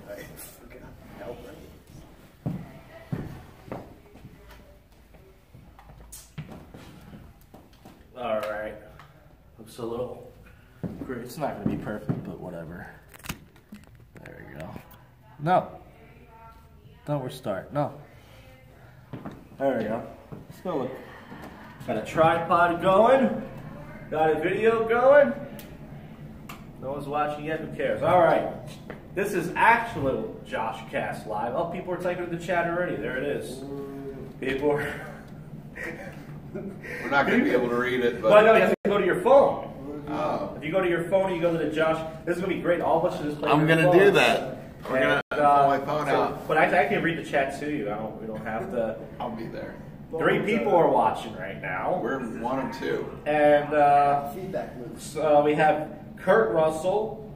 I forgot. Help me. All right. Looks a little great. It's not going to be perfect, but whatever. There we go. No. Don't restart. No. There we go. Let's go look. Got a tripod going. Got a video going. No one's watching yet. Who cares? All right. This is actual JoshCast live. Oh, people are typing in the chat already. There it is. People are... We're not going to be able to read it, but... Well, no, you have to go to your phone. Oh. If you go to your phone, you go to the Josh. This is going to be great. All of us should just play. I'm going to do that. We're going to pull my phone out. But I can read the chat to you. We don't have to. I'll be there. 3 people are watching right now. We're 1 or 2. And Feedback loops. so we have Kurt Russell,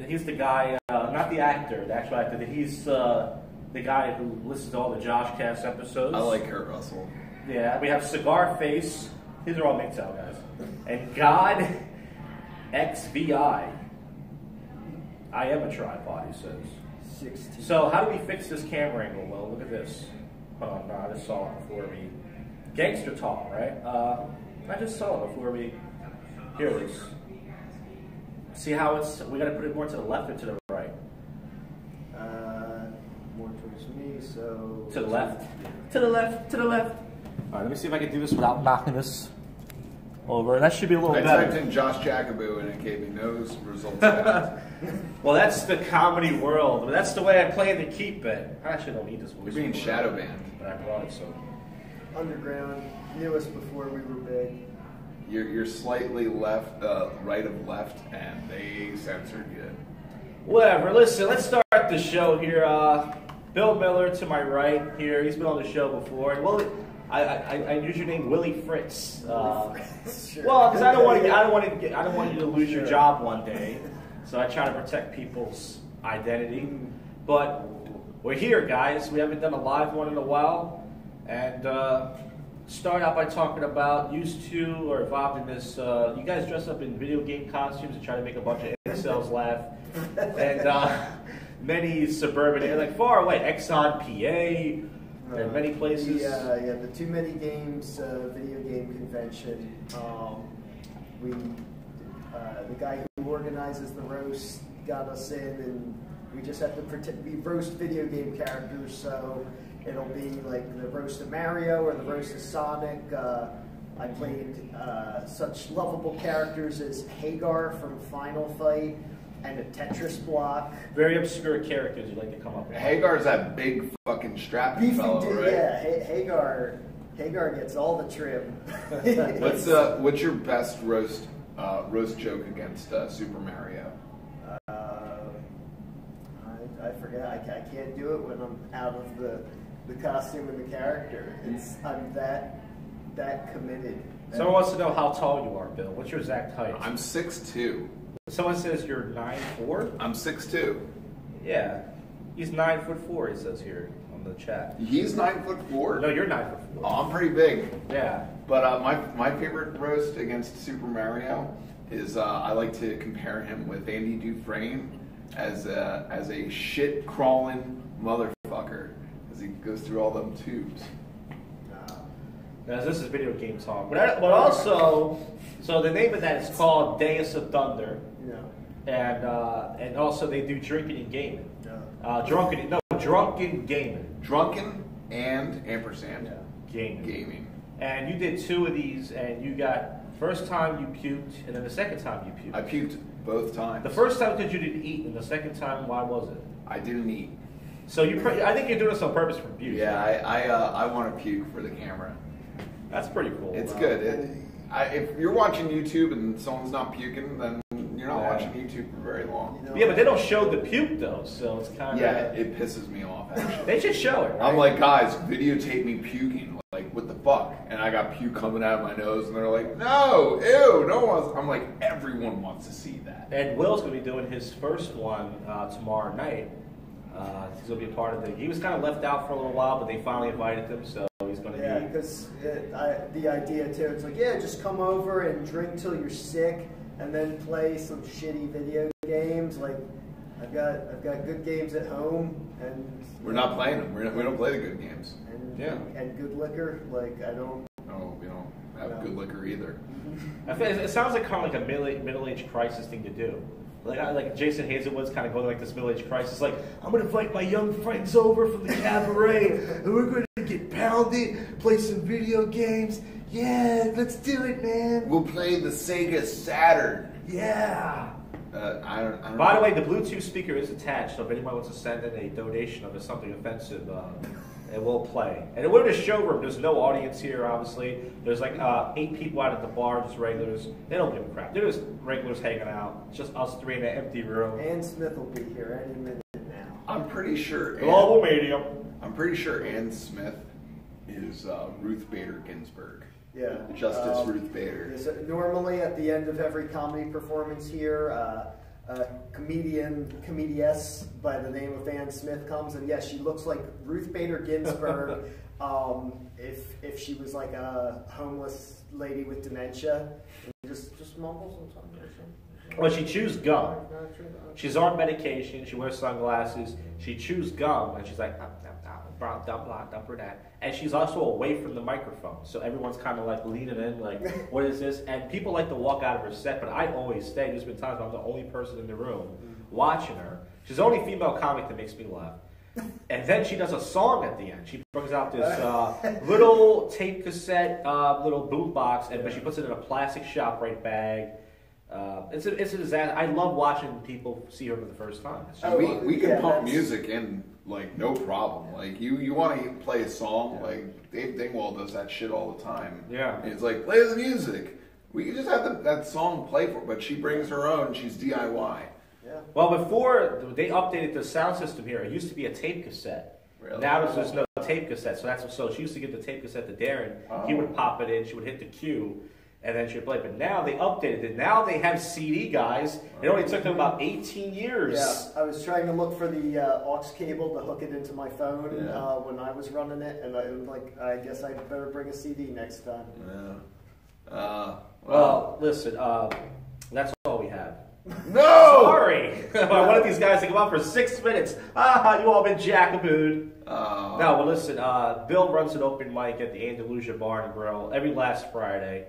he's the guy, not the actor, the actual actor. He's the guy who listens to all the JoshCast episodes. I like Kurt Russell. Yeah, we have Cigar Face. These are all MGTOW guys. And God XVI. I am a tripod, he says. 16. So how do we fix this camera angle? Well, look at this. Hold on, no, I just saw it before we... Gangster talk, right? I just saw it before we... Here it is. See how it's... We got to put it more to the left or to the right? More towards me, so... To the left. To the left. To the left. All right, let me see if I can do this without knocking this over. That should be a little better. I typed in Josh Jacobou and it gave me no results back. Well, that's the comedy world. That's the way I plan to keep it. I actually don't need this voice. You're being shadow banned. But I brought it, so... Underground, knew us before we were big. You're slightly left, right of left, and they censored you. Whatever. Listen, let's start the show here. Bill Miller to my right here. He's been on the show before. Well, I use your name, Willie Fritz. Sure. Well, because I don't want you to lose your job one day. So I try to protect people's identity. But we're here, guys. We haven't done a live one in a while. And start out by talking about you two are involved in this. You guys dress up in video game costumes and try to make a bunch of incels laugh. And many suburban, like far away, Exxon, PA, and many places. The Too Many Games video game convention. The guy who organizes the roast got us in, and we just have to pretend we roast video game characters. So it'll be like the roast of Mario or the roast of Sonic. I played such lovable characters as Hagar from Final Fight and a Tetris block. Very obscure characters you like to come up with. Hagar's that big fucking strappy fellow, right? Yeah, Hagar gets all the trim. What's your best roast joke against Super Mario? I forget. I can't do it when I'm out of the costume and the character. I'm that committed. Someone wants to know how tall you are, Bill. What's your exact height? I'm 6'2". Someone says you're 9'4". I'm 6'2". Yeah, he's 9'4". He says here on the chat. He's 9'4". No, you're 9'4". Oh, I'm pretty big. Yeah. But my favorite roast against Super Mario is I like to compare him with Andy Dufresne as a shit crawling motherfucker as he goes through all them tubes. Now, this is video game talk, but also, so the name of that is called Deus of Thunder. Yeah. And also they do drinking and gaming. Yeah. Drunken gaming. Drunken and ampersand. Yeah. Gaming. Gaming. And you did 2 of these, and you got first time you puked, and then the second time you puked. I puked both times. The first time because you didn't eat, and the second time, why was it? I didn't eat. So I think you're doing this on purpose for abuse. Yeah, I want to puke for the camera. That's pretty cool. It's good. If you're watching YouTube and someone's not puking, then you're not watching YouTube for very long. Yeah, but they don't show the puke though, so it's kind of... Yeah, it pisses me off, actually. They should show it, right? I'm like, guys, videotape me puking. Like, what the fuck? And I got puke coming out of my nose, and they're like, no, ew, no one wants... I'm like, everyone wants to see that. And Will's going to be doing his first one tomorrow night. He's going to be a part of it. He was kind of left out for a little while, but they finally invited him, so he's going to be... Yeah, because the idea too, it's like, yeah, just come over and drink till you're sick, and then play some shitty video games. Like, I've got good games at home, and We're not playing them. We don't play the good games. And good liquor. Like I don't. No, we don't have good liquor either. It sounds like kind of like a middle-age crisis thing to do. Like Jason Hazelwood's kind of going like this middle-age crisis. Like, I'm going to invite my young friends over from the cabaret, and we're going to get pounded, play some video games. Yeah, let's do it, man. We'll play the Sega Saturn. Yeah. I don't By know. the way, the Bluetooth speaker is attached, so if anyone wants to send in a donation of something offensive, it will play. And we're in a showroom. There's no audience here, obviously. There's like 8 people out at the bar, just regulars. They don't give a crap. They're just regulars hanging out. It's just us 3 in an empty room. Ann Smith will be here any minute now. I'm pretty sure. Global medium. I'm pretty sure Ann Smith is Ruth Bader Ginsburg. Yeah. Justice Ruth Bader. Normally at the end of every comedy performance here, a comediess by the name of Ann Smith comes, and yes, she looks like Ruth Bader Ginsburg if she was like a homeless lady with dementia. And just mumbles sometimes. Well, she chews gum. She's on medication. She wears sunglasses. She chews gum, and she's like, and she's also away from the microphone. So everyone's kind of like leaning in, like, what is this? And people like to walk out of her set, but I always stay. There's been times I'm the only person in the room watching her. She's the only female comic that makes me laugh. And then she does a song at the end. She brings out this little tape cassette, little boombox, but she puts it in a plastic ShopRite bag. It's a disaster. I love watching people see her for the first time. We can pump music in like no problem. Like you want to play a song, like Dave Dingwall does that shit all the time. Yeah, and it's like play the music. We can just have that song play for, but she brings her own. She's DIY. Yeah. Well, before they updated the sound system here, it used to be a tape cassette. Really? Now there's no tape cassette, so she used to give the tape cassette to Darren. Oh. He would pop it in. She would hit the cue. And then she would play. But now they updated it. Now they have CD, guys. It only took them about 18 years. Yeah, I was trying to look for the aux cable to hook it into my phone when I was running it, and I'm like, I guess I better bring a CD next time. Yeah. Well, listen, that's all we have. No! Sorry! I wanted these guys to come on for 6 minutes. You all been jackabooed. No, well, listen, Bill runs an open mic at the Andalusia Bar and Grill every last Friday.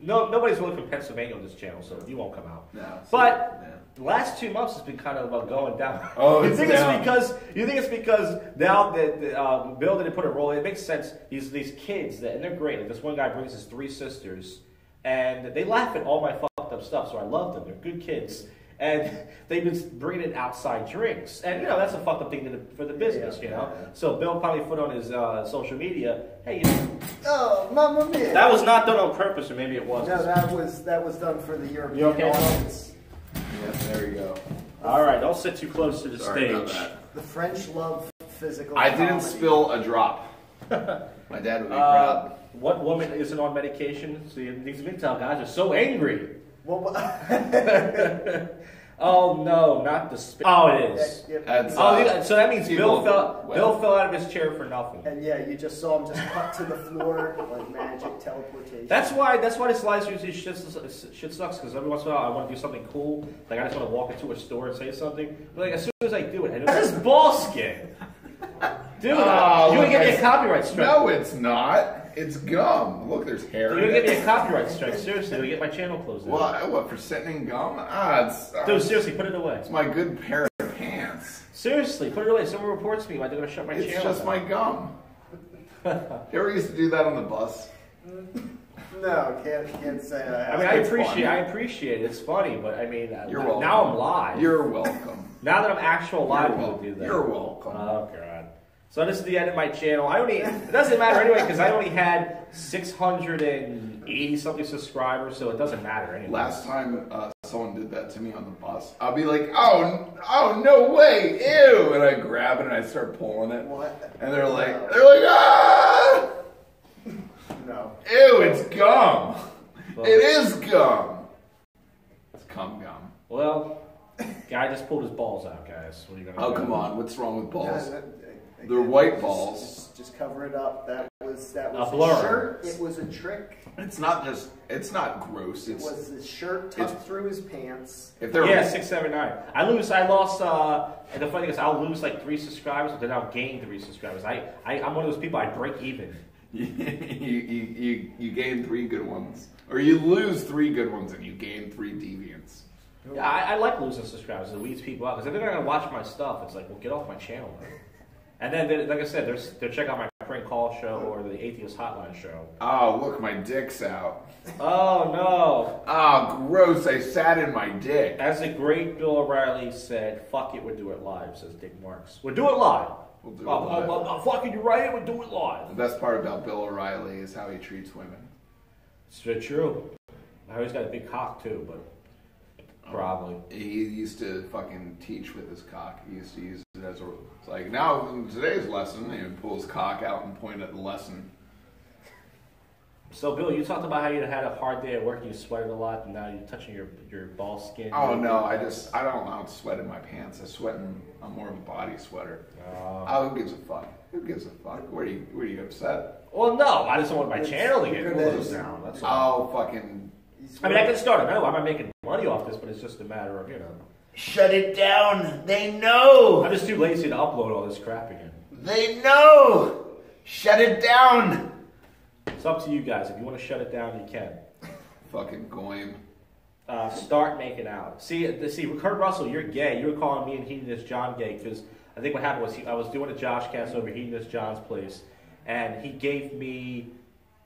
No, nobody's really from Pennsylvania on this channel, so you won't come out. No, but the last 2 months has been kind of about going down. Oh, you think it's because now that Bill didn't put a role in, it makes sense. These kids and they're great. Like this one guy brings his 3 sisters, and they laugh at all my fucked up stuff. So I love them. They're good kids. And they've been bringing in outside drinks. And, that's a fucked up thing for the business, you know. So Bill probably put on his social media, hey, oh, mamma mia. That was not done on purpose, or maybe it was. No, that was done for the European okay? audience. Yes, there you go. All right, don't sit too close to the Sorry about stage. that. The French love physical I didn't comedy. spill a drop. My dad would be proud. What woman isn't on medication? See, these Midtown guys are so angry. Well, Oh no, not the spit. Oh, it is. That's, So that means Bill well. fell out of his chair for nothing. and yeah, you just saw him just cut to the floor like magic teleportation. That's why this live stream usually shit sucks, because every once in a while I want to do something cool. Like I just want to walk into a store and say something. But like as soon as I do it, this is ballskin. Dude, you're gonna get me a copyright strike. No, it's not. It's gum. Look, there's hair. You're gonna get me a copyright strike. Seriously, you'll get my channel closed down. What, for sitting in gum? Dude, seriously, put it away. It's my good pair of pants. Seriously, put it away. Someone reports me, they're gonna shut my channel It's just down. my gum. You ever used to do that on the bus? No, can't say that. I mean, It's funny. I appreciate it. It's funny, but I mean, You're welcome. now I'm live. You're welcome. Now that I'm actual live, You're we'll welcome. do that. You're welcome. Oh god. So this is the end of my channel. It doesn't matter anyway, because I only had 680 something subscribers, so it doesn't matter anyway. Last time someone did that to me on the bus, I'll be like, oh, no way, ew, and I grab it and I start pulling it. What? And they're like, ah! No. Ew, it's gum. Well, It is gum. It's cum gum. Well, guy just pulled his balls out, guys. What are you gonna do? Oh, come on, what's wrong with balls? They're white balls. Just cover it up. That was a blur. shirt. It was a trick. It's not gross. It was his shirt tucked through his pants. If they're 679. I lost. And the funny thing is, I'll lose like 3 subscribers, but then I'll gain 3 subscribers. I'm one of those people. I break even. you gain 3 good ones, or you lose 3 good ones, and you gain 3 deviants. Yeah, I like losing subscribers. It weeds people out because if they're gonna watch my stuff, it's like, well, get off my channel. And then, like I said, they're checking out my prank call show or the Atheist Hotline show. Oh, look, my dick's out. Oh no! Oh, gross! I sat in my dick. As the great Bill O'Reilly said, "Fuck it, we'll do it live," says Dick Marks. We'll do it live. We'll do it live. Fucking you right, we'll do it live. The best part about Bill O'Reilly is how he treats women. It's true. I heard he's got a big cock too, but probably. He used to fucking teach with his cock. He used to use it as a... It's like, now, in today's lesson, he would pull his cock out and point at the lesson. So, Bill, you talked about how you had a hard day at work and you sweated a lot, and now you're touching your ball skin. Oh, no, I don't sweat in my pants. I'm more of a body sweater. Oh, who gives a fuck? Who gives a fuck? Were you upset? Well, no, I just don't want my channel to get closed down. That's all. Oh, fucking... I mean, I can start it. No, I'm not making money off this, but it's just a matter of, Shut it down. They know. I'm just too lazy to upload all this crap again. They know. Shut it down. It's up to you guys. If you want to shut it down, you can. Fucking goyim. Start making out. See, Kurt Russell, you're gay. You were calling me and Hedonist John gay because I think what happened was I was doing a JoshCast over Hedonist John's place, and he gave me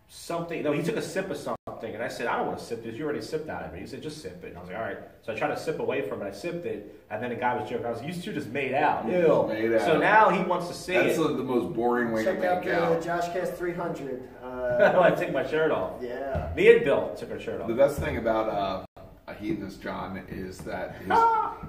something. No, he took a sip of something, and I said, I don't want to sip this. You already sipped out of it. He said, just sip it. And I was like, all right. So I tried to sip away from it. I sipped it, and then the guy was joking. I was like, you two just made out. Ew. Made out. So now he wants to see That's it. That's the most boring way to make out. Check out the JoshCast 300. I take my shirt off. Yeah. Me and Bill took our shirt off. The best thing about a Hedonist John is that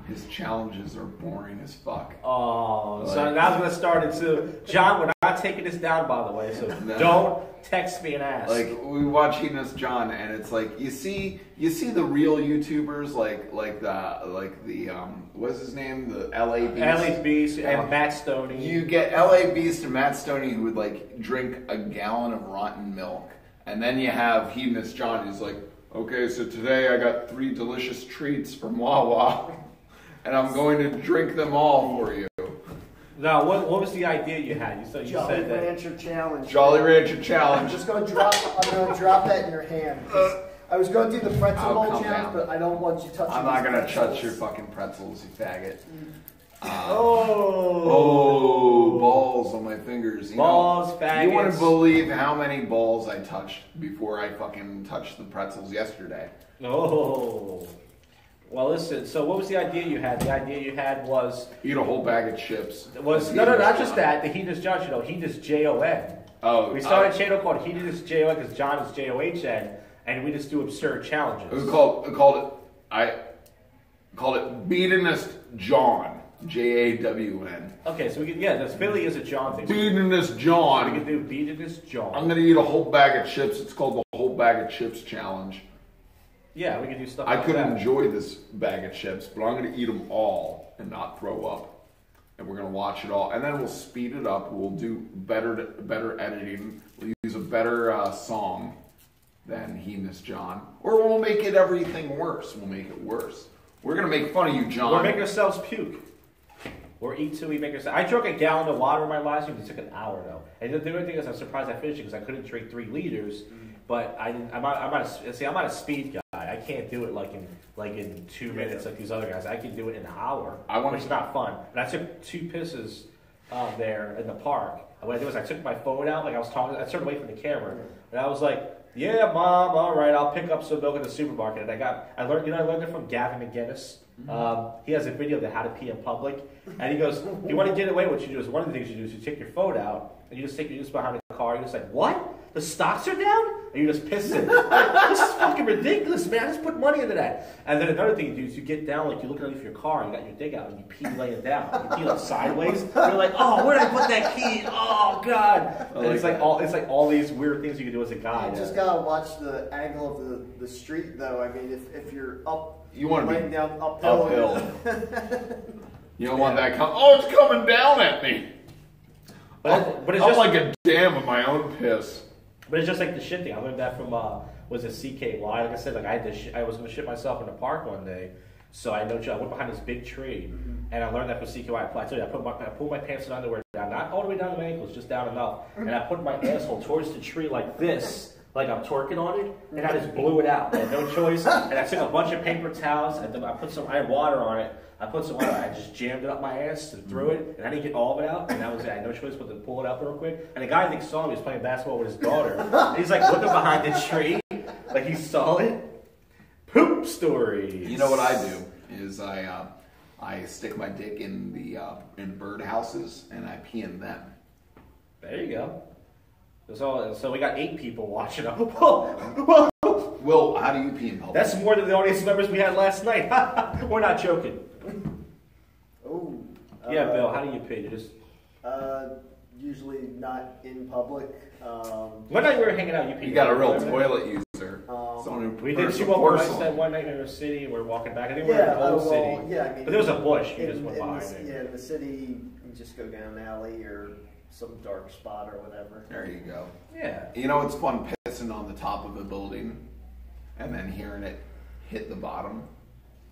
his challenges are boring as fuck. Oh, so now I'm going to start it too. John, we're not taking this down, by the way, so don't text me and ask. Like, we watch Hedonist John, and it's like, you see the real YouTubers, like the what's his name? The LA Beast. LA Beast and Matt Stoney. You get LA Beast and Matt Stoney who would, like, drink a gallon of rotten milk. And then you have Hedonist John who's like, okay, so today I got 3 delicious treats from Wawa, and I'm going to drink them all for you. Now, what was the idea you had? You said Jolly that. Rancher Challenge. Jolly Rancher Challenge. I'm going to drop that in your hand. I was going to do the pretzel bowl challenge, but I don't want you touching. I'm not going to touch your fucking pretzels, you faggot. Oh, balls on my fingers. Faggots. You want to believe how many balls I touched before I fucking touched the pretzels yesterday? Oh. Well, listen, so what was the idea you had? The idea you had was... Eat a whole bag of chips. No, not just that. The Hedonist John, Hedonist J-O-N. Oh. We started a channel called Hedonist J-O-N because John is J-O-H-N, and we just do absurd challenges. We called it Beatinist John. J-A-W-N. Okay, so we can, that's Philly is a John thing. Beatinist John. We can do Beatinist John. I'm going to eat a whole bag of chips. It's called the whole bag of chips challenge. Yeah, we can do stuff I like could that. enjoy this bag of chips, but I'm going to eat them all and not throw up. And we're going to watch it all. And then we'll speed it up. We'll do better editing. We'll use a better song than Hedonist John. Or we'll make it everything worse. We'll make it worse. We're going to make fun of you, John. We'll make ourselves puke. Or eat till we make ourselves... I drank a gallon of water in my last week. It took an hour, though. And the only thing is I'm surprised I finished it because I couldn't drink 3 liters. But I'm not a speed guy. I can't do it like in 2 minutes like these other guys. I can do it in an hour, which is not fun. And I took 2 pisses there in the park. And what I did was I took my phone out, like I was talking. I turned away from the camera, and I was like, "Yeah, Mom, all right, I'll pick up some milk at the supermarket." And I learned it from Gavin McGinnis. He has a video of how to pee in public, and he goes, "If you want to get away, what you do is one of the things you do is you take your phone out and you just behind the car. You're just like, what? The stocks are down? And you just piss it. This is fucking ridiculous, man. I just put money into that." And then another thing you do is you get down, like you look underneath your car, and you got your dick out, and you pee laying down. You pee like sideways. You're like, oh, where did I put that key? Oh god. And it's like all these weird things you can do as a guy. You just gotta watch the angle of the street, though. I mean, if you're up, you want to be down uphill. You don't want that oh, it's coming down at me. But it's I'm just like a dam of my own piss. But it's just like the shit thing. I learned that from was it CKY? Like I said, like I was gonna shit myself in the park one day, so I went behind this big tree, and I learned that from CKY. I told you, I pulled my pants and underwear down, not all the way down to my ankles, just down enough, and I put my asshole towards the tree like this, like I'm twerking on it, and I just blew it out. I had no choice, and I took a bunch of paper towels, and then I had water on it. I put some water, I just jammed it up my ass and threw it, and I didn't get all of it out, and that was it. I had no choice but to pull it out real quick. And the guy I think saw me, he was playing basketball with his daughter. And he's like looking behind the tree, like he saw it. Poop stories. You know what I do is I stick my dick in the bird houses and I pee in them. There you go. So we got 8 people watching. Will, how do you pee in public? That's more than the audience members we had last night. We're not joking. Oh. Yeah, Bill, how do you pee? Just usually not in public. one night we were hanging out, you peed. You got a real toilet user. Um, We did 2 more nights that one night in the city. We were walking back. I think we were in the old city. Yeah, I mean, but there was a bush. You just went behind it. Yeah, in the city, you just go down an alley or some dark spot or whatever. There you go. Yeah. You know it's fun pissing on the top of a building and then hearing it hit the bottom?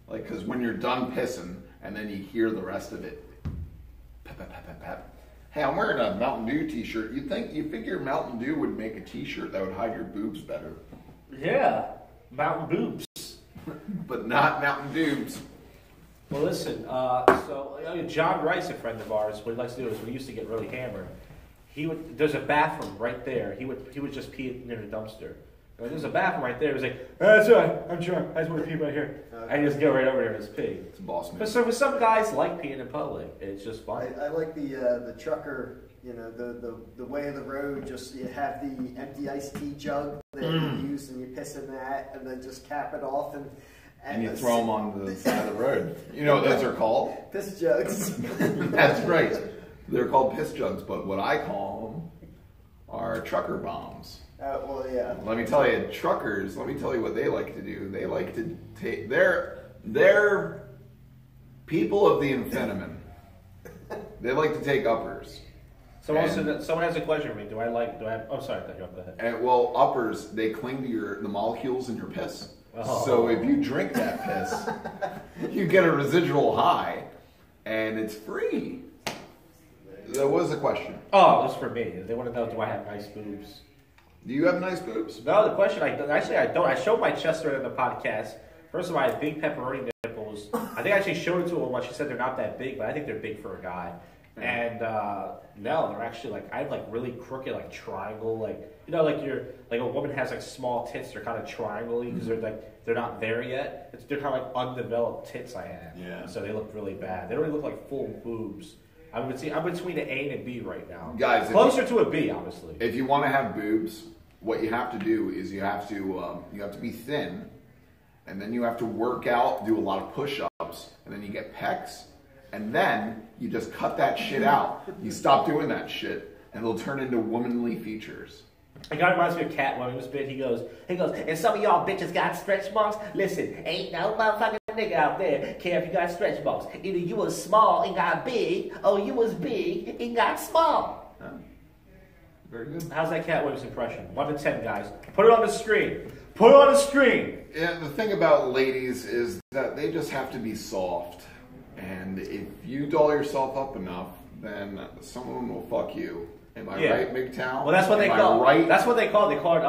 Like, because when you're done pissing and then you hear the rest of it, pep, pep, pep, pep, pep. Hey, I'm wearing a Mountain Dew t-shirt. You figure Mountain Dew would make a t-shirt that would hide your boobs better. Yeah. Mountain boobs. But not Mountain Dews. Well, listen, John Rice, a friend of ours, what he likes to do is when he used to get really hammered, there's a bathroom right there. He would just pee near the dumpster. Like, there's a bathroom right there. He was like, that's right, I'm drunk. I just want to pee right here. Okay. And just go right over there and just pee. It's a boss man. But so for some guys like peeing in public. It's just fun. I like the trucker, the way of the road, just you have the empty iced tea jug that you use and you piss in that and then just cap it off and you throw them on the side of the road. You know what those are called? Piss jugs. That's right. They're called piss jugs, but what I call them are trucker bombs. Well, yeah. Let me tell you, truckers, let me tell you what they like to do. They like to take, they're people of the amphetamine. They like to take uppers. Someone has a question for me. Oh, sorry, go ahead. And, well, uppers, they cling to the molecules in your piss. Oh. So if you drink that piss, you get a residual high, and it's free. That was the question. Oh, it was for me. They want to know, do I have nice boobs? Do you have nice boobs? No, the question, I don't. I showed my chest during the podcast. First of all, I have big pepperoni nipples. I think I actually showed it to a woman. She said they're not that big, but I think they're big for a guy. And no, they're actually I have really crooked triangle, like you're a woman has small tits. They're kind of triangle-y because they're not there yet. They're kind of undeveloped tits I have. Yeah. So they look really bad. They don't really look like full boobs. I'm between an A and a B right now. Guys, closer to a B, obviously. If you want to have boobs, what you have to do is you have to be thin, and then you have to work out, do a lot of push-ups, and then you get pecs, and then you just cut that shit out. You stop doing that shit, and it'll turn into womanly features. The guy reminds me of Cat when he was big. He goes, and some of y'all bitches got stretch marks. Listen, ain't no motherfucking nigga out there care if you got stretch marks. Either you was small and got big, or you was big and got small. Very good. How's that Cat Williams impression? 1 to 10, guys. Put it on the screen. Put it on the screen. Yeah, the thing about ladies is that they just have to be soft. And if you doll yourself up enough, then someone will fuck you. Am I right, MGTOW? Well, that's what they call right? That's what they call it. They call it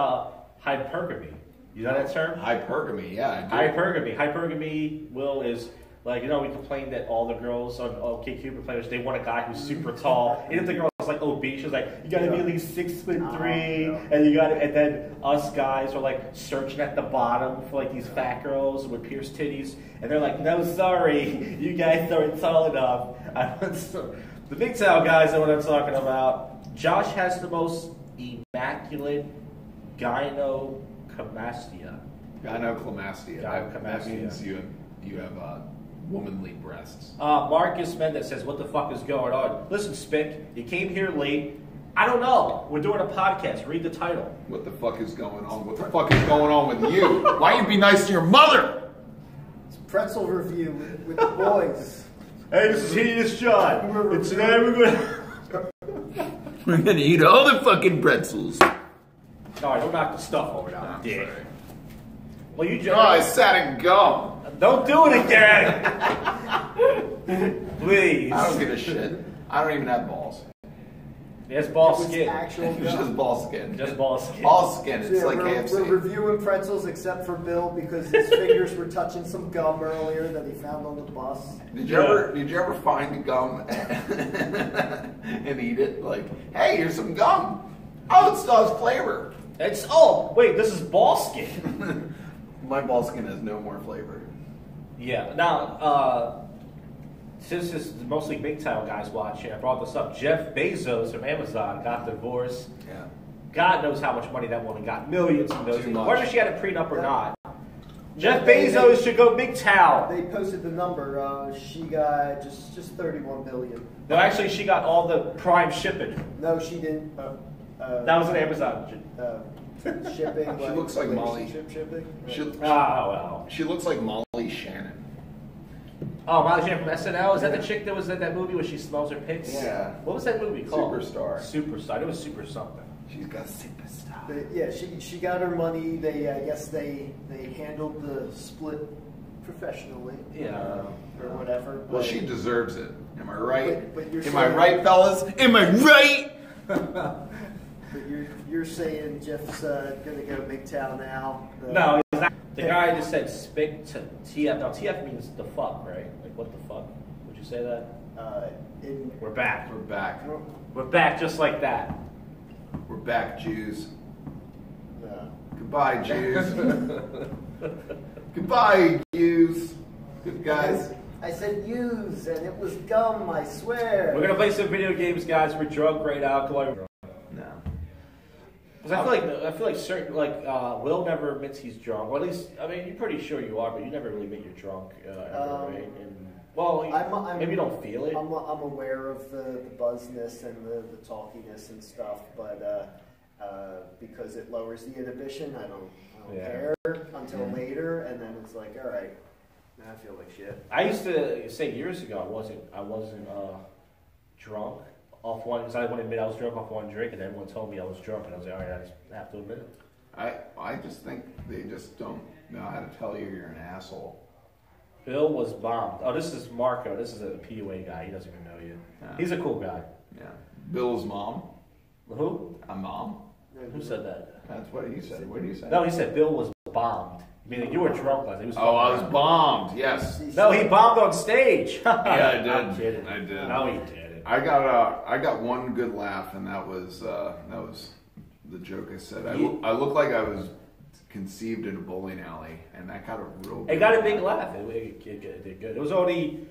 hypergamy. You know that term? Hypergamy, yeah. I do. Hypergamy. Hypergamy, Will, is we complained that all the girls on OkCupid players, they want a guy who's super tall. And if the girl was obese, she was like, you gotta be at least 6'3", and then us guys are searching at the bottom for these fat girls with pierced titties, and they're like, no, sorry, you guys aren't tall enough. The big tail guys know what I'm talking about. Josh has the most immaculate gynecomastia. Gynecomastia. That means you have womanly breasts. Marcus Mendez says, what the fuck is going on? Listen, Spick, you came here late. I don't know. We're doing a podcast. Read the title. What the fuck is going on? What the fuck is going on with you? Why you be nice to your mother? It's pretzel review with the boys. Hey, this is Hideous John. And today we're going to... We're gonna eat all the fucking pretzels. No, I don't knock the stuff over now, dick. Sorry. Well, you just... Oh, I sat in gum. Don't do it again! Please. I don't give a shit. I don't even have balls. It's ball It's skin. actual It's just gum. ball skin. Just ball skin. All skin. So It's yeah, like we're KFC. reviewing pretzels except for Bill because his fingers were touching some gum earlier that he found on the bus. Did you ever find the gum and eat it? Like, hey, here's some gum. Oh, it still has flavor. It's... Oh, wait, this is ball skin. My ball skin has no more flavor. Yeah. Now, since it's mostly big time guys watching, I brought this up. Jeff Bezos from Amazon got divorced. Yeah. God knows how much money that woman got. Millions and millions. Too much. Whether she had a prenup or Yeah. not. Jeff Bezos should go big town. They posted the number. She got just 31 billion. No, actually, she got all the prime shipping. No, she didn't. That was an Amazon. Shipping. She looks like Molly. relationship shipping. She, Oh, well. she looks like Molly Shannon. Oh, Molly Shannon from SNL. Is that the chick that was in that movie where she smells her pics? Yeah. What was that movie called? Superstar. Superstar. It was super something. She's got superstar. But yeah, she got her money. I guess they handled the split professionally. Yeah. Or whatever. Well, but- she deserves it. Am I right? But you're Am I saying- right, fellas? Am I right? But you're saying Jeff's gonna go big town now. No, he's not. The guy just said "spit to TF." Now TF means the fuck, right? Like what the fuck? Would you say that? We're back. We're back. We're back just like that. We're back, Jews. No. Goodbye, Jews. Goodbye, Jews. Good guys. I said use, and it was gum. I swear. We're gonna play some video games, guys. We're drunk right now. No. Because I feel like certain Will never admits he's drunk. Well, at least I mean you're pretty sure you are, but you never really admit you're drunk, ever, right? And well, maybe you don't feel it. I'm aware of the buzzness and the talkiness and stuff, but because it lowers the inhibition, I don't care until later, and then it's like, all right, now I feel like shit. I used to say years ago I wasn't drunk off one, because I wouldn't admit I was drunk off one drink, and everyone told me I was drunk, and I was like, all right, I just have to admit it. I just think they just don't know how to tell you you're an asshole. Bill was bombed. Oh, this is Marco. This is a PUA guy. He doesn't even know you. Yeah. He's a cool guy. Yeah. Bill's mom. Who? A mom. Who said that? That's what he said. What did you say? No, he said Bill was bombed. Meaning you were drunk last night. He was Oh, I was bombed. Yes. No, he bombed on stage. Yeah, I did. I'm kidding. I did. No, he didn't. I got one good laugh, and that was the joke I said. I looked like I was conceived in a bowling alley, and that got a real. It got a big laugh. It did good. It was only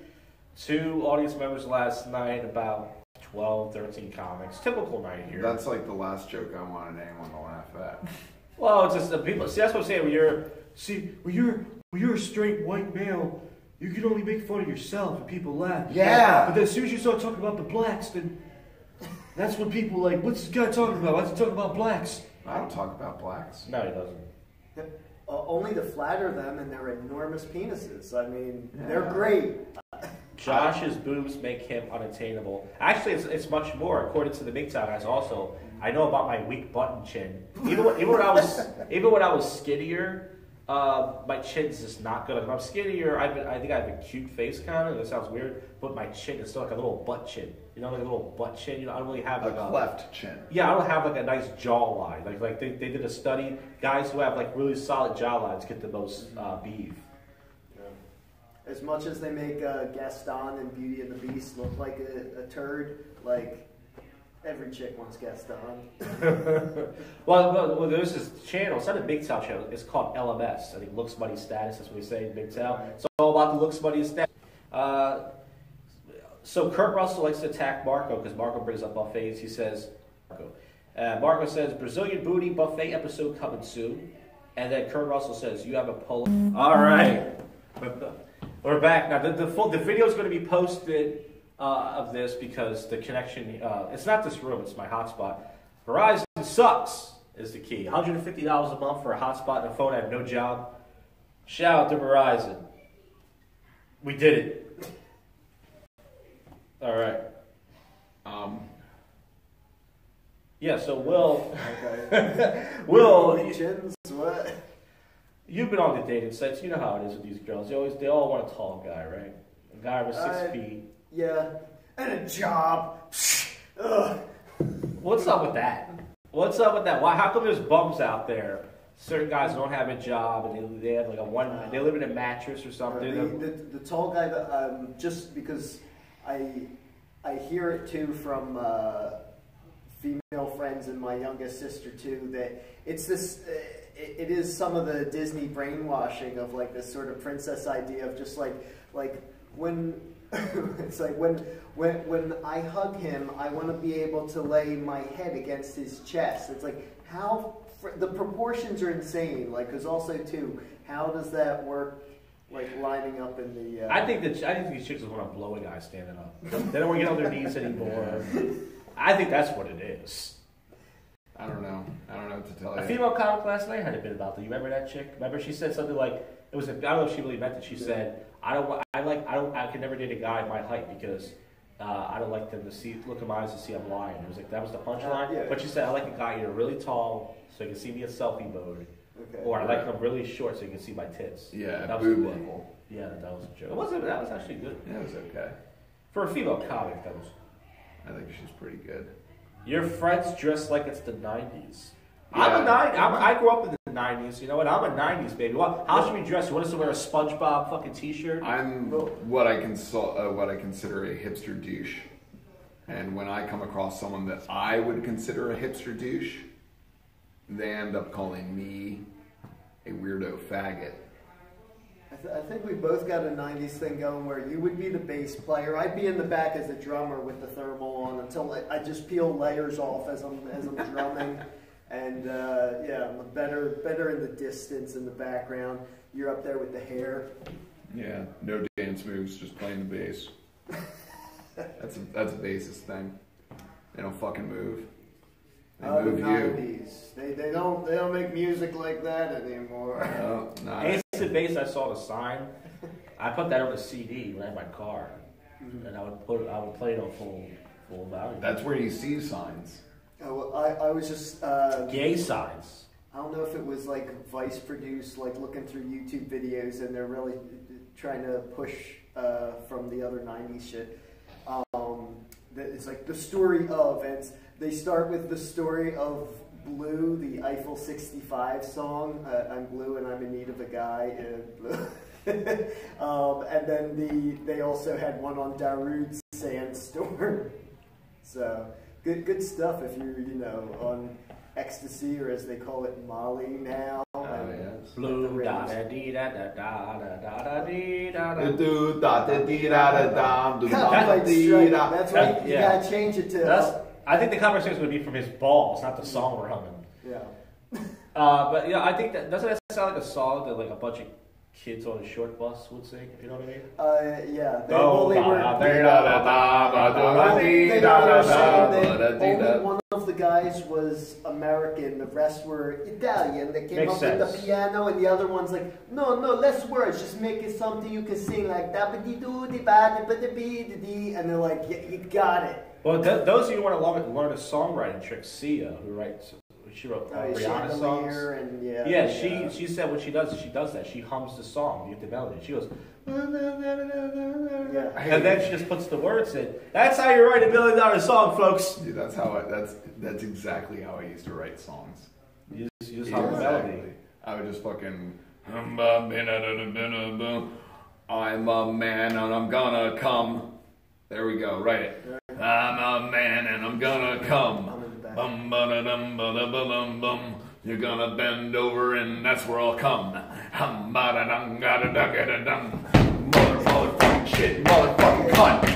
2 audience members last night, about 12, 13 comics. Typical night here. That's like the last joke I wanted anyone to laugh at. Well, it's just the people. See, that's what I'm saying. When you're a straight white male, you can only make fun of yourself and people laugh. Yeah. But then as soon as you start talking about the blacks, then that's when people are like, what's this guy talking about? Why's he talking about blacks? I don't talk about blacks. No, he doesn't. Only to flatter them and their enormous penises. I mean, Yeah. they're great. Josh's boobs make him unattainable. Actually, it's much more. According to the Big Time guys, also, I know about my weak button chin. Even when I was skinnier, my chin's just not good. If I'm skinnier, I think I have a cute face kind of. That sounds weird, but my chin is still like a little butt chin. You know, like a little butt chin. You know, I don't really have like A cleft chin. Yeah, I don't have like a nice jawline. Like they did a study. Guys who have like really solid jawlines get the most beef. As much as they make Gaston and Beauty and the Beast look like a turd, like every chick wants Gaston. well, there's this channel. It's not a Big Town channel. It's called LMS. I think Looks Money Status. That's what we say in Big Town. It's all about the Looks Money Status. So Kurt Russell likes to attack Marco because Marco brings up buffets. He says, Marco says, Brazilian booty buffet episode coming soon. And then Kurt Russell says, you have a Polish. All right. We're back. Now, the video is going to be posted of this because the connection, it's not this room, it's my hotspot. Verizon sucks is the key. $150 a month for a hotspot and a phone. I have no job. Shout out to Verizon. We did it. All right. Yeah, so Will... Okay. Will... Chins, what? You've been on the dating sites. You know how it is with these girls. They all want a tall guy, right? A guy over 6 feet. Yeah. And a job. Ugh. What's up with that? What's up with that? Why? How come there's bums out there? Certain guys don't have a job and they have like they live in a mattress or something. The tall guy that just because I hear it too from female friends and my youngest sister too that it's this. It is some of the Disney brainwashing of like this sort of princess idea of just like when it's like when I hug him, I want to be able to lay my head against his chest. It's like how the proportions are insane. Like because also too, how does that work? Like lining up in the. I think these chicks just want to blow a guy standing up. They don't want to get on their knees anymore. I think that's what it is. I don't know what to tell you. A female comic last night had a bit about that. You remember that chick? Remember she said something like it was. I don't know if she really meant it. She said, I can never date a guy my height because I don't like them to look in my eyes and see I'm lying. It was like that was the punchline. Yeah. But she said I like a guy either really tall so you can see me in selfie mode, or I like them really short so you can see my tits. Yeah, that was boob good. level. Yeah, that was a joke. It wasn't. That was actually good. Yeah, it was okay. For a female comic, that was. I think she's pretty good. Your friends dress like it's the 90s. Yeah. I grew up in the 90s. You know what? I'm a 90s baby. How should we dress? You want us to wear a SpongeBob fucking t-shirt? I'm what I consider a hipster douche. And when I come across someone that I would consider a hipster douche, they end up calling me a weirdo faggot. I think we both got a 90s thing going where you would be the bass player. I'd be in the back as a drummer with the thermal on until I just peel layers off as I'm drumming. And yeah, I'm better in the distance in the background. You're up there with the hair. Yeah, no dance moves, just playing the bass. That's a bassist thing. They don't fucking move. They move the 90s. They don't make music like that anymore. No, Ace of Base, I saw the sign. I put that on a CD when I had my car, and I would play it on full volume. That's where you see signs. Oh, I was just gay signs. I don't know if it was like Vice produced, like looking through YouTube videos, and they're really trying to push from the other 90s shit. It's like the story of, and they start with the story of Blue, the Eiffel 65 song. I'm blue and I'm in need of a guy. And then they also had one on Darude Sandstorm. So good stuff if you're on ecstasy, or as they call it, Molly now. Yes. Blue da da dee da da da da da dee da da. Do da da dee da da da da. That's right. You gotta change it to. I think the conversation would be from his balls, not the song we're humming. Yeah. But yeah, I think doesn't that sound like a song that like a bunch of kids on a short bus would sing? If you know what I mean? Yeah. Only one of the guys was American, the rest were Italian. They came up with the piano, and the other one's like, no, less words, just make it something you can sing like da ba dee doo dee ba da bee dee, and they're like, yeah, you got it. Well, those of you who want to learn a songwriting trick, Sia, she wrote Rihanna songs. And she said what she does is she does that. She hums the song, you get the melody. She goes, and then she just puts the words in. That's how you write $1 million song, folks. Dude, that's exactly how I used to write songs. You just hum the melody. I would just fucking I'm a man and I'm gonna come. There we go, write it. I'm a man and I'm gonna come. Bum ba da dum ba da ba bum bum. You're gonna bend over and that's where I'll come. Hum ba da dum ga da da ga da dum. Motherfucking shit, motherfucking cunt.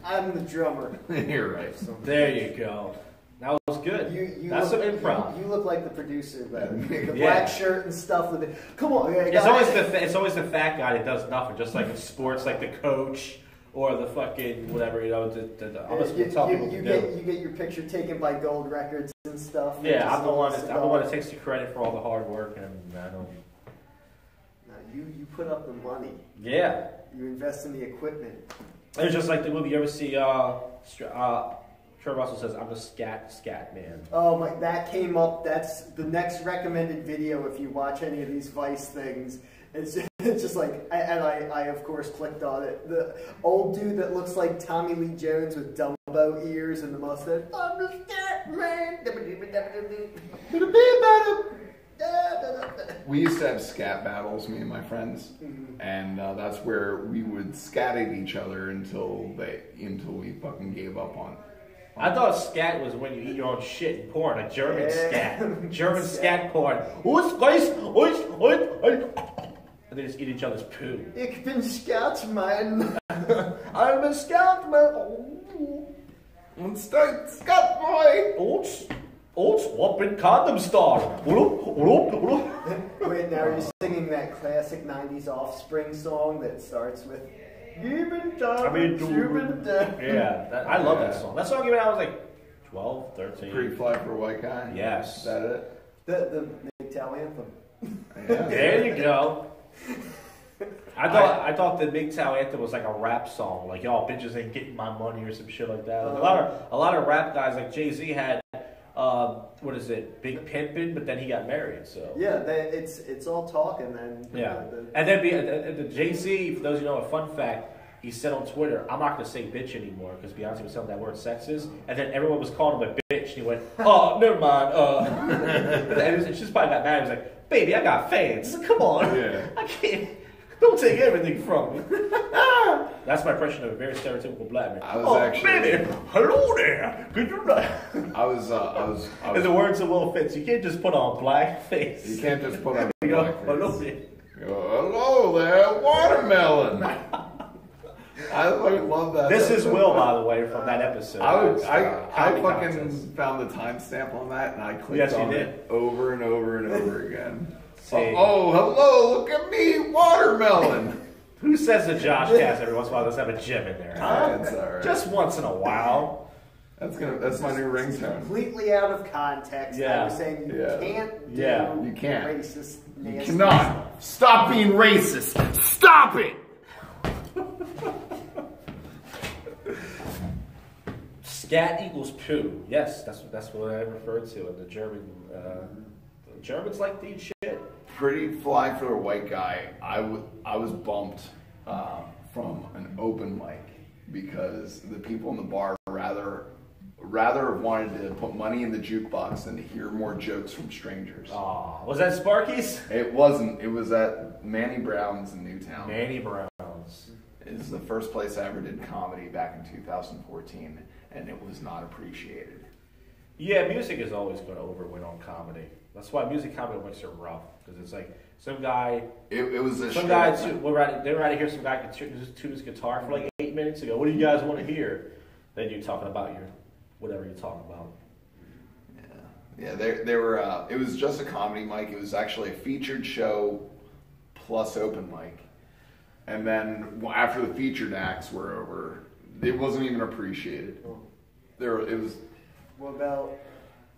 I'm the drummer. You're right. There you go. That was good. That's some improv. You look like the producer, the black shirt and stuff with it. Come on, it's always the fat guy that does nothing, just like in sports, like the coach. Or the fucking whatever, I'm just tell people to do. You get your picture taken by Gold Records and stuff. Yeah, I'm the one that takes the credit for all the hard work, and I don't. No, you put up the money. Yeah. You invest in the equipment. It's just like the movie. You ever see Trevor Russell says, I'm the scat man. Oh my, that came up. That's the next recommended video if you watch any of these Vice things. It's just like, I of course clicked on it. The old dude that looks like Tommy Lee Jones with Dumbo ears and the mustache. I'm the scat man. We used to have scat battles, me and my friends, and that's where we would scat at each other until we fucking gave up on it. I thought scat was when you eat your own shit in porn, a German scat. German scat porn. And they just eat each other's poo. Ich bin Scotsman. I'm a Scotsman. Scat boy! Oats, what been condom star? Wait, now you're singing that classic 90s Offspring song that starts with Yeah, I love that song. That song came out, I was like 12, 13. Pretty Fly for a White Guy? Yes. Is that it? The MGTOW anthem. Yeah. There you go. I thought the MGTOW anthem was like a rap song, like y'all bitches ain't getting my money or some shit like that. Like a lot of rap guys, like Jay-Z had what is it, Big Pimpin', but then he got married. So yeah, it's all talk and then and then the Jay-Z, for those of you know, a fun fact, he said on Twitter, I'm not going to say bitch anymore because Beyonce was telling that word sexist, and then everyone was calling him a bitch, and he went, oh, never mind. And she just probably got mad. He was like, baby, I got fans. Come on, I can't. Don't take everything from me. That's my impression of a very stereotypical black man. I was actually, baby, hello there. Good night. I was. In the words of Willie Fritz, you can't just put on black face. You can't just put on You go, black face. hello there. You go, hello there, watermelon. I love that. This is so Will, much. by the way, from that episode. I Comedy fucking contest. found the timestamp on that, and I clicked Yes, you on did. it over and over and over again. See. Oh, hello, look at me, watermelon. Who says the JoshCast every once in a while does have a gem in there? Huh? That's all right. Just once in a while. That's my new ringtone. completely out of context. Yeah. I was saying you can't do You can't. racist, You nasty cannot. Stop being racist. Stop it. Scat equals poo. Yes, that's what I referred to in the German. The Germans like to eat shit. Pretty Fly for a White Guy. I was bumped from an open mic because the people in the bar rather have wanted to put money in the jukebox than to hear more jokes from strangers. Aw, was that Sparky's? It wasn't. It was at Manny Brown's in Newtown. Manny Brown's. It's the first place I ever did comedy back in 2014, and it was not appreciated. Yeah, music is always going to overwin on comedy. That's why music comedy makes it rough, because it's like some guy. It was a Some guy. They were ready to hear some guy tune his guitar for like 8 minutes ago. What do you guys want to hear? Then you're talking about your whatever you're talking about. Yeah. They were. It was just a comedy mic. It was actually a featured show plus open mic. And then after the featured acts were over, it wasn't even appreciated. It was. What about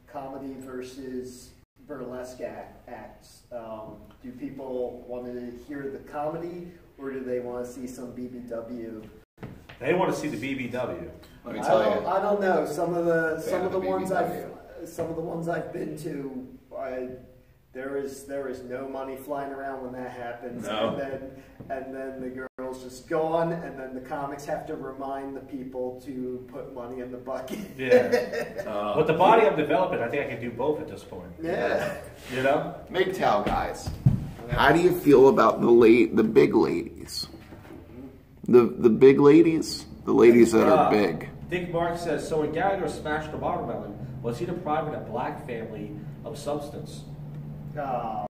comedy versus burlesque acts? Do people want to hear the comedy, or do they want to see some BBW? They want to see the BBW. Let me tell you. I don't know. Some of the ones BBW. I've been to, there is no money flying around when that happens, No. and then the girl's just gone, and then the comics have to remind the people to put money in the bucket. Yeah. With the body I'm developing, I think I can do both at this point. Yeah. You know? MGTOW guys, how do you feel about the big ladies? The big ladies? The ladies that are big. Dick Mark says, so when Gallagher smashed the watermelon, was he depriving a black family of substance? Oh.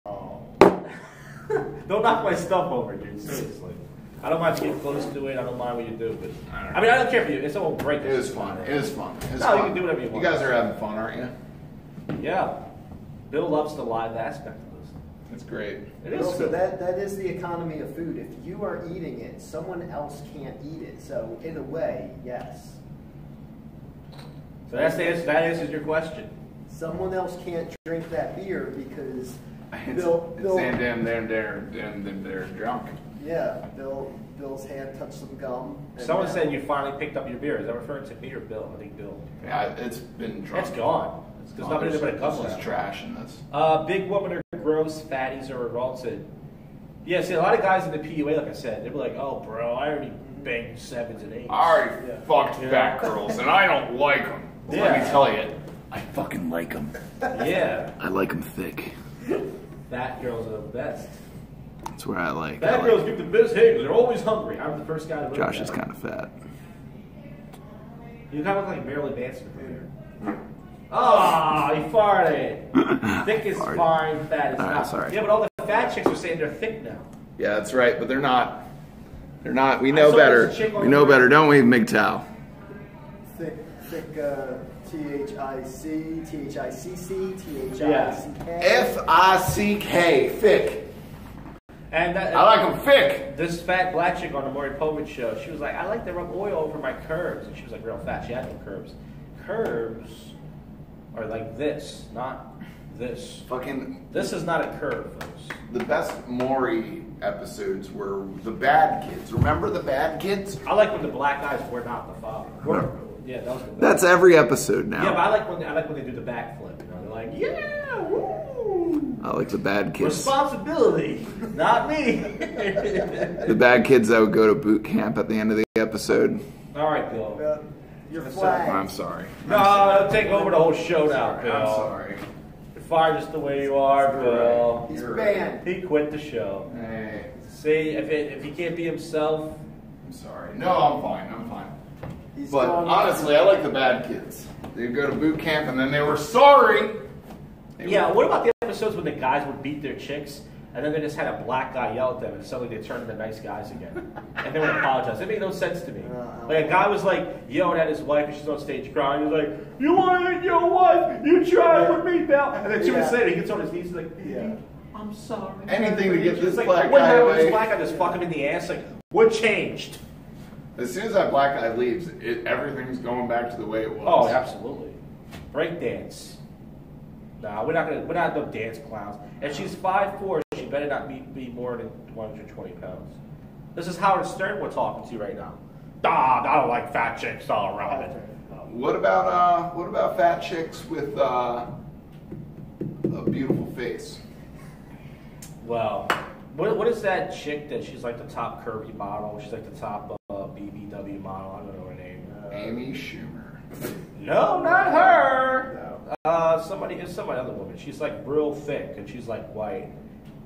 Don't knock my stuff over, dude. Seriously. I don't mind if you get close to it. I don't mind what you do. But I mean, I don't care if you. It's all great. It is fun. It is fun. It's No, fun. you can do whatever you want. You guys are having fun, aren't you? Yeah. Bill loves the live aspect of this. It's great. It is Also, good. that is the economy of food. If you are eating it, someone else can't eat it. So in a way, yes. So that's the answer. That answers your question. Someone else can't drink that beer because They're drunk. Yeah, Bill's hand touched some gum. Someone said you finally picked up your beer. Is that referring to me or Bill? I think Bill. Yeah, it's been drunk. It's gone. There's nothing but a gum This is left. trash in this. Big woman or gross fatties or revolted. Yeah, see, a lot of guys in the PUA, like I said, they were like, "Oh, bro, I already banged 7s and 8s." I already fucked fat girls, and I don't like them. Yeah. Let me tell you, I fucking like them. Yeah. I like them thick. Fat girls are the best. That's where I like. Fat girls give the best hang. They're always hungry. I'm the first guy to Josh that. is kind of fat. You kind of look like Marilyn Manson from here. Oh, he farted. Thick is Farted. fine, fat is All right, not. sorry. Yeah, but all the fat chicks are saying they're thick now. Yeah, that's right, but they're not. They're not. We I know saw better. this chick on We know the- better, don't we, MGTOW? Thick, T-H-I-C, T-H-I-C-C, T-H-I-C-K. F-I-C-K, thick. And that, I like them thick. this fat black chick on the Maury Povich show, she was like, I like to rub oil over my curves. And she was like real fat. She had no curves. Curves are like this, not this. Fucking This is not a curve, folks. the best Maury episodes were the bad kids. Remember the bad kids? I like when the black guys were not the father. Yeah, that was the best. That's every episode now. Yeah, but I like when they do the backflip. You know, they're like, yeah, woo. I like the bad kids. Responsibility, not me. The bad kids that would go to boot camp at the end of the episode. All right, Bill. You're I'm flagged. sorry. No, take over the whole show now, Bill. I'm sorry. You're fine just the way you are, Bill. He's You're banned. He quit the show. Hey, See, if he can't be himself, I'm sorry. No, I'm fine. I'm fine. He's But gone. honestly, I like the bad kids. They'd go to boot camp and then they were sorry. yeah. What about the episodes when the guys would beat their chicks and then they just had a black guy yell at them and suddenly they turned into nice guys again and they would apologize? It made no sense to me. Like a guy was like yelling at his wife and she's on stage crying. He's like, "You want to hit your wife? You try with me now." And then 2 minutes later, he gets on his knees. He's like, Yeah. "I'm sorry." Anything to get this It's like, black what guy happened? This away. black guy just fuck him in the ass. Like, what changed? As soon as that black guy leaves, everything's going back to the way it was. Oh, absolutely. Break dance. Nah, we're not no dance clowns. If she's 5'4", she better not be more than 120 pounds. This is Howard Stern we're talking to right now. I don't like fat chicks all around it. What about fat chicks with a beautiful face? Well, what is that chick that she's like the top curvy model? She's like the top BBW model. I don't know her name. Amy Schumer. No, not her. Somebody other woman. She's like real thick and she's like white.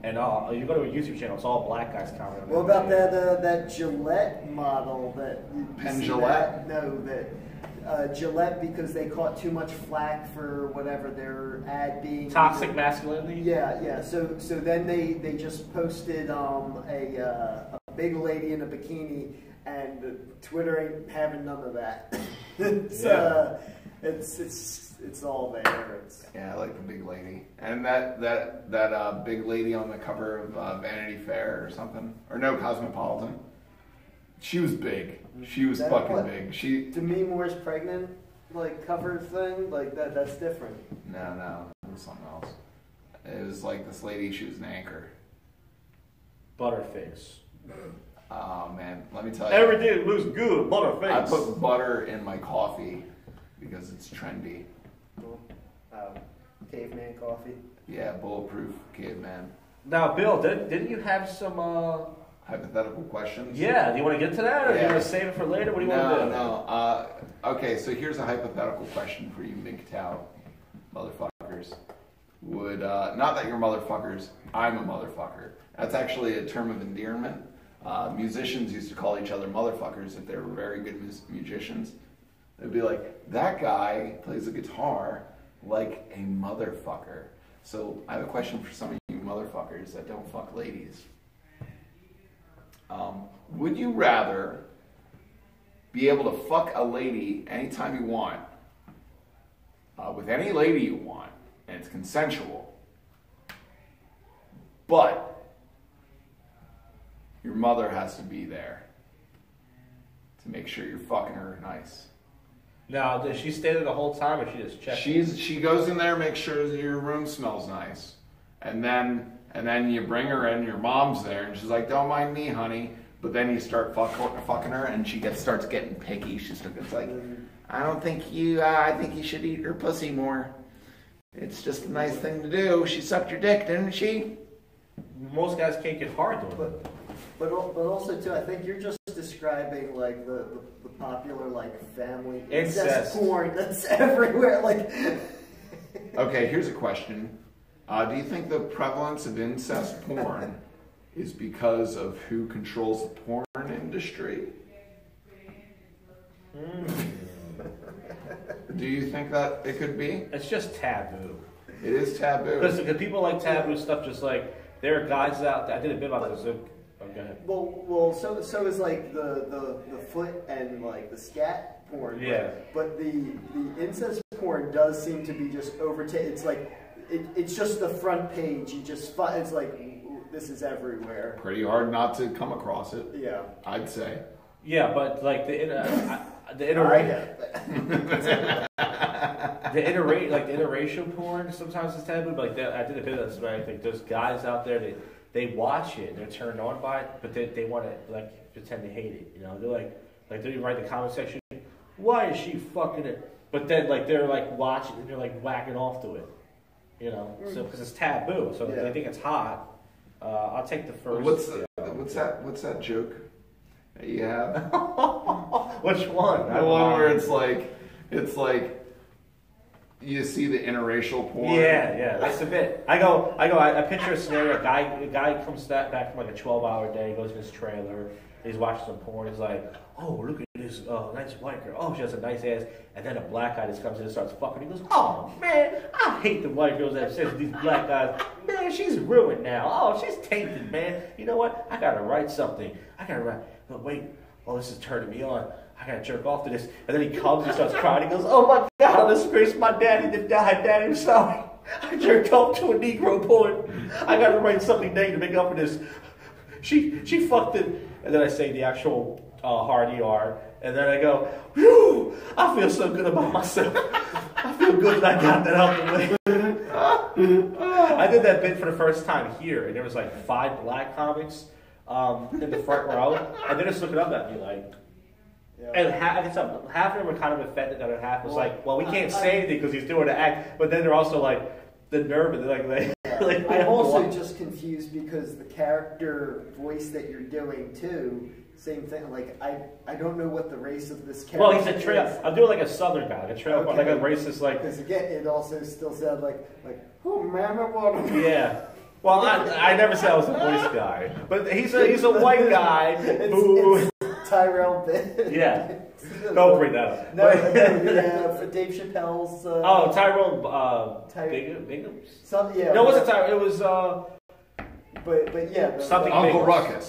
And you go to a YouTube channel, it's all black guys commenting. What about that Gillette model that Penn see Gillette? that? No, that Gillette because they caught too much flack for whatever their ad being Toxic masculinity? Yeah. So then they just posted a big lady in a bikini, and Twitter ain't having none of that. It's all there. Yeah, I like the big lady. And that big lady on the cover of Vanity Fair or something, or no, Cosmopolitan. She was big. She was That fucking what? big. She Demi Moore's pregnant, like cover thing, like that's different. no, it was something else. It was like this lady. She was an anchor. Butterface. Oh man, let me tell you. Everything looks good, butterface. I put butter in my coffee because it's trendy. Cool. Caveman coffee. Yeah, bulletproof caveman. Now, Bill, didn't you have some? Hypothetical questions? Yeah, do you want to get to that, or do you Yeah. want to save it for later? What do you want to do? No. Okay, so here's a hypothetical question for you MGTOW motherfuckers. Would, not that you're motherfuckers, I'm a motherfucker. That's actually a term of endearment. Musicians used to call each other motherfuckers if they were very good musicians. They'd be like, that guy plays the guitar like a motherfucker. So I have a question for some of you motherfuckers that don't fuck ladies. Would you rather be able to fuck a lady anytime you want, with any lady you want, and it's consensual, but your mother has to be there to make sure you're fucking her nice? Now, does she stay there the whole time, or she just checks? She goes in there, makes sure that your room smells nice, and then And then you bring her in, your mom's there, and she's like, don't mind me, honey. But then you start fucking her, and she starts getting picky. She's like, I think you should eat her pussy more. It's just a nice thing to do. She sucked your dick, didn't she? Most guys can't get hard doing it. But also too, I think you're just describing like the popular like family incest porn that's everywhere. Like, okay, here's a question: do you think the prevalence of incest porn is because of who controls the porn industry? Do you think that it could be? It's just taboo. It is taboo. Because people like taboo stuff, just like there are guys out there. I did a bit about this. Oh, go ahead. Well, so is like the foot and like the scat porn. Yeah. But the incest porn does seem to be just overtaken. It's like it's just the front page. It's like this is everywhere. Pretty hard not to come across it. Yeah. I'd say. Yeah, but like the interracial porn sometimes is taboo. But like I did a bit of this, but I think there's guys out there they watch it, they're turned on by it, but they want to like pretend they hate it. You know, they're like they write in the comment section, why is she fucking it? But then like they're like watching and they're like whacking off to it. You know, so because it's taboo, so they think it's hot. I'll take the first. What's that joke that you have? Which one? The one where it's like you see the interracial porn. Yeah, that's a bit. I picture a scenario. A guy comes back from like a 12-hour day, goes in his trailer, he's watching some porn. He's like, oh, look at this nice white girl. Oh, she has a nice ass. And then a black guy just comes in and starts fucking. He goes, oh man, I hate the white girls that have sex with these black guys. Man, she's ruined now. Oh, she's tainted, man. You know what? I gotta write something. But wait. Oh, this is turning me on. I gotta jerk off to this. And then he comes and starts crying. He goes, oh my God, I disgraced my daddy that died. Daddy, I'm sorry. I jerked off to a Negro porn. I gotta write something negative to make up for this. She fucked it. And then I say the actual hard ER. And then I go, whew, I feel so good about myself. I feel good that I got that out the way. I did that bit for the first time here. And there was like 5 black comics in the front row. And they're just looking up at me like, and half of them were kind of offended. The other half was like, well, we can't say anything because he's doing the act. But then they're also like, the nerve, and like I'm also just confused because the character voice that you're doing too, same thing. Like I don't know what the race of this character. Well, he's a trail. I'm doing like a southern guy, like a trail, like a racist, like. Because again, it also still sounds like oh man, I want to. Yeah. Well, I never said I was a voice guy, but he's a white guy. It's Tyrell Bit. Yeah. Don't bring that up. No, yeah, for Dave Chappelle's. Tyrell Biggums. Yeah. No, it wasn't Tyrell. It was. But yeah, something Uncle Biggums. Ruckus.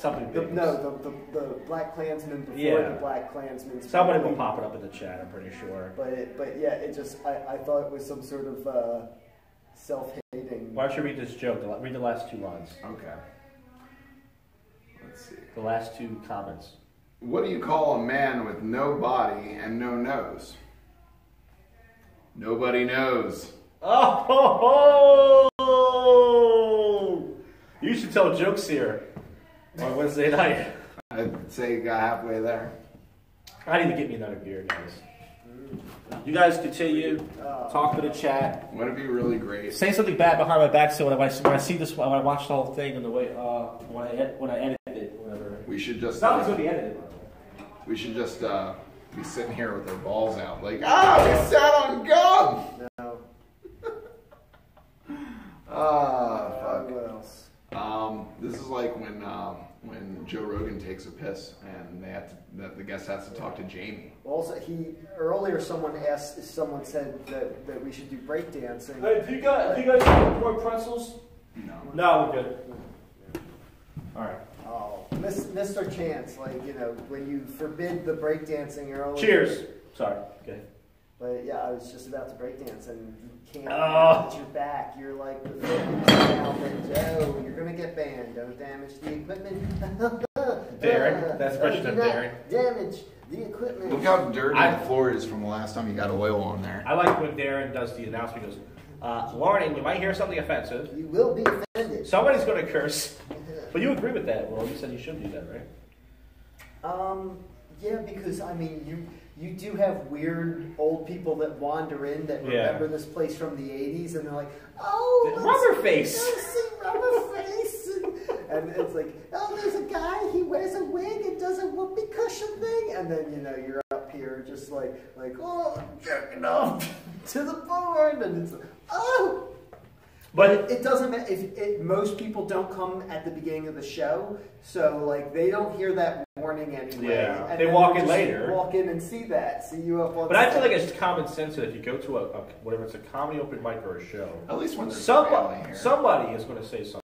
Something. The Black Klansman before the Black Klansman. Somebody will pop it up in the chat. I'm pretty sure. But yeah, it just I thought it was some sort of self-hating. Why don't you read this joke? Read the last 2 lines. Okay. Let's see. The last 2 comments. What do you call a man with no body and no nose? Nobody knows. Oh! You should tell jokes here on Wednesday night. I'd say you got halfway there. I need to get me another beer, guys. You guys continue. Talk to the chat. Wouldn't it be really great? Say something bad behind my back so when I see this, when I watch the whole thing and the way when I edit it, whatever. We should just. Nothing's gonna be edited. We should just be sitting here with our balls out, like, we sat on gum. No. Fuck. What else? This is like when Joe Rogan takes a piss and the guest has to talk to Jamie. Also, earlier someone said that we should do breakdancing. Hey, do you guys want more pretzels? No. No, we're good. All right. Oh, missed our chance. Like, when you forbid the breakdancing earlier. Cheers. Sorry. Okay. But yeah, I was just about to breakdance and you can't get your back. You're like the fitness now that Joe, you're gonna get banned. Don't damage the equipment. Darren, that's question of Darren. Damage the equipment. Look how dirty the floor is from the last time you got oil on there. I like when Darren does the announcement. He goes, warning, you might hear something offensive. You will be offended. offended. Somebody's going to curse. But you agree with that, Will? You said you should do that, right? Yeah, because I mean, you do have weird old people that wander in that remember this place from the '80s, and they're like, "Oh, Rubber face." See Rubber Face," and it's like, "Oh, there's a guy. He wears a wig and does a whoopee cushion thing," and then you're up here just like, "Oh, I'm jerking off to the board," and it's like, "Oh." But it doesn't matter. Most people don't come at the beginning of the show, so like they don't hear that warning anyway. Yeah, and they walk in later. Walk in and see you up on. But I feel like it's common sense that if you go to whatever it's a comedy open mic or a show, at least when there's family here. somebody is going to say something.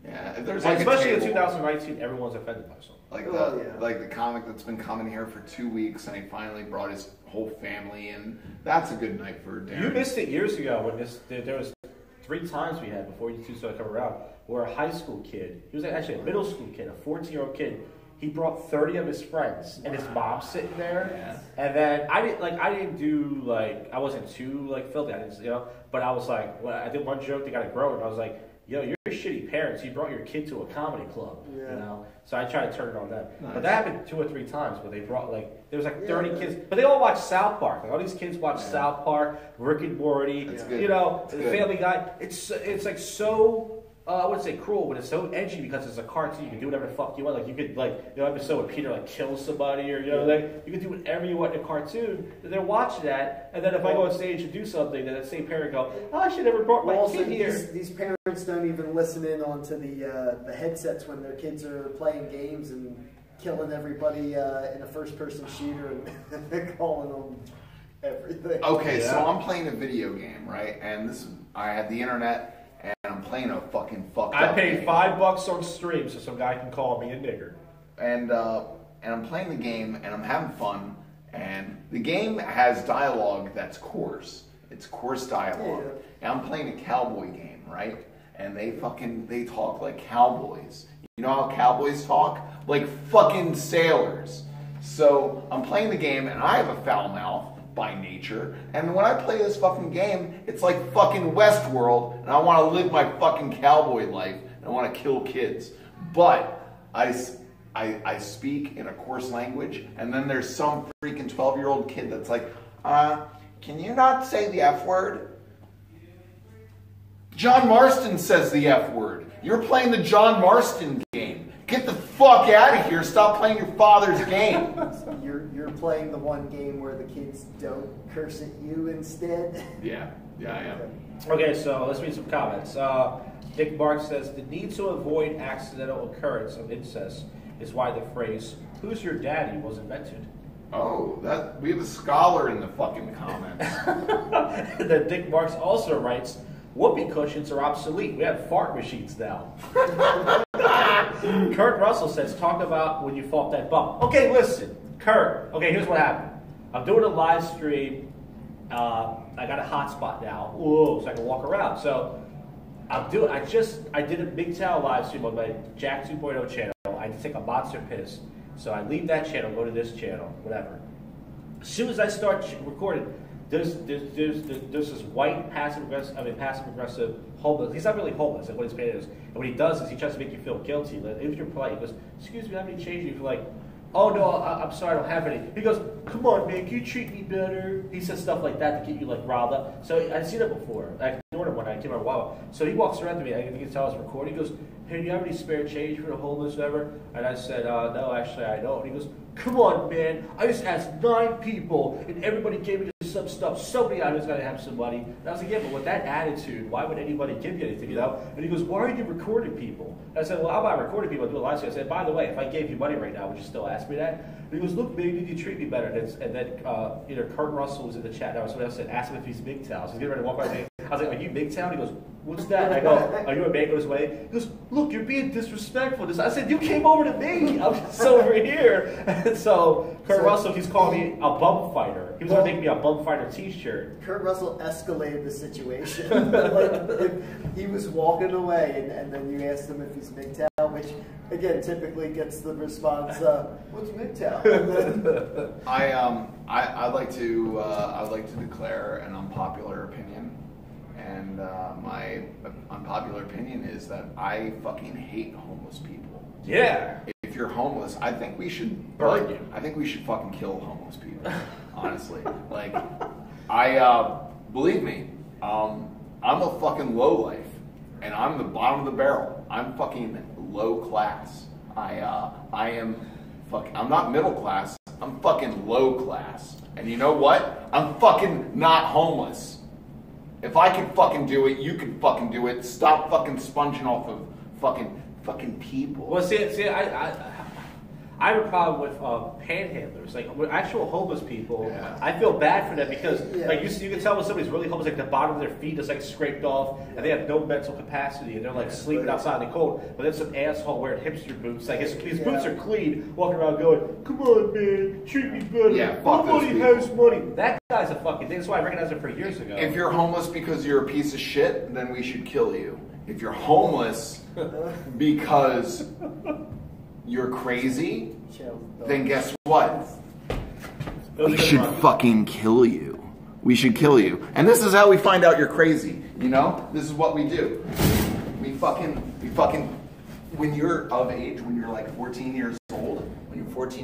Yeah, if there's especially in 2019, everyone's offended by something. Like the comic that's been coming here for 2 weeks, and he finally brought his whole family in. That's a good night for dinner. You missed it years ago when there was 3 times we had before you two started coming around, where a high school kid, he was actually a middle school kid, a 14-year-old kid, he brought 30 of his friends, and his mom sitting there, and then I wasn't too filthy, but I was like, I did one joke that got it growing, and I was like, yo, you're shitty parents, you brought your kid to a comedy club, so I tried to turn it on them. Nice. But that happened 2 or 3 times, where they brought there was 30 kids, but they all watch South Park. All these kids watch South Park, Rick and Morty, Family Guy. It's like so. I wouldn't say cruel, but it's so edgy because it's a cartoon. You can do whatever the fuck you want. Like you could episode where Peter kills somebody, or you can do whatever you want in a cartoon. And they're watching that, and then if I go on stage and do something, then that same parent go, "Oh, I should never brought my kid here." These parents don't even listen in onto the headsets when their kids are playing games and killing everybody in a first-person shooter and calling them everything. Okay, so I'm playing a video game, right? And I had the internet. And I'm playing a fucking fucked up game. I paid $5 on stream so some guy can call me a nigger. And I'm playing the game and I'm having fun. And the game has dialogue that's coarse. It's coarse dialogue. Yeah. And I'm playing a cowboy game, right? And they talk like cowboys. You know how cowboys talk? Like fucking sailors. So I'm playing the game and I have a foul mouth by nature, and when I play this fucking game, it's like fucking Westworld, and I want to live my fucking cowboy life, and I want to kill kids. But I speak in a coarse language, and then there's some freaking 12-year-old kid that's like, can you not say the F word? John Marston says the F word. You're playing the John Marston game. Get the fuck out of here. Stop playing your father's game. You're playing the one game where the kids don't curse at you instead? Yeah, I am. Okay, so let's read some comments. Dick Bark says, the need to avoid accidental occurrence of incest is why the phrase, "who's your daddy?" was invented. Oh, we have a scholar in the fucking comments. Then Dick Marks also writes, whoopee cushions are obsolete. We have fart machines now. Kurt Russell says, talk about when you fought that bump. Okay, listen, Kurt. Okay, here's what happened. I'm doing a live stream. I got a hotspot now. Whoa, so I can walk around. So I did a MGTOW live stream on my Jack 2.0 channel. I had to take a monster piss. So I leave that channel, go to this channel, whatever. As soon as I start recording, there's this white passive aggressive homeless. He's not really homeless. Like what his pain is, and what he does is he tries to make you feel guilty. Like, if you're polite, he goes, "Excuse me, how many change?" You're like, "Oh no, I'm sorry, I don't have any." He goes, "Come on, man, can you treat me better?" He says stuff like that to get you like riled up. So I've seen it before. I ignored him when I came out a while. So he walks around to me. I think he can tell I was recording. He goes, "Hey, do you have any spare change for the homeless, whatever?" And I said, "No, actually, I don't." And he goes, "Come on, man. I just asked 9 people, and everybody gave me some stuff. Somebody I was going to have somebody." And I was like, "Yeah, but with that attitude, why would anybody give you anything, you know?" And he goes, "Why are you recording people?" And I said, "Well, I'm not recording people. I do a live stream." I said, "By the way, if I gave you money right now, would you still ask me that?" And he goes, "Look, maybe you treat me better." And then either Kurt Russell was in the chat now, or somebody else said, "Ask him if he's MGTOW." So he's getting ready to walk by me. I was like, "Are you MGTOW?" He goes, "What's that?" And I go, "Are you a man goes away?" He goes, "Look, you're being disrespectful." I said, "You came over to me. I'm just over here." And so Kurt Russell, he's calling me a bum fighter. He was going to make me a bum fighter t-shirt. Kurt Russell escalated the situation. Like, he was walking away, and then you asked him if he's MGTOW, which, again, typically gets the response, "What's MGTOW?" I'd like to declare an unpopular opinion, And my unpopular opinion is that I fucking hate homeless people. Yeah. If you're homeless, I think we should burn you. I think we should fucking kill homeless people. Honestly, like, believe me, I'm a fucking lowlife, and I'm the bottom of the barrel. I'm fucking low class. I'm not middle class. I'm fucking low class. And you know what? I'm fucking not homeless. If I can fucking do it, you can fucking do it. Stop fucking sponging off of fucking people. Well, see, I have a problem with panhandlers, like with actual homeless people. Yeah. I feel bad for them because, Yeah. like, you can tell when somebody's really homeless, like the bottom of their feet is like scraped off, and they have no mental capacity, and they're like sleeping outside in the cold. But then some asshole wearing hipster boots, like his boots are clean, walking around going, "Come on, man, treat me better. Yeah, fuck those Nobody people. has money." That guy's a fucking thing. That's why I recognized him for years ago. If you're homeless because you're a piece of shit, then we should kill you. If you're homeless because you're crazy, then guess what? We should fucking kill you. We should kill you. And this is how we find out you're crazy, you know? This is what we do. We fucking, when you're of age, when you're like 14 years old, we put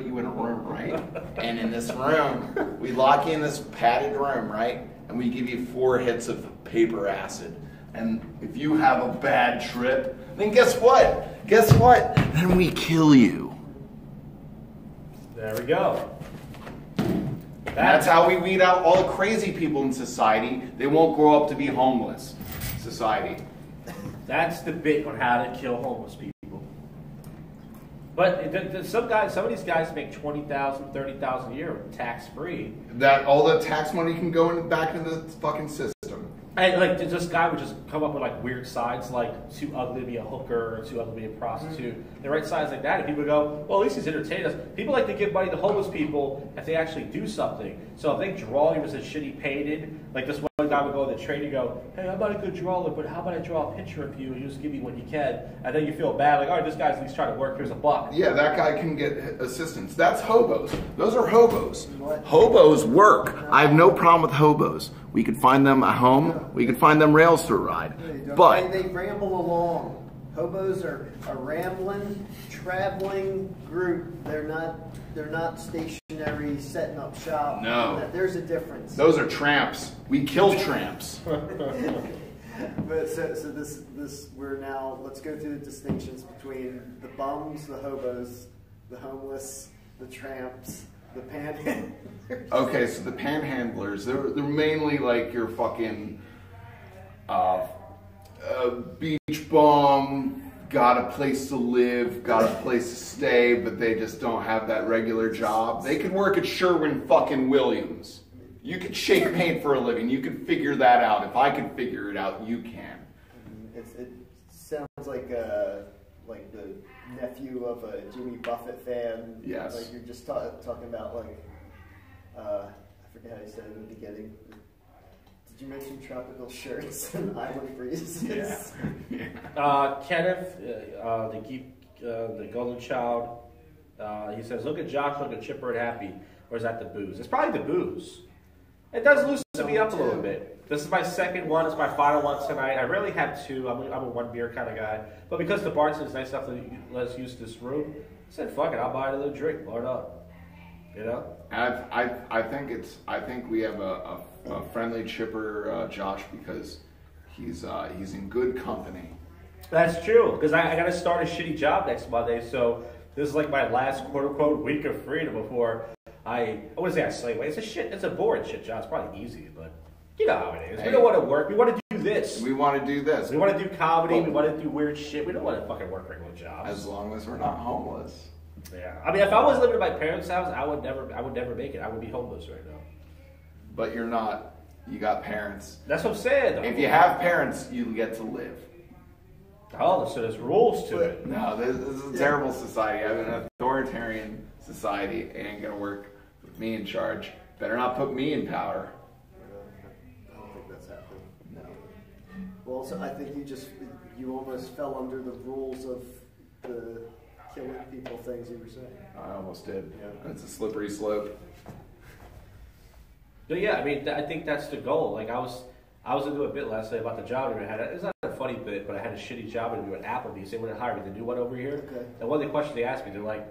you in a room, right? And in this room, we lock you in this padded room, right? And we give you 4 hits of paper acid. And if you have a bad trip, then guess what? Then we kill you. There we go. That's how we weed out all the crazy people in society. They won't grow up to be homeless. Society. That's the bit on how to kill homeless people. But some of these guys make $20,000, $30,000 a year tax free. That all the tax money can go back into the fucking system. And like this guy would just come up with like weird signs, like too ugly to be a hooker or too ugly to be a prostitute. They write signs like that, and people go, "Well, at least he's entertaining us." People like to give money to homeless people if they actually do something. So if they draw you as a shitty painted, like this one guy would go to the train and go, "Hey, I'm not a good drawer, but how about I draw a picture of you and you just give me what you can?" And then you feel bad, like, "All right, this guy's at least trying to work. Here's $1." Yeah, that guy can get assistance. That's hobos. Those are hobos. What? Hobos work. I have no problem with hobos. We could find them a home. We could find them rails to ride. But they ramble along. Hobos are a rambling, traveling group. They're not stationary, setting up shop. No. There's a difference. those are tramps. We kill tramps. But so this we're now, let's go through the distinctions between the bums, the hobos, the homeless, the tramps, the panhandlers. Okay, so the panhandlers, they're mainly like your fucking beach bum, got a place to live, got a place to stay, but they just don't have that regular job. They could work at Sherwin fucking Williams. You could shake paint for a living. You could figure that out. If I could figure it out, you can. It sounds like the nephew of a Jimmy Buffett fan. Yes. Like you're just talking about like I forget how you said it in the beginning. Did you mention tropical shirts and island breezes? Yeah. Kenneth, the golden child, he says, "Look at Josh looking chipper and happy." Or is that the booze? It's probably the booze. It does loosen me up a little bit. This is my second one. It's my final one tonight. I rarely have 2. I'm a 1 beer kind of guy. But because the bartender's nice enough to let us use this room, I said, "Fuck it, I'll buy another drink. Load up." You know. I think we have a friendly chipper Josh because he's in good company. That's true. Because I got to start a shitty job next Monday, so this is like my last quote unquote week of freedom before I wouldn't say I slave away. It's a boring shit job. It's probably easy, but you know how it is. We don't want to work. We want to do this. We want to do this. We want to do comedy. We want to do weird shit. We don't want to fucking work regular jobs. As long as we're not homeless. Yeah. I mean, if I was living in my parents' house, I would never make it. I would be homeless right now. But you're not. You got parents. That's what I'm saying, though. If you have parents, you get to live. Oh, so there's rules to it. No, this is a terrible society. I have an authoritarian society. It ain't gonna work with me in charge. Better not put me in power. I don't think that's happening. No. Well, so I think you almost fell under the rules of the killing people things you were saying. I almost did. Yeah. It's a slippery slope. But yeah, I mean, I think that's the goal. Like I was into a bit last night about the job interview. It's not a funny bit, but I had a shitty job interview at Applebee's. They wouldn't hire me. The new one over here. Okay. And one of the questions they asked me, they're like,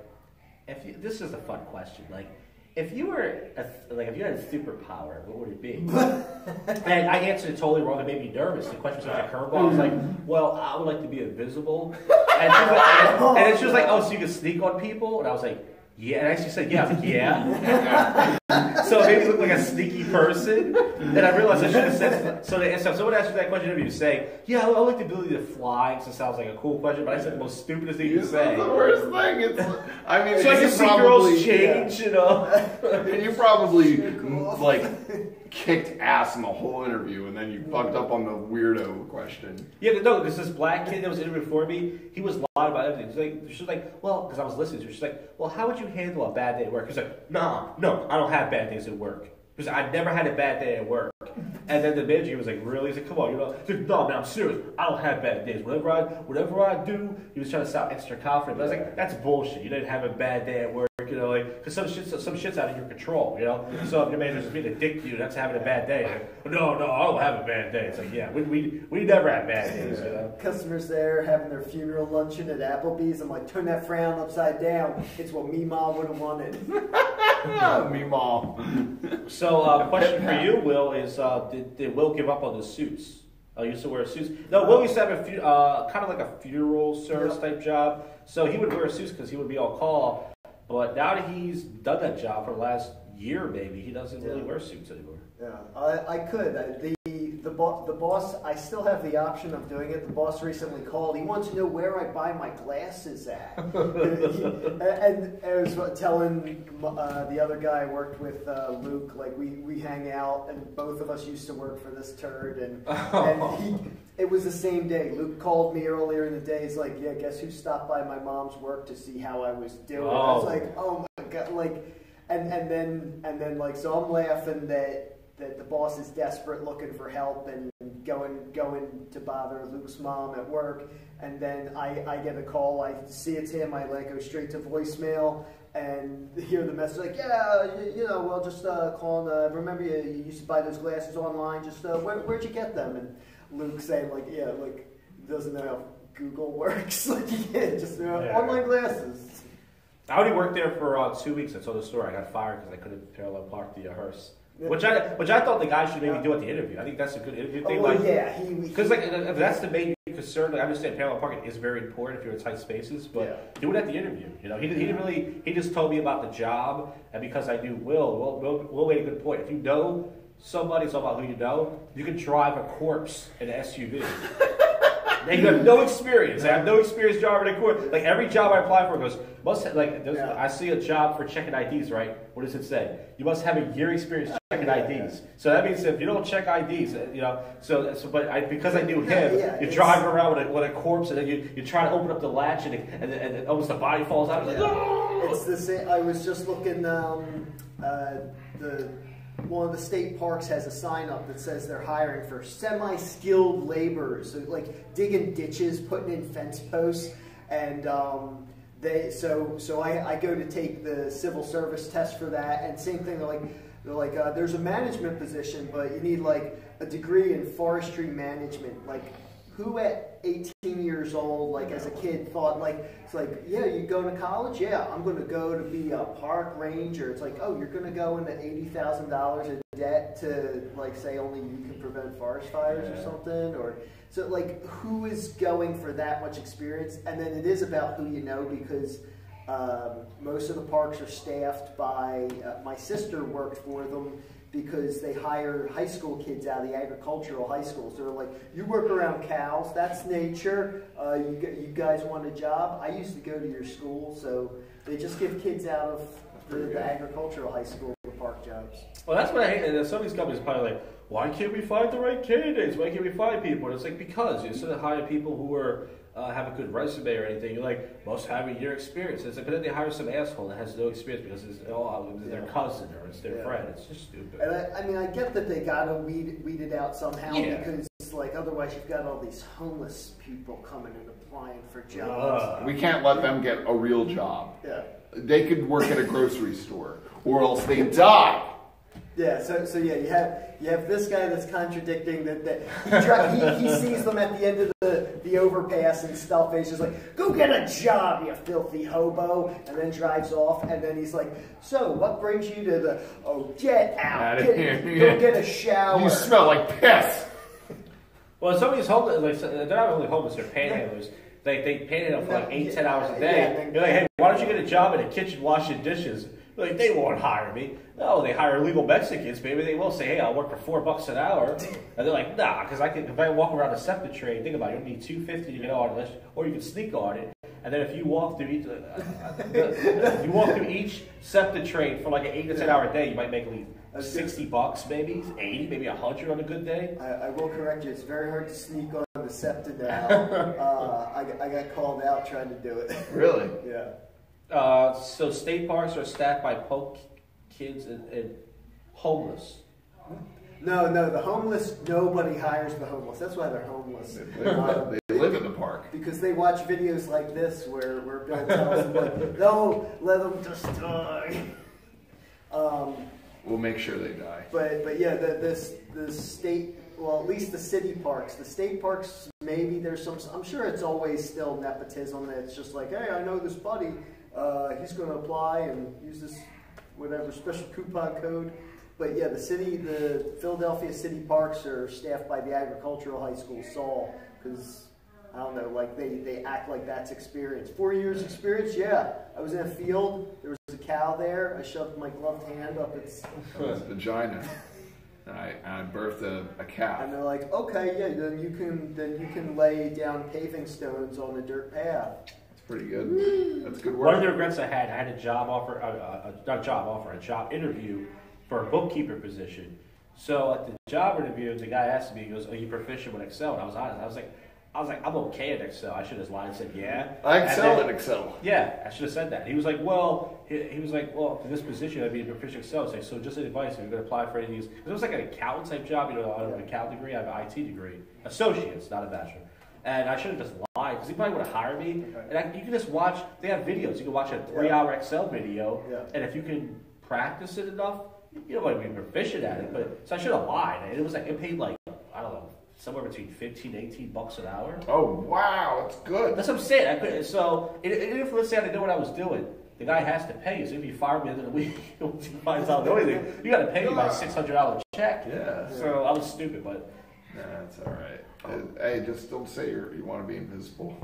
this is a fun question. Like, if you were if you had a superpower, what would it be? And I answered it totally wrong. It made me nervous. The question was like a curveball. I was like, well, I would like to be invisible. And then she was like, oh, so you can sneak on people? And I was like, yeah. And I actually said, yeah. I was like, yeah. So it made me look like a sneaky person. And I realized I should have said, so someone asked me that question of you, say, yeah, I like the ability to fly, because it sounds like a cool question, but I said the most stupidest thing you can say. It's the worst thing. I mean, so I can see girls change, you know. You probably, like, kicked ass in the whole interview, and then you fucked up on the weirdo question. Yeah, no, there's this black kid that was interviewing for me. He was lying about everything. She's like, well, because I was listening to her, she's like, well, how would you handle a bad day at work? He's like, no, I don't have bad days at work. Because I never had a bad day at work. And then the manager was like, really? He's like, come on, you know. He's like, no, man, I'm serious. I don't have bad days. Whatever I do, he was trying to sound extra confident. But I was like, that's bullshit. You didn't have a bad day at work, you know, like, because some shit's out of your control, you know. So if your manager's being a dick to you, that's having a bad day. Like, no, I don't have a bad day. It's like, yeah, we never have bad days, you know. Customers there having their funeral luncheon at Applebee's. I'm like, turn that frown upside down. It's what Meemaw would have wanted. Meemaw. So, question for you, Will, is did Will give up on the suits? I used to wear suits. No, Will used to have a kind of like a funeral service type job. So he would wear suits because he would be on call. But now that he's done that job for the last year, maybe he doesn't really wear suits anymore. Yeah, I could. The boss, I still have the option of doing it. The boss recently called. He wants to know where I buy my glasses at. and I was telling the other guy I worked with, Luke, like we hang out, and both of us used to work for this turd, and it was the same day. Luke called me earlier in the day. He's like, yeah, guess who stopped by my mom's work to see how I was doing? I was like, oh my God, like, and then like, so I'm laughing that the boss is desperate, looking for help, and going to bother Luke's mom at work. And then I get a call. I see it's him. I like go straight to voicemail and hear the message like, yeah, you know, well, just calling. Remember you used to buy those glasses online. Just where'd you get them? And Luke saying like, yeah, like doesn't know how Google works. Like, yeah, just online glasses. I only worked there for 2 weeks. I told the story. I got fired because I couldn't parallel park the hearse. Yeah. Which I thought the guy should maybe do at the interview. I think that's a good interview thing. Well, yeah, because like that's the main concern. Like, I understand parallel parking is very important if you're in tight spaces, but do it at the interview. You know, he didn't really. He just told me about the job, and because I knew Will made a good point. If you know somebody, it's all about who you know. You can drive a corpse in an SUV. And you have no experience. I have no experience driving a corpse. Like every job I apply for goes I see a job for checking IDs, right? What does it say? You must have a year experience checking IDs. So that means if you don't check IDs, you know. Because I knew him, you drive around with a corpse, and then you try to open up the latch, and almost the body falls out. Like, oh! It's the same. I was just looking. One of the state parks has a sign up that says they're hiring for semi-skilled laborers, so like digging ditches, putting in fence posts, and I go to take the civil service test for that, and same thing. They're like there's a management position, but you need like a degree in forestry management. Like, who at 18 years old, like as a kid, thought like, it's like, yeah, you going to college? Yeah, I'm going to go to be a park ranger. It's like, oh, you're going to go into $80,000 in debt to like say only you can prevent forest fires or something? Or so like, who is going for that much experience? And then it is about who you know, because most of the parks are staffed by, my sister worked for them, because they hire high school kids out of the agricultural high schools. They're like, you work around cows, that's nature, you guys want a job? I used to go to your school, so they just give kids out of the agricultural high school for park jobs. Well, that's what I hate. And some of these companies are probably like, why can't we find the right candidates? Why can't we find people? And it's like, because you instead of hire people who are have a good resume or anything, you're like, most have a year experience. It's like, but then they hire some asshole that has no experience because it's their cousin or it's their friend. It's just stupid. And I mean, I get that they gotta weed it out somehow, because like otherwise you've got all these homeless people coming and applying for jobs. We can't let them get a real job. Yeah. They could work at a grocery store, or else they die. Yeah, so yeah, you have this guy that's contradicting that he sees them at the end of the overpass and stuff, and he's just like, go get a job, you filthy hobo, and then drives off, and then he's like, so what brings you to the, get out, go get a shower. You smell like piss. Well, some of these homeless, like, they're not really homeless, they're panhandlers. They panhandle for like 8-10 hours a day. You're like, hey, why don't you get a job in a kitchen washing dishes? They're like, they won't hire me. No, they hire illegal Mexicans. Maybe they will say, hey, I'll work for $4 an hour. And they're like, nah, because if I walk around a septic tray, think about it, you need $250 to get on it, or you can sneak on it. And then if you walk through each septic tray for like an 8 to 10 hour day, you might make like $60, maybe 80, maybe 100 on a good day. I will correct you. It's very hard to sneak on the SEPTA now. I got called out trying to do it. Really? Yeah. So state parks are staffed by poor kids and homeless. No, the homeless, nobody hires the homeless. That's why they're homeless. They live in the park. Because they watch videos like this where Bill tells them, like, no, let them just die. We'll make sure they die. But yeah, the state, well, at least the city parks. The state parks, maybe there's some, I'm sure it's always still nepotism. It's just like, hey, I know this buddy. He's going to apply and use this whatever special coupon code. But yeah, the Philadelphia city parks are staffed by the agricultural high school, Saul, because I don't know, like they act like that's experience. 4 years experience, yeah. I was in a field, there was a cow there, I shoved my gloved hand up its vagina, and I birthed a cow. And they're like, okay, yeah, then you can lay down paving stones on the dirt path. Pretty good. That's good work. One of the regrets I had a job offer, a job interview for a bookkeeper position. So at the job interview, the guy asked me, he goes, are you proficient with Excel? And I was honest. I was like, I'm okay at Excel. I should have lied and said, yeah. I excel at Excel. Yeah, I should have said that. He was like, well, for this position, I'd be proficient in Excel. I was like, so just an advice, if you're going to apply for any of these, because it was like an accountant type job, you know, I have an accounting degree, I have an IT degree, associates, not a bachelor. And I should have just lied, because he probably would have hired me. Yeah. And you can just watch, they have videos. You can watch a 3-hour Excel video, and if you can practice it enough, you don't want to be proficient at it. But so I should have lied. And it was like, it paid like, I don't know, somewhere between $15 to $18 an hour. Oh, wow, that's good. That's what I'm saying. So if let's say I didn't know what I was doing, the guy has to pay you. So if you fire me at the end of the week, once he finds out anything, you got to pay me my $600 check. Yeah. So I was stupid, but. Nah, that's all right. Hey, just don't say you want to be invisible.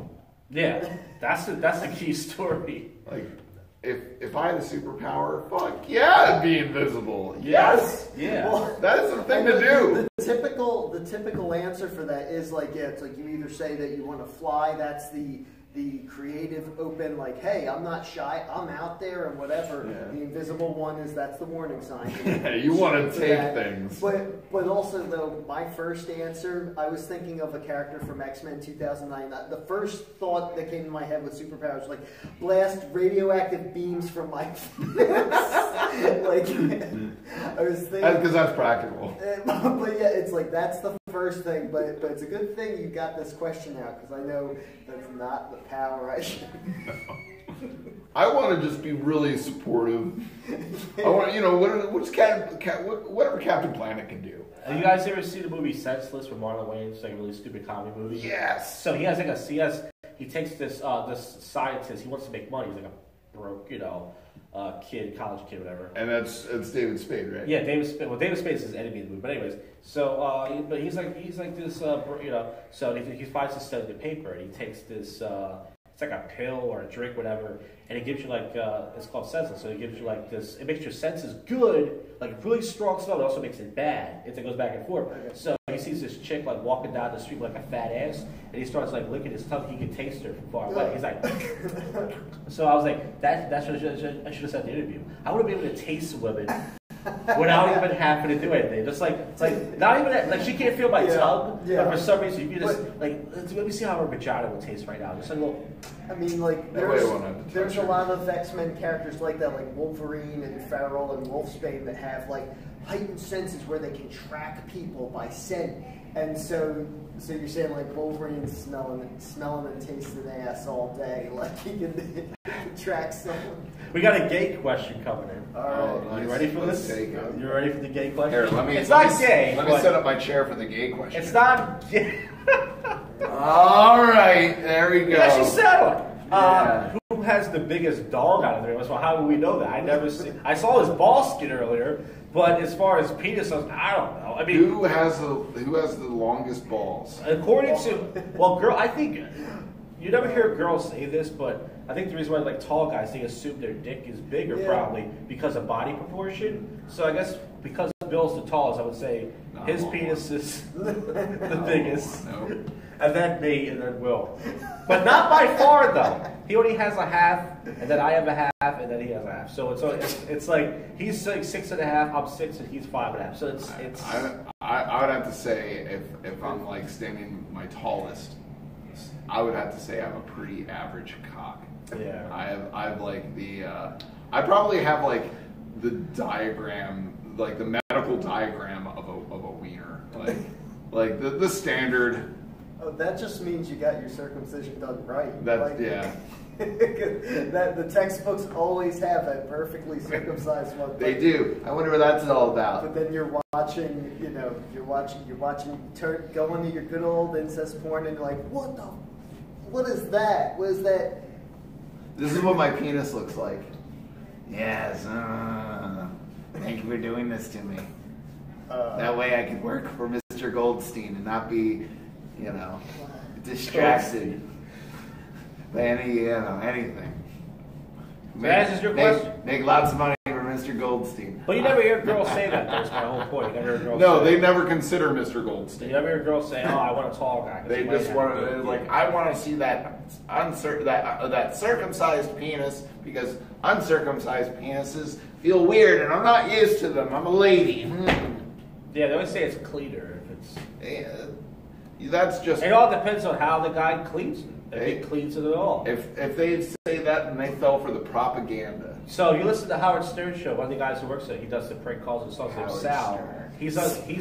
Yeah, that's the key story. Like, if I had a superpower, fuck yeah, I'd be invisible. Yes. Yeah. Well, that is the thing to do. The typical answer for that is like, yeah, it's like you either say that you want to fly. That's the creative, open, like, hey, I'm not shy, I'm out there and whatever. Yeah. The invisible one is, that's the warning sign. You want to take things. But also, though, my first answer, I was thinking of a character from X-Men 2009. The first thought that came to my head with superpowers was like, blast radioactive beams from my like, I was thinking. Because that's practical. But yeah, it's like, that's the first thing. But it's a good thing you got this question out, because I know that's not the power I should. I want to just be really supportive. I want, whatever Captain Planet can do. Have you guys ever seen the movie Senseless with Marlon Wayans? It's like a really stupid comedy movie. Yes. So he takes this scientist. He wants to make money. He's like a broke, kid, college kid, whatever. And it's David Spade, right? Yeah, David Spade. Well, David Spade is his enemy in the movie. But anyways, so but he's like this, So he finds this study in the paper, and he takes this. It's like a pill or a drink, whatever, and it gives you like it's called senseless. So it gives you like this. It makes your senses good, like really strong smell. It also makes it bad. It goes back and forth. Okay. So he sees this chick like walking down the street with like a fat ass, and he starts like licking his tongue. He can taste her from far away. He's like, so I was like, that's what I should have said in the interview. I want to be able to taste women without even having to do anything. Just like not even that, like she can't feel my tongue, but for some reason you can just let me see how her vagina would taste right now. Just like a little. I mean, like there's a lot of X-Men characters like that, like Wolverine and Feral and Wolfsbane, that have like heightened senses where they can track people by scent. And so you're saying like Wolverine's smelling and tasting ass all day, like he can track someone. We got a gay question coming in. All right. nice. You ready for Let's this? take it. You ready for the gay question? Here, let me. It's let not me- gay. Let me but set up my chair for the gay question. It's not gay. All right, there we go. Yeah, she said one. Yeah. Who has the biggest dog out of there? So how do we know that? I never see. I saw his ball skin earlier, but as far as penis, I don't know. I mean, Who has the longest balls? according to girl, I think you never hear girls say this, but I think the reason why like tall guys they assume their dick is bigger probably because of body proportion. So I guess because Bill's the tallest, I would say his penis is the biggest. No. And then me, and then Will. But not by far, though. He only has a half, and then I have a half, and then he has a half. So it's like he's like 6.5, I'm 6, and he's 5.5. So it's. I would have to say if I'm like standing my tallest, I would have to say I have a pretty average cock. Yeah. I have like the I probably have like the diagram, like the medical diagram of a wiener, like the standard. Oh, that just means you got your circumcision done right. That yeah. That the textbooks always have a perfectly circumcised one. They do. I wonder what that's all about. But then you're watching, go into your good old incest porn, and you're like, what is that? What is that? This is what my penis looks like. Yes. Thank you for doing this to me. That way I could work for Mr. Goldstein and not be, distracted by anything. That is your question. Make lots of money for Mr. Goldstein. But you never hear girls say that. That's my whole point. You never hear girls. No, say they never consider Mr. Goldstein. You never hear girls say, "Oh, I want a tall guy." They just want to like, I want to see that that circumcised penis because uncircumcised penises feel weird and I'm not used to them. I'm a lady. Yeah, they always say it's cleaner if it's. Yeah, that's just. It all depends on how the guy cleans it. If he cleans it at all. If they say that, then they fell for the propaganda. So you listen to Howard Stern show. One of the guys who works there, he does the prank calls and stuff. Named Sal. Stern. He's uncircumcised.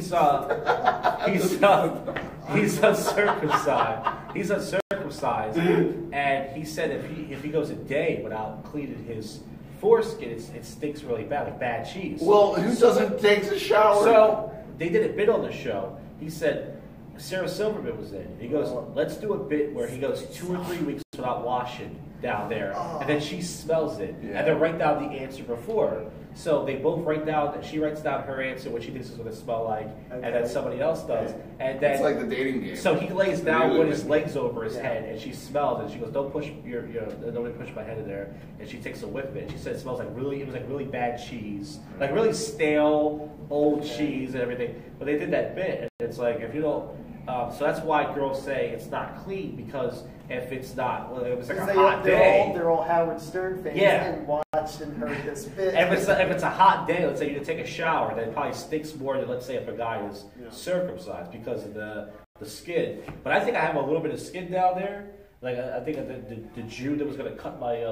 He's uncircumcised, and he said if he goes a day without cleaning his foreskin, it stinks really bad, like bad cheese. Well, who doesn't take a shower? So they did a bit on the show. He said Sarah Silverman was in. He goes, let's do a bit where he goes 2 or 3 weeks without washing down there, and then she smells it, and then write down the answer before her. So they both write down, she writes down her answer, what she thinks is going to smell like, and then somebody else does. And then, it's like the dating game. So he lays down Really with his legs over his head, and she smells it. She goes, don't push don't push my head in there. And she takes a whiff of it. She said it smells like really bad cheese, like really stale old cheese and everything. But they did that bit, and it's like if you don't. So that's why girls say it's not clean, because if it's not, well, if it's like a hot day, they're all Howard Stern fans and watched and heard this bit. And if it's a hot day, let's say you take a shower, then it probably stinks more than, let's say, if a guy is circumcised because of the skin. But I think I have a little bit of skin down there. Like I think the Jew that was going to cut my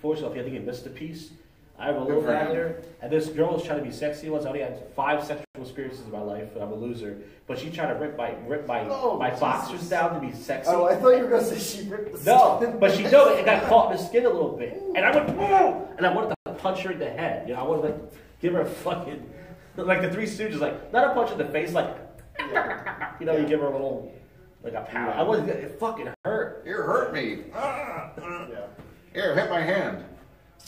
foreskin off, I think he missed a piece. I have a little down there, and this girl was trying to be sexy. I only had 5 sexual experiences in my life, and I'm a loser. But she tried to rip my boxers down to be sexy. Oh, I thought you were going to say she ripped the skin. No, but she know it got caught in the skin a little bit, and I went, whoa! And I wanted to punch her in the head. I wanted to give her a fucking, like the Three Stooges, like not a punch in the face, like, you give her a little, like a pound. I wasn't. It fucking hurt. Here, hurt me. Here, hit my hand.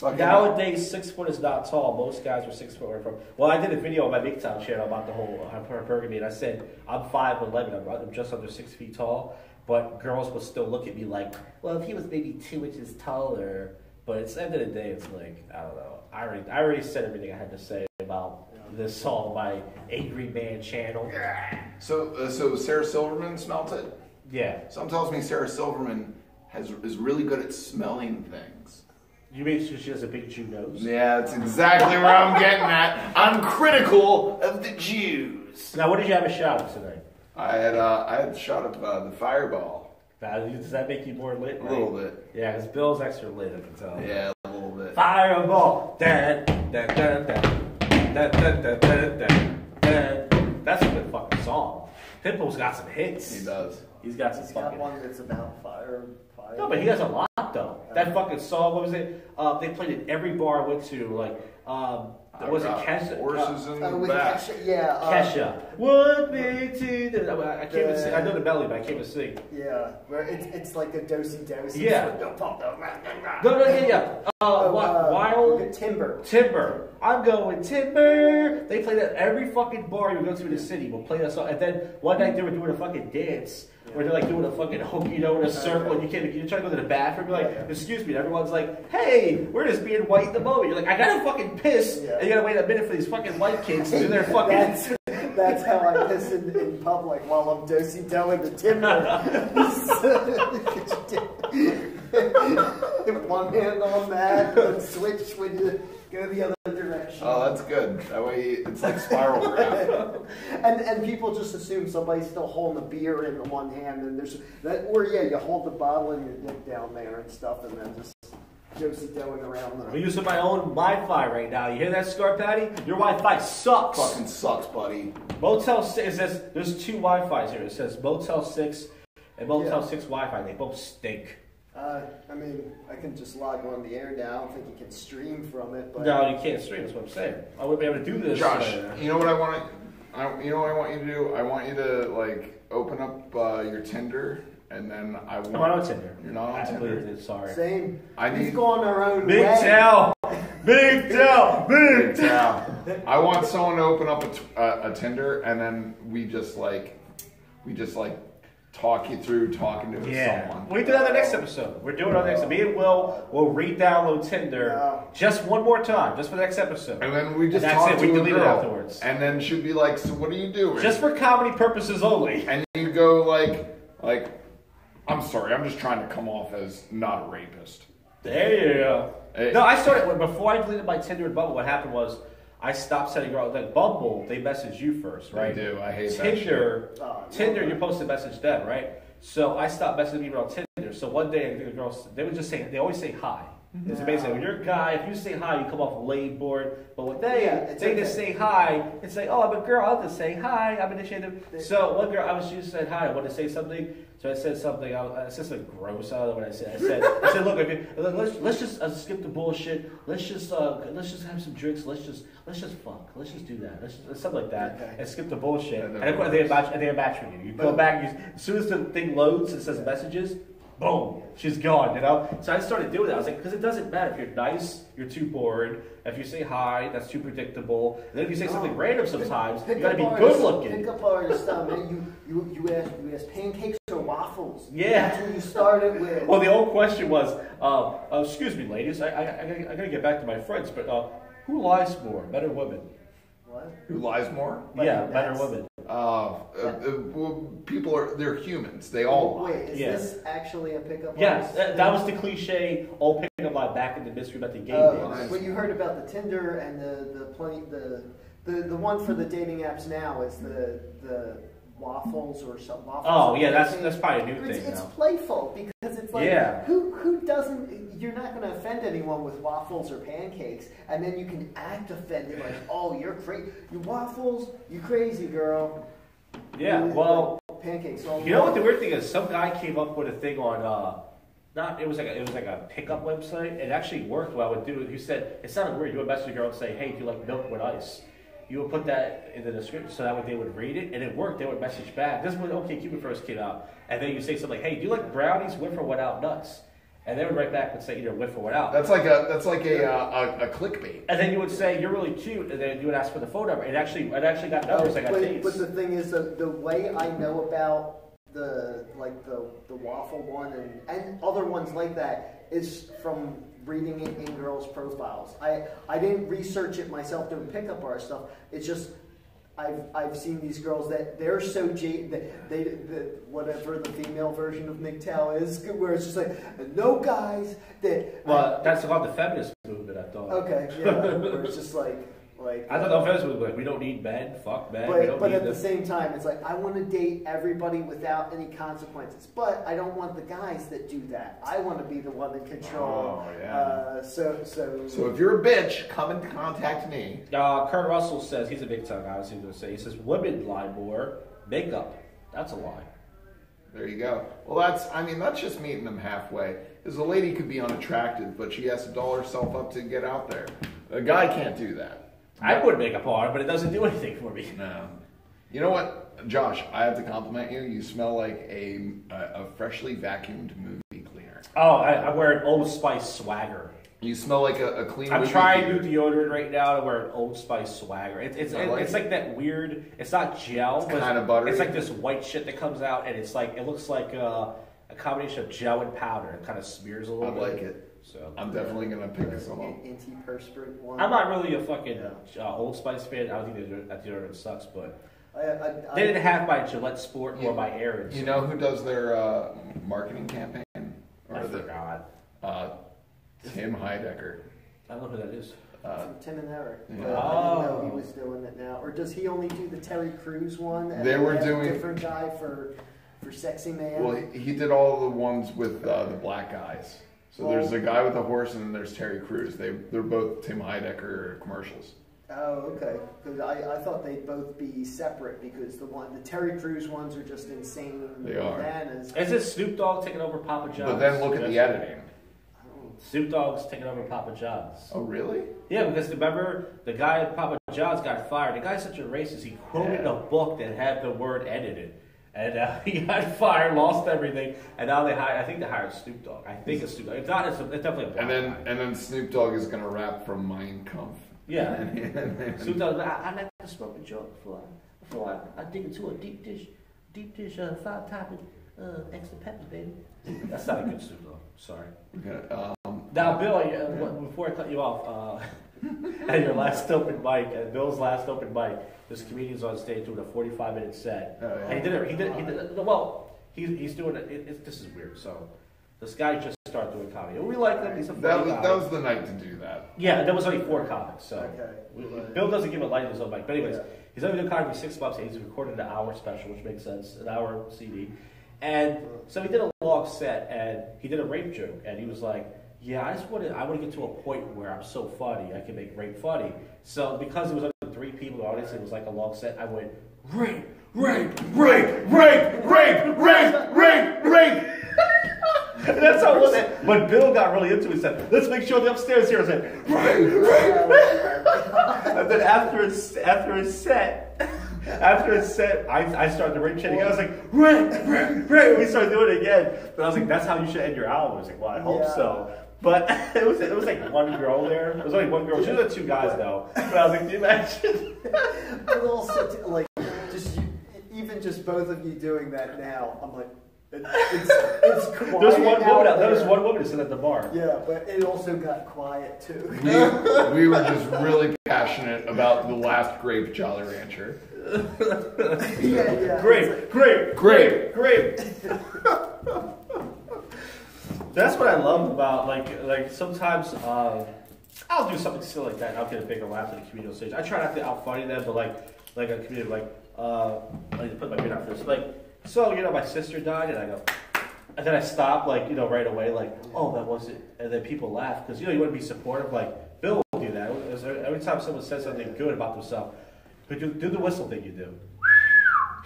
Nowadays, 6 foot is not tall. Most guys are 6 foot. Well, I did a video on my Big Time channel about the whole hypergamy, and I said I'm 5'11". I'm just under 6 feet tall. But girls will still look at me like, well, if he was maybe 2 inches taller. But at the end of the day, it's like, I don't know. I already said everything I had to say about this on my Angry Man channel. So Sarah Silverman smelt it? Yeah. Something tells me Sarah Silverman is really good at smelling things. You mean she has a big Jew nose? Yeah, that's exactly where I'm getting at. I'm critical of the Jews. Now, what did you have a shot of tonight? I had a shot of the Fireball. Does that make you more lit? A little bit. Yeah, because Bill's extra lit, I can tell. Yeah, a little bit. Fireball! Dun, dun, dun, dun, dun, dun, dun, dun, dun, dun. That's a good fucking song. Pitbull's got some hits. He does. He's got some He's got fucking. one that's about fire. No, but he has a lot though. That fucking song. What was it? They played it every bar I went to. Like, was it Kesha? Horses in the with back. Kesha, yeah. Kesha. 1 big two. I can't even sing. I know the melody, but I can't even sing. Yeah, where it's like a dosey. Yeah. No, Yeah. Wild Timber. Timber. I'm going Timber. They play that every fucking bar you go to in the city. We'll play that song. And then one night they were doing a fucking dance where they're like doing a fucking hook, you know, in a circle, and you're trying to go to the bathroom. You're like, excuse me. And everyone's like, hey, we're just being white in the moment. You're like, I gotta fucking piss. And you gotta wait a minute for these fucking white kids to do their fucking. That's how I piss in public while I'm dosey-doing the timber. One hand on that, and switch when you go the other direction. Oh, that's good. That way it's like spiral graph. and people just assume somebody's still holding a beer in the one hand, and there's that, or you hold the bottle and your dick down there and stuff, and then just dosey-doing around there. I'm using my own Wi-Fi right now. You hear that, Scar Patty? Your Wi-Fi sucks. Fucking sucks, buddy. Motel 6, it says, there's two Wi-Fis here. It says Motel 6 and Motel 6 Wi-Fi. They both stink. I mean, I can just log on the air now. I don't think you can stream from it. But No, you can't stream. That's what I'm saying. I wouldn't be able to do this. Josh, you know what I want to? You know what I want you to do? I want you to like open up your Tinder, and then I want. I'm not on Tinder. You're not on Tinder. Sorry. Same. I need- We've gone our own Big way. towel. Big towel. Big Big towel. I want someone to open up a Tinder, and then we just like talk you through talking to someone. We do that on the next episode. We're doing it on the next episode. Me and will re-download Tinder just one more time, just for the next episode. And then we just and talk that's to it. We a delete it girl, afterwards. and then she'd be like, "So what are you doing?" Just for comedy purposes only. And you go like, "I'm sorry, I'm just trying to come off as not a rapist." There you go. Hey. No, I started before I deleted my Tinder and Bumble. What happened was I stopped sending girls like Bumble. They message you first, right? They do. I hate Tinder. that shit. Tinder, you're supposed to message them, right? So I stopped messaging people on Tinder. So one day, I think the girls they would just say they always say hi. It's amazing. When you're a guy, if you say hi, you come off lame bored. But when they just say hi, it's like, oh, I'm a girl. I'll just say hi. I'm initiative. So one girl, she just said hi. I wanted to say something. So I said something. I said something gross. I don't know what I said. I said, look, let's just skip the bullshit. Let's just have some drinks. Let's just fuck. Let's just do that. Let's something like that. Okay. And skip the bullshit. And And they match with you. You go back. As soon as the thing loads, it says messages. Boom, she's gone, you know? So I started doing that. I was like, because it doesn't matter. If you're nice, you're too bored. If you say hi, that's too predictable. And then if you say something random sometimes, you gotta be good looking. Pick up artists, man. You ask pancakes or waffles. Yeah. That's what you started with. Well, the old question was, excuse me, ladies, I gotta get back to my friends, but who lies more, men or women? What? Who lies more? Yeah, men or women. Well, they're humans. They all lie. Wait, is this actually a pickup Yes, artist? that was the cliche old pickup line back in the mystery about the gay days. But you heard about the Tinder and the one for the dating apps now is the waffles or something. Oh yeah, that's probably a new thing It's now. playful because it's like Yeah. who doesn't? You're not going to offend anyone with waffles or pancakes, and then you can act offended like, oh, you're crazy, you waffles, you crazy girl. Yeah, well, pancakes. All you know what the weird thing is? Some guy came up with a thing on it was like a pickup website. It actually worked. What I would do, he said it sounded weird. You would message a girl and say, "Hey, do you like milk with ice?" You would put that in the description so that way they would read it, and it worked. They would message back. This is when OkCupid first came out, and then you say something like, "Hey, do you like brownies with or without nuts?" And they would write back and say either with or without. That's like a clickbait. And then you would say you're really cute, and then you would ask for the phone number. It actually got numbers. I got dates. But the thing is, the way I know about the waffle one and other ones like that is from reading it in girls' profiles. I didn't research it myself doing pickup art stuff. It's just I've seen these girls that they're so they whatever the female version of MGTOW is, where it's just like no guys that. Well, that's called the feminist movement. I thought. Okay, yeah, where it's just like. I thought the feminist movement was like we don't need men, fuck men. We don't but need at the same time, it's like I want to date everybody without any consequences. But I don't want the guys that do that. I want to be the one that control. Oh, yeah. So if you're a bitch, come and contact me. Kurt Russell says he's a big time guy. I was going to say he says women lie more, makeup. That's a lie. There you go. Well, that's just meeting them halfway. Because a lady could be unattractive, but she has to doll herself up to get out there. A guy can't do that. I would make up on it, but it doesn't do anything for me. No. You know what, Josh? I have to compliment you. You smell like a freshly vacuumed movie cleaner. Oh, I wear an Old Spice swagger. You smell like a clean. I'm trying new deodorant right now to wear an Old Spice swagger. It's like that weird. It's not gel, it's but kind of buttery. It's like this white shit that comes out, and it looks like a combination of gel and powder. It kind of smears a little bit. I like it. So I'm definitely gonna pick some up. Antiperspirant one. I'm not really a fucking Old Spice fan. I don't think that deodorant sucks, but I they didn't have my Gillette Sport or my Aaron's. You know who does their marketing campaign? I forgot. Tim Heidecker. I don't know who that is. Tim and Eric. Yeah. But I didn't know he was doing it now. Or does he only do the Terry Crews one? And They were have doing a different guy for Sexy Man. Well, he did all the ones with the black guys. So there's a guy with a horse, and then there's Terry Crews. They're both Tim Heidecker commercials. Oh, okay. Because I thought they'd both be separate because the Terry Crews ones are just insane. They are. Bananas. Is it Snoop Dogg taking over Papa John's? But then look at the editing. Snoop Dogg's taking over Papa John's. Oh, really? Yeah, because remember, the guy at Papa John's got fired. The guy's such a racist, he quoted a book that had the word edited. And he got fired, lost everything, and now I think they hired Snoop Dogg. I think it's Snoop Dogg. If not, it's definitely a black guy. And then Snoop Dogg is going to rap from Mein Kampf. Yeah. Snoop Dogg, I like to smoke a joint before I dig into a deep dish 5-topping extra peppers, baby. That's not a good Snoop Dogg. Sorry. Okay, Now, Bill, before I cut you off, at your last open mic, at Bill's last open mic, this comedian's on stage doing a 45-minute set. Oh, yeah. And he's doing it. This is weird. So, this guy just started doing comedy. We like him. He's a funny guy. that was the night to do that. Yeah, there was only 4 comics. So, Okay. Bill doesn't give it light on his own mic. But anyways, he's only doing comedy for 6 months. And he's recorded an hour special, which makes sense, an hour CD. And so he did a long set, and he did a rape joke, and he was like, "Yeah, I want to get to a point where I'm so funny, I can make rape funny." So because it was only 3 people in the audience, it was like a long set. I went, rape, rape, rape, rape, rape, rape, rape, rape. And that's how it was. When Bill got really into it, he said, "Let's make sure the upstairs here." I said, rape, rape, rape. And then after his set, I started the rape chanting. I was like, rape, rape, rape. We started doing it again. But I was like, that's how you should end your album. I was like, well, I hope so. But it was like one girl there. It was only one girl. She was 2 guys though. But I was like, can you imagine? But also, like, even just both of you doing that now, I'm like, it's quiet. There's one woman sitting at the bar. Yeah, but it also got quiet too. We were just really passionate about the last grape Jolly Rancher. Yeah. Great. That's what I love about like sometimes I'll do something silly like that and I'll get a bigger laugh at the comedian on stage. I try not to out-funny them, but like a comedian I put my beard out first. So my sister died, and I go, and then I stop right away, oh, that was it, and then people laugh because you want to be supportive. Like Bill will do that every time someone says something good about themselves. But do the whistle thing you do.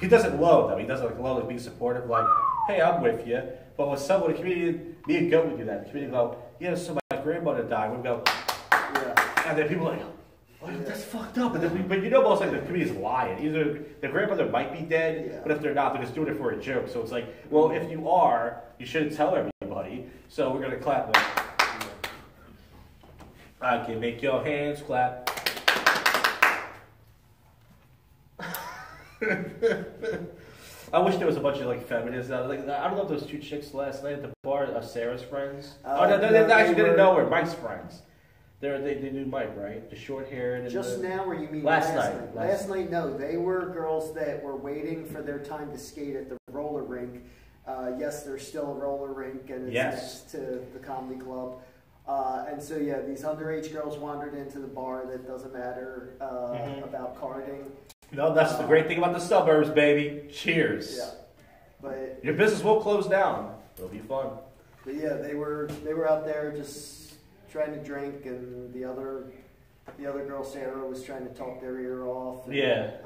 He doesn't low though. He doesn't low, be supportive. Like, hey, I'm with you. But with someone, a comedian, me and Goat would do that. The comedian would go, yeah, so my grandmother died. We'd go, yeah. And then people are like, oh, that's fucked up. And then but most like the comedian's lying. Either the grandmother might be dead, but if they're not, they're just doing it for a joke. So it's like, well, if you are, you shouldn't tell everybody. So we're gonna clap. I can make your hands clap. I wish there was a bunch of feminists. I don't know if those 2 chicks last night at the bar are Sarah's friends. No, they didn't know her. Mike's friends. They knew Mike, right? The short hair. Just now, or you mean last night? Last night, no. They were girls that were waiting for their time to skate at the roller rink. Yes, there's still a roller rink, and it's next to the comedy club. And so, yeah, these underage girls wandered into the bar. That doesn't matter about carding. No, that's the great thing about the suburbs, baby. Cheers. Yeah, but your business will close down. It'll be fun. But yeah, they were out there just trying to drink, and the other girl Sarah was trying to talk their ear off. And, yeah.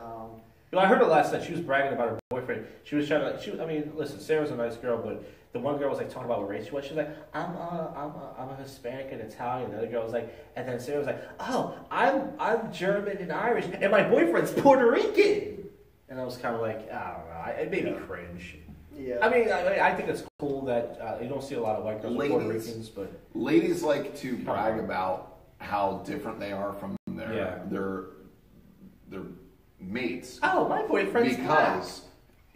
You know, I heard her last night. She was bragging about her boyfriend. She was trying to. I mean, listen, Sarah's a nice girl, but the one girl was like talking about what race she was. She was like, I'm a Hispanic and Italian. The other girl was like, and then Sarah was like, oh, I'm German and Irish, and my boyfriend's Puerto Rican. And I was kind of like, I don't know. It made me cringe. Yeah. I mean, I think it's cool that you don't see a lot of white girls with Puerto Ricans, but ladies like to brag about how different they are from their mates. Oh, my boyfriend's black.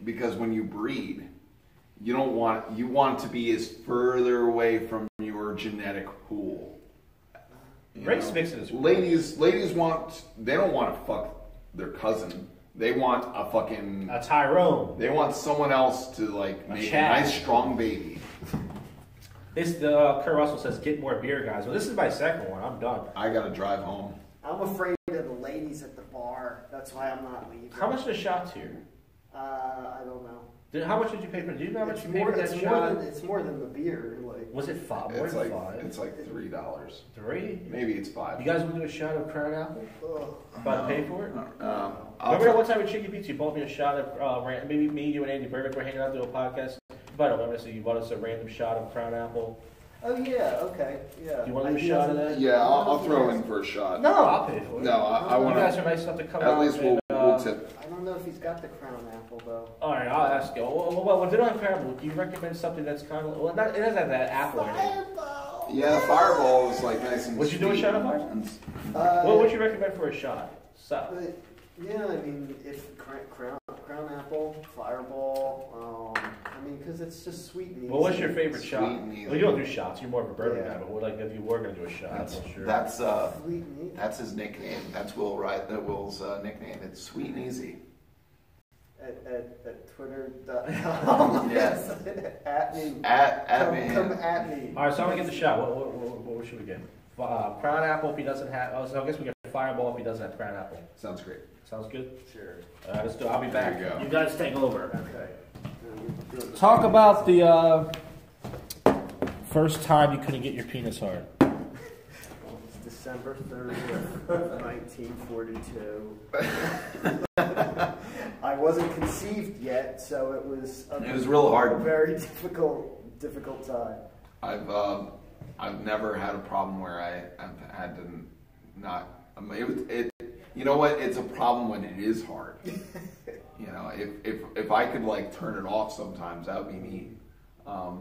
Because when you breed, you want to be as further away from your genetic pool. Race mixing is ladies they don't want to fuck their cousin. They want a Tyrone. They want someone else to like make a nice strong baby. Kurt Russell says, "Get more beer, guys." Well, this is my second one. I'm done. I gotta drive home. I'm afraid of the ladies at the bar. That's why I'm not leaving. How much are the shots here? I don't know. How much did you pay for? Do you know how much you paid for that shot? It's more than the beer. Like, was it $5? More than $5? It's like $3. $3? Maybe it's $5. You guys want to do a shot of Crown Apple? About to pay for it? Remember that one time with Chicky Pizza, you bought me a shot of maybe me, you, and Andy Burbick were hanging out doing a podcast. But I don't remember, so you bought us a random shot of Crown Apple. Oh yeah, okay, yeah. Do you want to do a shot of that? Yeah, I'll throw in for a shot. No, I'll pay for it. No, I want to. You guys are nice enough to come out. At least we'll tip. I don't know if he's got the Crown Apple though. All right, I'll ask you. Well, if they don't have Crown Apple, do you recommend something that's kind of it doesn't have that apple in it? Fireball. Yeah, the Fireball is like nice and. Would you do a shot of Fireball? What would you recommend for a shot? So. Yeah, I mean, if Crown Apple, Fireball, I mean, because it's just sweet and easy. Well, what's your favorite shot? Well, you don't do shots. You're more of a bourbon guy. But like, if you were going to do a shot, that's his nickname. That's Will's nickname. It's Sweet and Easy. At Twitter.com. Yes. At me. At me. Come at me. All right, so I'm gonna get the shot. What should we get? Crown Apple if he doesn't have. So I guess we get Fireball if he doesn't have Crown Apple. Sounds great. Sounds good? Sure. Let's do it. I'll be back. There you go. You guys take over. Okay. Talk about the first time you couldn't get your penis hard. It's December 30th, 1942. I wasn't conceived yet, so it was real hard. A very difficult time. I've never had a problem where I've had to not. You know what? It's a problem when it is hard. You know, if I could like turn it off sometimes, that would be neat. I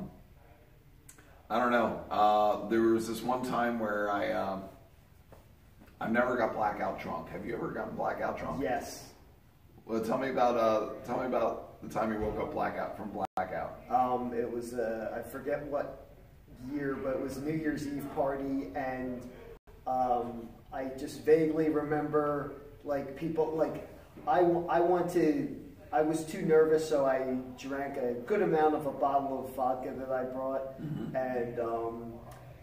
don't know. There was this one time where I've never got blackout drunk. Have you ever gotten blackout drunk? Yes. Well, tell me about the time you woke up from blackout. It was I forget what year, but it was a New Year's Eve party, and I just vaguely remember like people like I was too nervous, so I drank a good amount of a bottle of vodka that I brought, and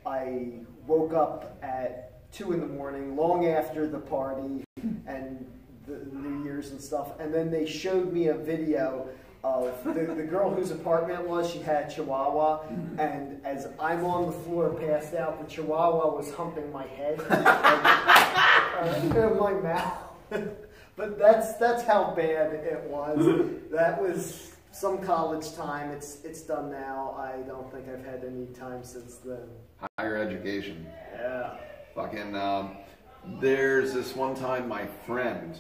I woke up at 2 in the morning, long after the party and the New Year's and stuff, and then they showed me a video of the girl whose apartment it was. She had a Chihuahua, and as I'm on the floor passed out, the Chihuahua was humping my head and my mouth. But that's how bad it was. That was some college time. It's done now. I don't think I've had any time since then. Higher education. Yeah. Fucking. There's this one time my friend,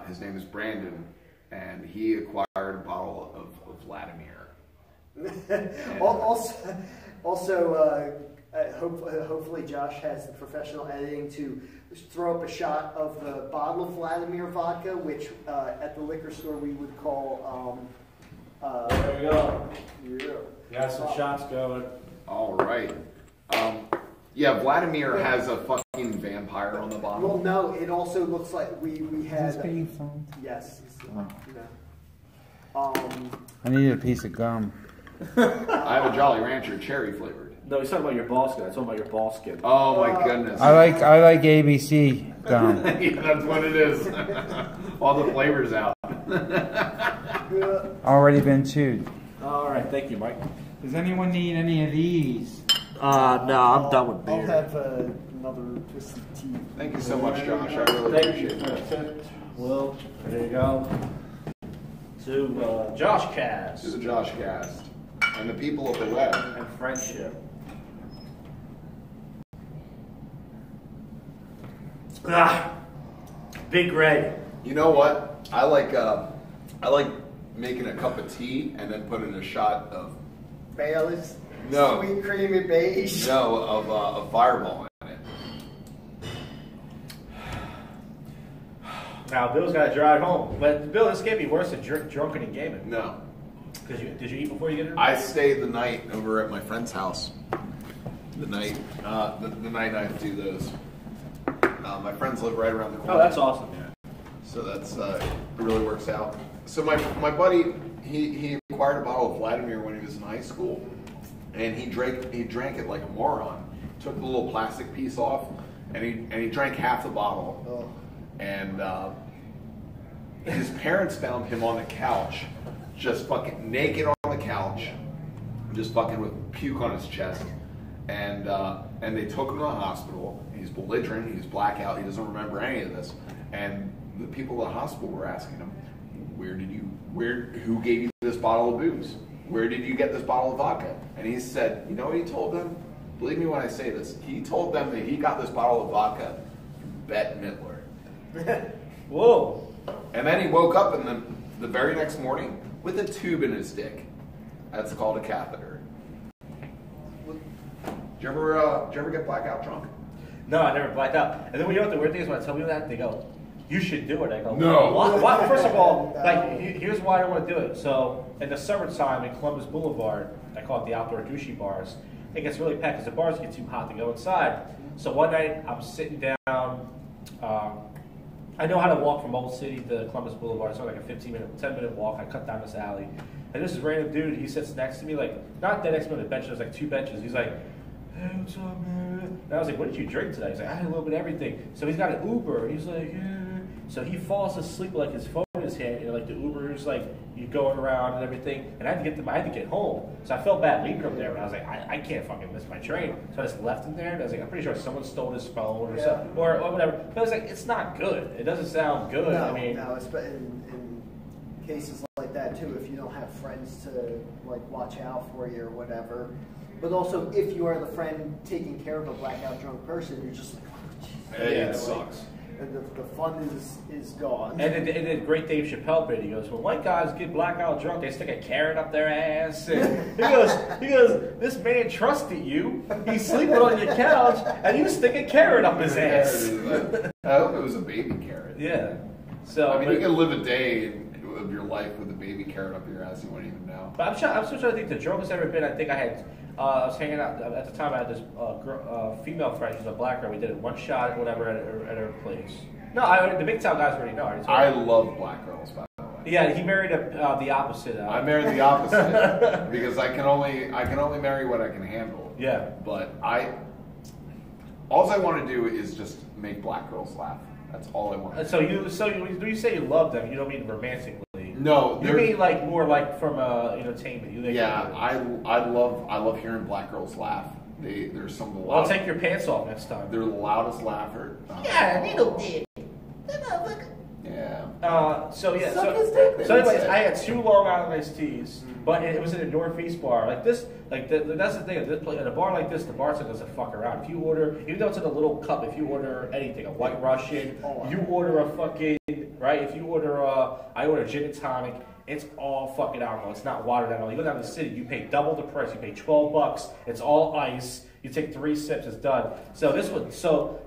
his name is Brandon, and he acquired a bottle of Vladimir. Hopefully Josh has the professional editing to throw up a shot of the bottle of Vladimir vodka, which at the liquor store we would call. There we go. Yeah. Got some shots going. All right. Yeah, Vladimir has a fucking vampire on the bottle. Well, no, it also looks like we had. Is this being filmed? Yes. Oh. I need a piece of gum. I have a Jolly Rancher cherry flavored. No, he's talking about your ballskin. I told him about your ballskin. Oh my goodness. I like ABC gum. Yeah, that's what it is. All the flavors out. Already been chewed. All right, thank you, Mike. Does anyone need any of these? No, I'm done with beer. I'll have another twisted tea. Thank you so much, Josh. I really appreciate it. Will, there you go. To JoshCast. To the JoshCast. And the people of the web. And friendship. Ah, Big Red. You know what? I like making a cup of tea and then putting a shot of Baileys. No. Sweet cream and beige. no of Fireball in it. Now Bill's got to drive home. But Bill, this can't be worse than drunken and gaming. No. Did you eat before you get here? I stayed the night over at my friend's house. The night I do those. My friends live right around the corner. Oh, that's awesome, man. So that's it really works out. So my buddy he acquired a bottle of Vladimir when he was in high school, and he drank it like a moron. Took the little plastic piece off, and he drank half the bottle. Oh. And his parents found him on the couch, just fucking naked on the couch, just fucking with puke on his chest, and they took him to the hospital. He's belligerent. He's blackout. He doesn't remember any of this. And the people at the hospital were asking him, who gave you this bottle of booze? Where did you get this bottle of vodka? And he said, you know what he told them? Believe me when I say this. He told them that he got this bottle of vodka from Bette Midler. Whoa. And then he woke up the very next morning with a tube in his dick. That's called a catheter. Did you ever get blackout drunk? No, I never blacked out. And then you know what the weird thing is when I tell people that, they go, you should do it. I go, No. Why? First of all, like, here's why I don't want to do it. So, in the summertime in Columbus Boulevard, I call it the outdoor douchey bars, it gets really packed because the bars get too hot to go inside. So one night, I'm sitting down. I know how to walk from Old City to Columbus Boulevard. It's only like a 10-minute walk. I cut down this alley. And this random dude, he sits next to me, like, not that next to me on the bench, there's like 2 benches. He's like, hey, what's up, man? And I was like, what did you drink today? He's like, I had a little bit of everything. So he's got an Uber. He's like, yeah. So he falls asleep with like his phone in his hand, and like the Uber's like you going around and everything. And I had to get home. So I felt bad leaving him there, and I was like, I can't fucking miss my train. So I just left him there, and I was like, I'm pretty sure someone stole his phone or something, or whatever. But I was like, it's not good. It doesn't sound good. No, I mean, no, it's in cases like that too. If you don't have friends to like watch out for you or whatever. But also, if you are the friend taking care of a blackout drunk person, you're just like, oh, geez. It sucks. And the fun is gone. And the great Dave Chappelle bit, he goes, when white guys get blackout drunk, they stick a carrot up their ass. And he goes, this man trusted you. He's sleeping on your couch, and you stick a carrot up his ass. I hope it was a baby carrot. Yeah. So I mean, you can live a day of your life with a baby carrot up your ass. You won't even know. But I'm still trying to think the drunkest I've ever been. I think I had. I was hanging out at the time. I had this female friend. She's a black girl. We did it one shot, whatever, at her place. No, the big town guys already know. I love black girls, by the way. Yeah, he married the opposite. I married the opposite because I can only marry what I can handle. Yeah. But all I want to do is just make black girls laugh. That's all I want. So you say you love them? You don't mean romantically? No, you mean like more like from entertainment. I love hearing black girls laugh. They're some of the loudest. I'll take your pants off next time. They're the loudest laugher. Yeah, needle dick. Yeah. So anyways, I had 2 Long Island iced teas, but it was in a Northeast bar like this. Like that's the thing. At a bar like this, the bartender doesn't fuck around. If you order, even though it's in a little cup, if you order anything, a White Russian, you order a fucking right. If you order, I order gin and tonic. It's all fucking alcohol. It's not watered down. You go down to the city, you pay double the price. You pay $12. It's all ice. You take 3 sips, it's done. So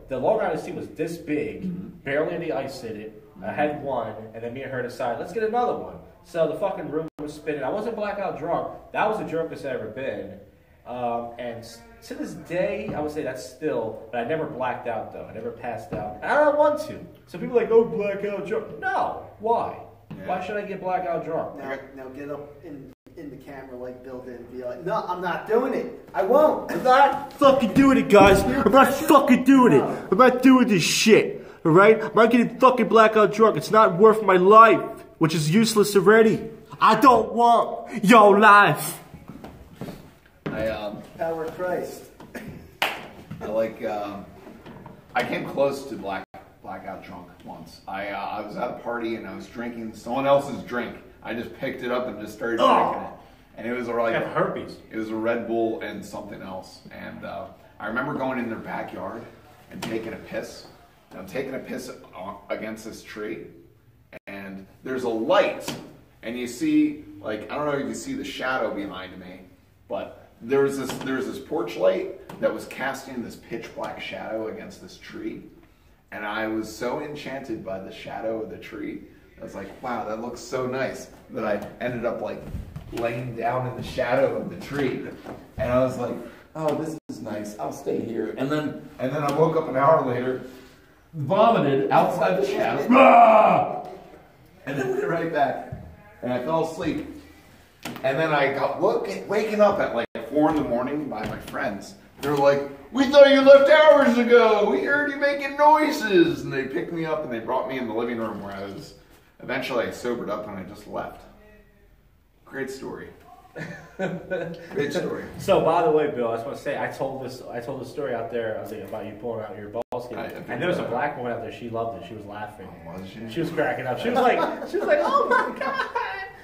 the Long Island tea was this big, barely any ice in it. I had one, and then me and her decided, let's get another one. So the fucking room was spinning. I wasn't blackout drunk. That was the drunkest I've ever been. And to this day, I would say that's still, but I never blacked out though. I never passed out. And I don't want to. So people are like, oh, blackout drunk. No. Why? Yeah. Why should I get blackout drunk? Now get up in the camera like Bill did and be like, no, I'm not doing it. I won't. I'm not fucking doing it, guys. I'm not fucking doing it. I'm not doing this shit. All right? I'm not getting fucking blackout drunk. It's not worth my life, which is useless already. I don't want your life. Power of Christ. I came close to blackout drunk once. I was at a party and I was drinking someone else's drink. I just picked it up and just started drinking it. And it was like I have herpes. It was a Red Bull and something else. And I remember going in their backyard and taking a piss. And I'm taking a piss against this tree. And there's a light. And you see, like, I don't know if you see the shadow behind me, but there was this porch light that was casting this pitch black shadow against this tree. And I was so enchanted by the shadow of the tree. I was like, wow, that looks so nice, that I ended up like laying down in the shadow of the tree. And I was like, oh, this is nice. I'll stay here. And then I woke up an hour later, vomited outside the shadow. And then went right back. And I fell asleep. And then I got waking up at like 4 in the morning by my friends. They're like, we thought you left hours ago. We heard you making noises. And they picked me up and they brought me in the living room where I was. Eventually I sobered up and I just left. Great story. Great story. So, by the way, Bill, I just want to say I told this story out there. I was thinking about you pulling out your ballskin, and there was a black woman out there. She loved it. She was laughing. Oh, was she? She was cracking up. She was like, oh my god.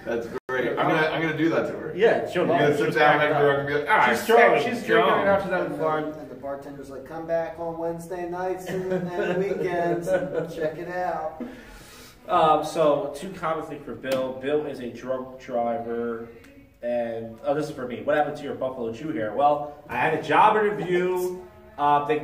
That's great. I'm gonna do that to her. Yeah, she'll love it. Sit down next to her and be like, ah, she's drinking it out. She's having fun. And the bartender's like, come back on Wednesday nights and weekends and check it out. So, 2 common things for Bill. Bill is a drunk driver. And this is for me. What happened to your Buffalo Jew hair? Well, I had a job interview.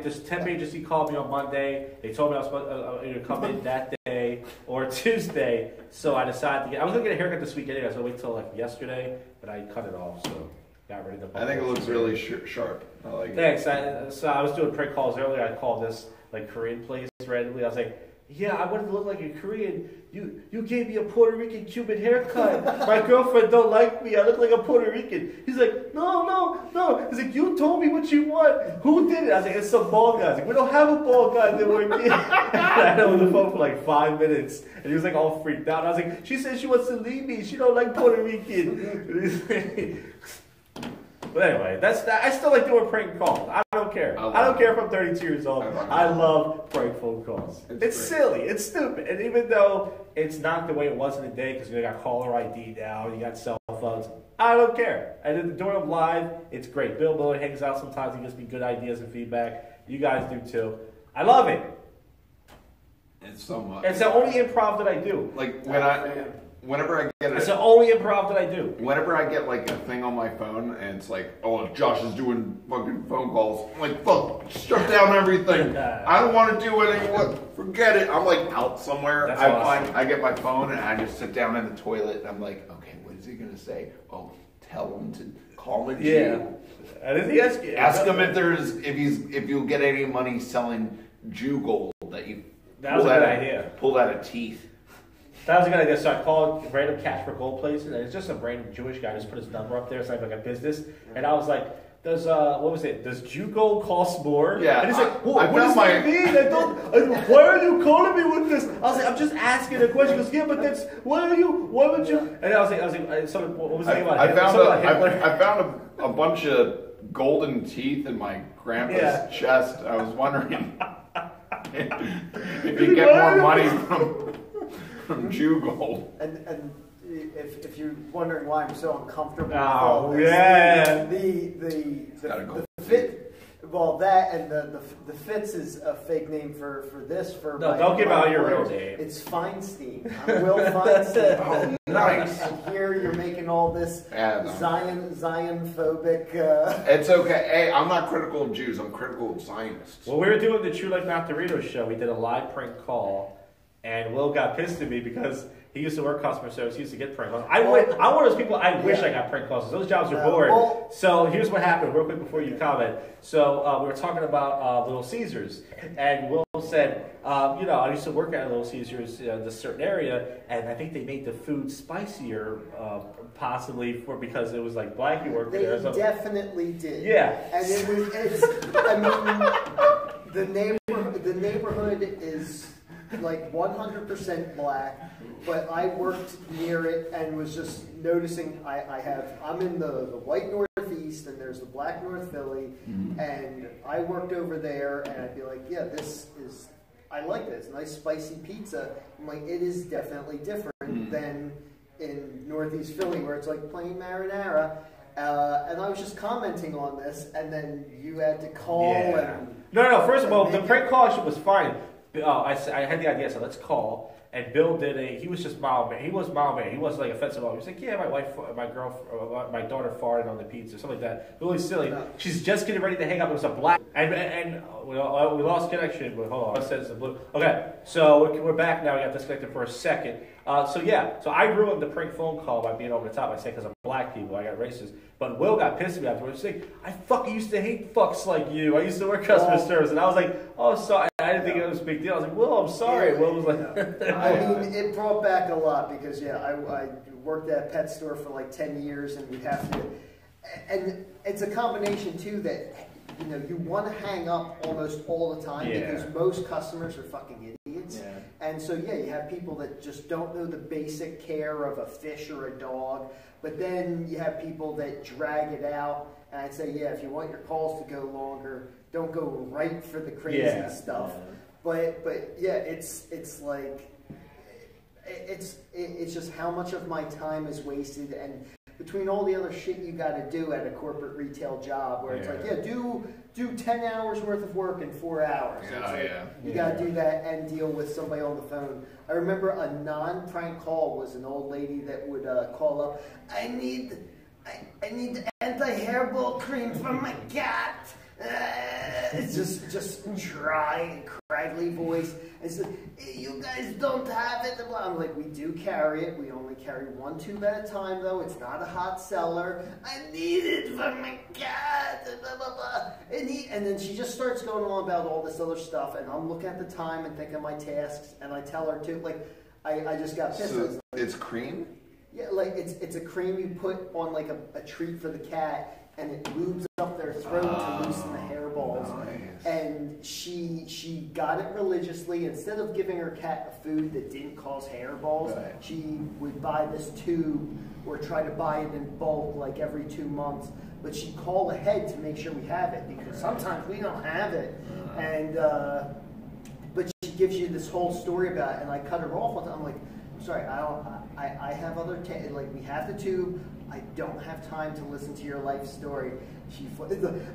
This temp agency called me on Monday. They told me I was supposed to either come in that day or Tuesday. So I decided I was going to get a haircut this week anyway. So I waited till like yesterday, but I cut it off. So got rid of the Buffalo. I think it looks really sharp. I like it. Thanks. So I was doing prank calls earlier. I called this like Korean place randomly. I was like, yeah, I wanted to look like a Korean. You gave me a Puerto Rican Cuban haircut. My girlfriend don't like me. I look like a Puerto Rican. He's like, no. He's like, you told me what you want. Who did it? I was like, it's some bald guy. I was like, we don't have a bald guy that work here. I had him on the phone for like 5 minutes. And he was like all freaked out. And I was like, she said she wants to leave me. She don't like Puerto Rican. But anyway, that's that. I still like doing prank calls. I don't care. I don't care if I'm 32 years old. I love prank phone calls. It's silly. It's stupid. And even though it's not the way it was in the day, because you got caller ID now, you got cell phones, I don't care. And then doing them live, it's great. Bill Miller hangs out sometimes. He gives me good ideas and feedback. You guys do too. I love it. It's so much. It's the only improv that I do. Like whenever I get it's the only improv that I do. Whenever I get like a thing on my phone and it's like, oh, Josh is doing fucking phone calls, I'm like, fuck, shut down everything. I don't want to do anything. Forget it. I'm like out somewhere. That's awesome. I get my phone and I just sit down in the toilet and I'm like, okay, what is he gonna say? Oh, tell him to call me. Yeah. Ask him if you'll get any money selling Jew gold that you. That was a good idea. Pulled out of teeth. That was a good idea. So I called random cash for gold places, and it's just some random Jewish guy just put his number up there. It's like a business, and I was like, "Does Does Jew gold cost more?" Yeah. And he's like, "What does that mean? Why are you calling me with this?" I was like, "I'm just asking a question." He goes, "Yeah, but that's why would you?" And I was like, "So what was the thing about Hitler?" I found a bunch of golden teeth in my grandpa's chest. I was wondering if you get more money from Jew gold. And if you're wondering why I'm so uncomfortable with Oh, all this, yeah. the fit, well, that and the Fitz is a fake name for this. No, don't give out your real name. It's Feinstein. I'm Will Feinstein. Oh, nice. And here you're making all this Zion-phobic. It's okay. Hey, I'm not critical of Jews. I'm critical of Zionists. Well, we were doing the True Like Matt Dorito show. We did a live prank call. And Will got pissed at me because he used to work customer service. He used to get prank calls. I'm one of those people, I wish I got prank calls. Those jobs are boring. So here's what happened, real quick before you comment. So we were talking about Little Caesars. And Will said, I used to work at Little Caesars in this certain area. And I think they made the food spicier, possibly because it was like black you worked there. They definitely did. Yeah. And the neighborhood is like 100% black, but I worked near it and was just noticing I'm in the white Northeast and there's the black North Philly, and I worked over there and I'd be like, yeah, this is, I like this nice spicy pizza. I'm like, it is definitely different than in Northeast Philly where it's like plain marinara. And I was just commenting on this, and then you had to call and... No, first of all, the prank call was fine. I had the idea, so let's call. And Bill he was just mild. He was mild man. He wasn't like offensive. He was like, yeah, my daughter farted on the pizza, something like that. Really silly. No. She's just getting ready to hang up. It was a black, and we lost connection. But hold on, it says the blue. Okay, so we're back now. We got disconnected for a second. So I ruined the prank phone call by being over the top. I say because I'm black people, I got racist. But Will got pissed at me afterwards. He's like, I fucking used to hate fucks like you. I used to work customer service, and I was like, oh, sorry. I didn't think it was a big deal. I was like, Will, I'm sorry. Will was like, I mean, it brought back a lot because I worked at a pet store for like 10 years, and we have to, and it's a combination too that you want to hang up almost all the time because most customers are fucking idiots. Yeah. And so you have people that just don't know the basic care of a fish or a dog, but then you have people that drag it out. And I'd say, if you want your calls to go longer, don't go right for the crazy stuff. Yeah. But it's like it's just how much of my time is wasted, and between all the other shit you got to do at a corporate retail job, where it's like, do 10 hours worth of work in 4 hours. You got to do that and deal with somebody on the phone. I remember a non-prank call was an old lady that would call up, I need anti-hairball cream for my cat. It's just dry, craggly voice. And so, you guys don't have it. I'm like, we do carry it. We only carry 1 tube at a time, though. It's not a hot seller. I need it for my cat. Blah, blah, blah. And then she just starts going on about all this other stuff, and I'm looking at the time and thinking of my tasks, and I tell her to, like, I just got pissed. So it's cream? Yeah, like it's a cream you put on like a treat for the cat, and it lubes up their throat to loosen the hairballs. Nice. And she got it religiously. Instead of giving her cat a food that didn't cause hairballs, she would buy this tube or try to buy it in bulk like every 2 months. But she'd call ahead to make sure we have it, because sometimes we don't have it. And but she gives you this whole story about it, and I cut her off with it. I'm like, sorry, I have other, like, we have the tube. I don't have time to listen to your life story.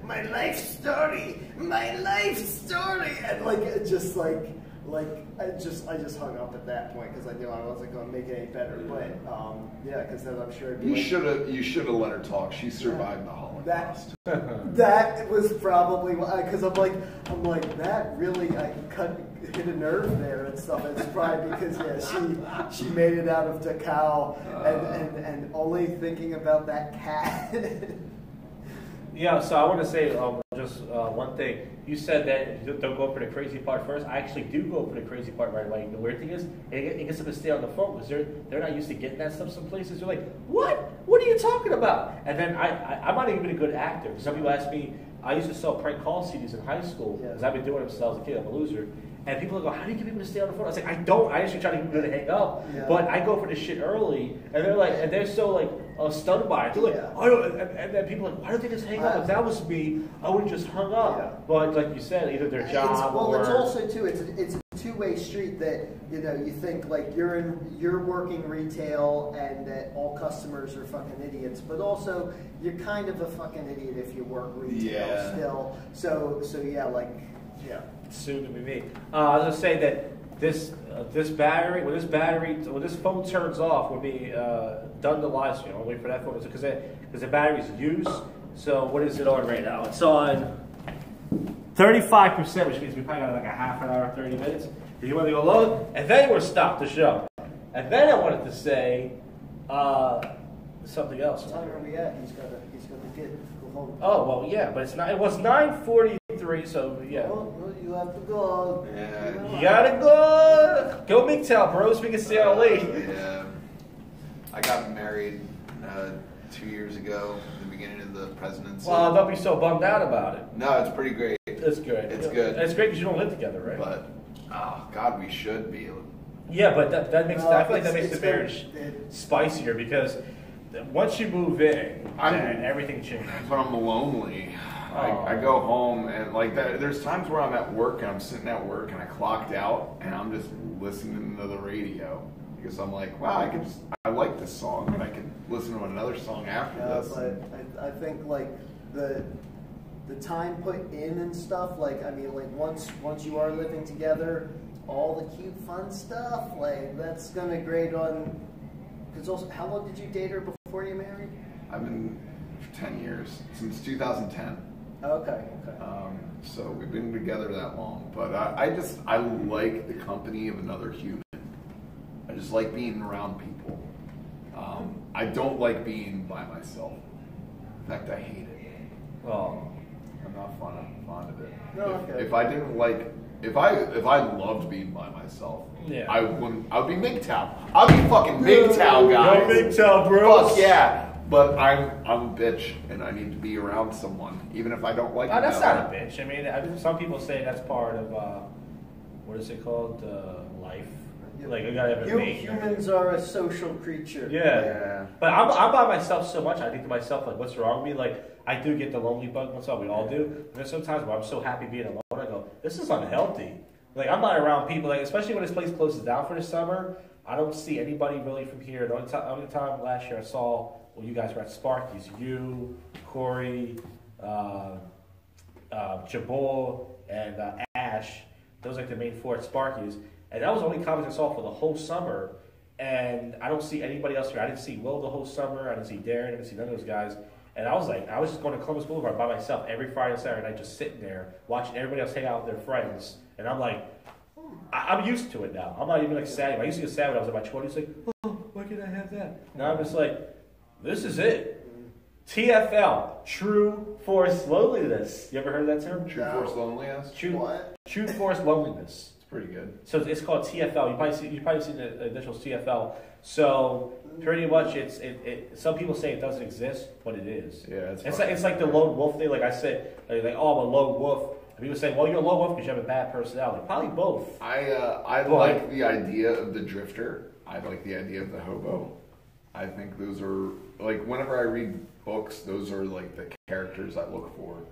My life story, and I just hung up at that point because I knew I wasn't going to make it any better. But because then I'm sure you should have let her talk. She survived the Holocaust. That was probably because I'm like that really hit a nerve there and stuff. It's probably because she made it out of Dachau and only thinking about that cat. So I want to say just one thing. You said that you don't go for the crazy part first. I actually do go for the crazy part right away. The weird thing is, it gets them to stay on the phone because they're not used to getting that stuff some places. They're like, what? What are you talking about? And then I'm not even a good actor. Some people ask me, I used to sell prank call CDs in high school because I've been doing it since I was a kid. I'm a loser. And people go, how do you get people to stay on the phone? I was like, I don't. I actually try to get people to hang up. Yeah. But I go for this shit early. And they're like, and they're so like stunned by it. They're like, and then people are like, why don't they just hang up? If that was me, I would have just hung up. Yeah. But like you said, either their job or... it's also, too, it's a two-way street that, you think like you're working retail and that all customers are fucking idiots. But also, you're kind of a fucking idiot if you work retail still. So soon to be me. I was gonna say that this phone turns off, will be done to live stream. I'll wait for that phone because the battery's used. So what is it on right now? It's on 35%, which means we probably got like a half an hour, 30 minutes. Do you want to go low? And then we'll stop the show. And then I wanted to say something else. What time are we at? He's got to go home. Oh well, yeah, but it's not. It was 9:43, so yeah. Well, you have to go. Yeah. You gotta go. Go MGTOW, bros. We can stay out late. Yeah. I got married 2 years ago, in the beginning of the presidency. Well, don't be so bummed out about it. No, it's pretty great. It's good. It's good. It's great because you don't live together, right? But God, we should be. Yeah, but that makes. I feel like that makes the marriage spicier because once you move in, everything changes. But I'm lonely. I go home and like that. There's times where I'm at work and I'm sitting at work and I clocked out and I'm just listening to the radio because I'm like, wow, I like this song and I can listen to another song after this. But I think like the time put in and stuff, like I mean, like once you are living together, all the cute fun stuff, like that's gonna grade on. Because also, how long did you date her before you married? I've been for 10 years since 2010. Okay. So we've been together that long, but I like the company of another human. I just like being around people. I don't like being by myself. In fact, I hate it. Well, I'm not fond of it. No, okay. If I didn't like, if I loved being by myself, yeah. I would be MGTOW. I'll be fucking MGTOW, guys. Go MGTOW, bro. Fuck yeah. But I'm a bitch, and I need to be around someone, even if I don't like. Oh, that's not a bitch. I mean, some people say that's part of what is it called? Life. Like you gotta have a mate. Humans are a social creature. Yeah. But I'm by myself so much. I think to myself, like, what's wrong with me? Like, I do get the lonely bug once in a while. We all do. But there's sometimes where I'm so happy being alone. I go, this is unhealthy. Like, I'm not around people. Like, especially when this place closes down for the summer. I don't see anybody really from here. The only time last year I saw. Well, you guys were at Sparky's. You, Corey, Jabal, and Ash. Those are like the main four at Sparky's. And that was the only comics I saw for the whole summer. And I don't see anybody else here. I didn't see Will the whole summer. I didn't see Darren. I didn't see none of those guys. And I was just going to Columbus Boulevard by myself every Friday and Saturday night, just sitting there, watching everybody else hang out with their friends. And I'm like, I'm used to it now. I'm not even like sad. I used to get sad when I was in my 20s. Like, oh, why can't I have that? Now I'm just like, this is it. TFL, True Force Loneliness. You ever heard of that term? True Force Loneliness? True Force Loneliness. It's pretty good. So it's called TFL. You probably seen the initials TFL. So pretty much, some people say it doesn't exist, but it is. Yeah, it's like the lone wolf thing. Like I said, like oh, I'm a lone wolf. And people say, well, you're a lone wolf because you have a bad personality. Probably both. I like the idea of the drifter. I like the idea of the hobo. I think those are, like, whenever I read books, those are, like, the characters I look for.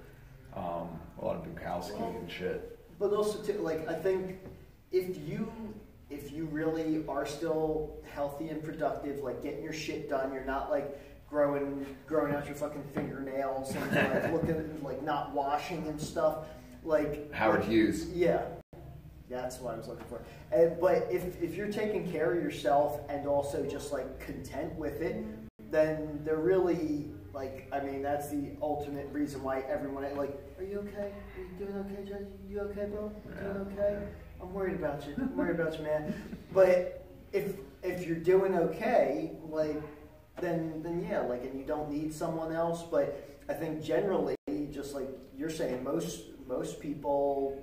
A lot of Bukowski and shit. But also, too, like, I think if you really are still healthy and productive, like, getting your shit done, you're not, like, growing out your fucking fingernails and, like, looking, like, not washing and stuff. Like... Howard Hughes. Yeah. That's what I was looking for. But if you're taking care of yourself and also just like content with it, then they're really like, I mean, that's the ultimate reason why everyone like, are you okay? Are you doing okay, Judge? You okay, bro? You doing okay? I'm worried about you. I'm worried about you, man. But if you're doing okay, like, then yeah, like, and you don't need someone else. But I think generally, just like you're saying, most people.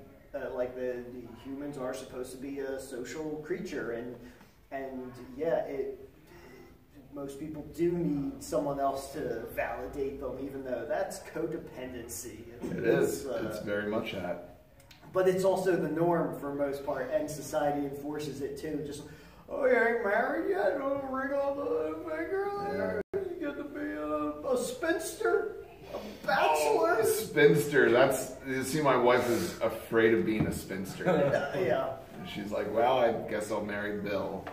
Like the humans are supposed to be a social creature, and yeah, most people do need someone else to validate them, even though that's codependency. It is. It's very much that. But it's also the norm for most part, and society enforces it too. Just, oh, you ain't married yet? Don't ring on the finger. Yeah. You get to be a spinster. A bachelor? A spinster. You see, my wife is afraid of being a spinster. Yeah. And she's like, well, I guess I'll marry Bill.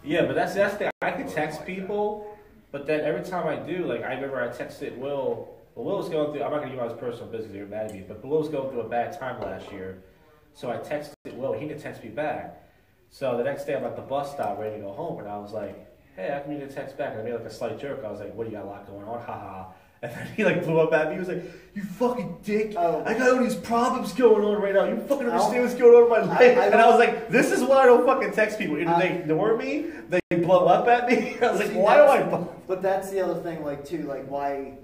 Yeah, but that's the thing. I can text people, but then every time I do, like, I remember I texted Will. Well, Will was going through, I'm not going to give out his personal business, you're mad at me, but Will was going through a bad time last year. So I texted Will. He didn't text me back. So the next day I'm at the bus stop ready to go home, and I was like, hey, how come you didn't text back? And I made like a slight joke. I was like, what do you got a lot going on? Haha. And then he like blew up at me. He was like, you fucking dick. Oh. I got all these problems going on right now. You fucking understand what's going on in my life. And I was like, this is why I don't fucking text people. Either they ignore me, they blow up at me. I was like, why do I... But that's the other thing, like, too, like, why,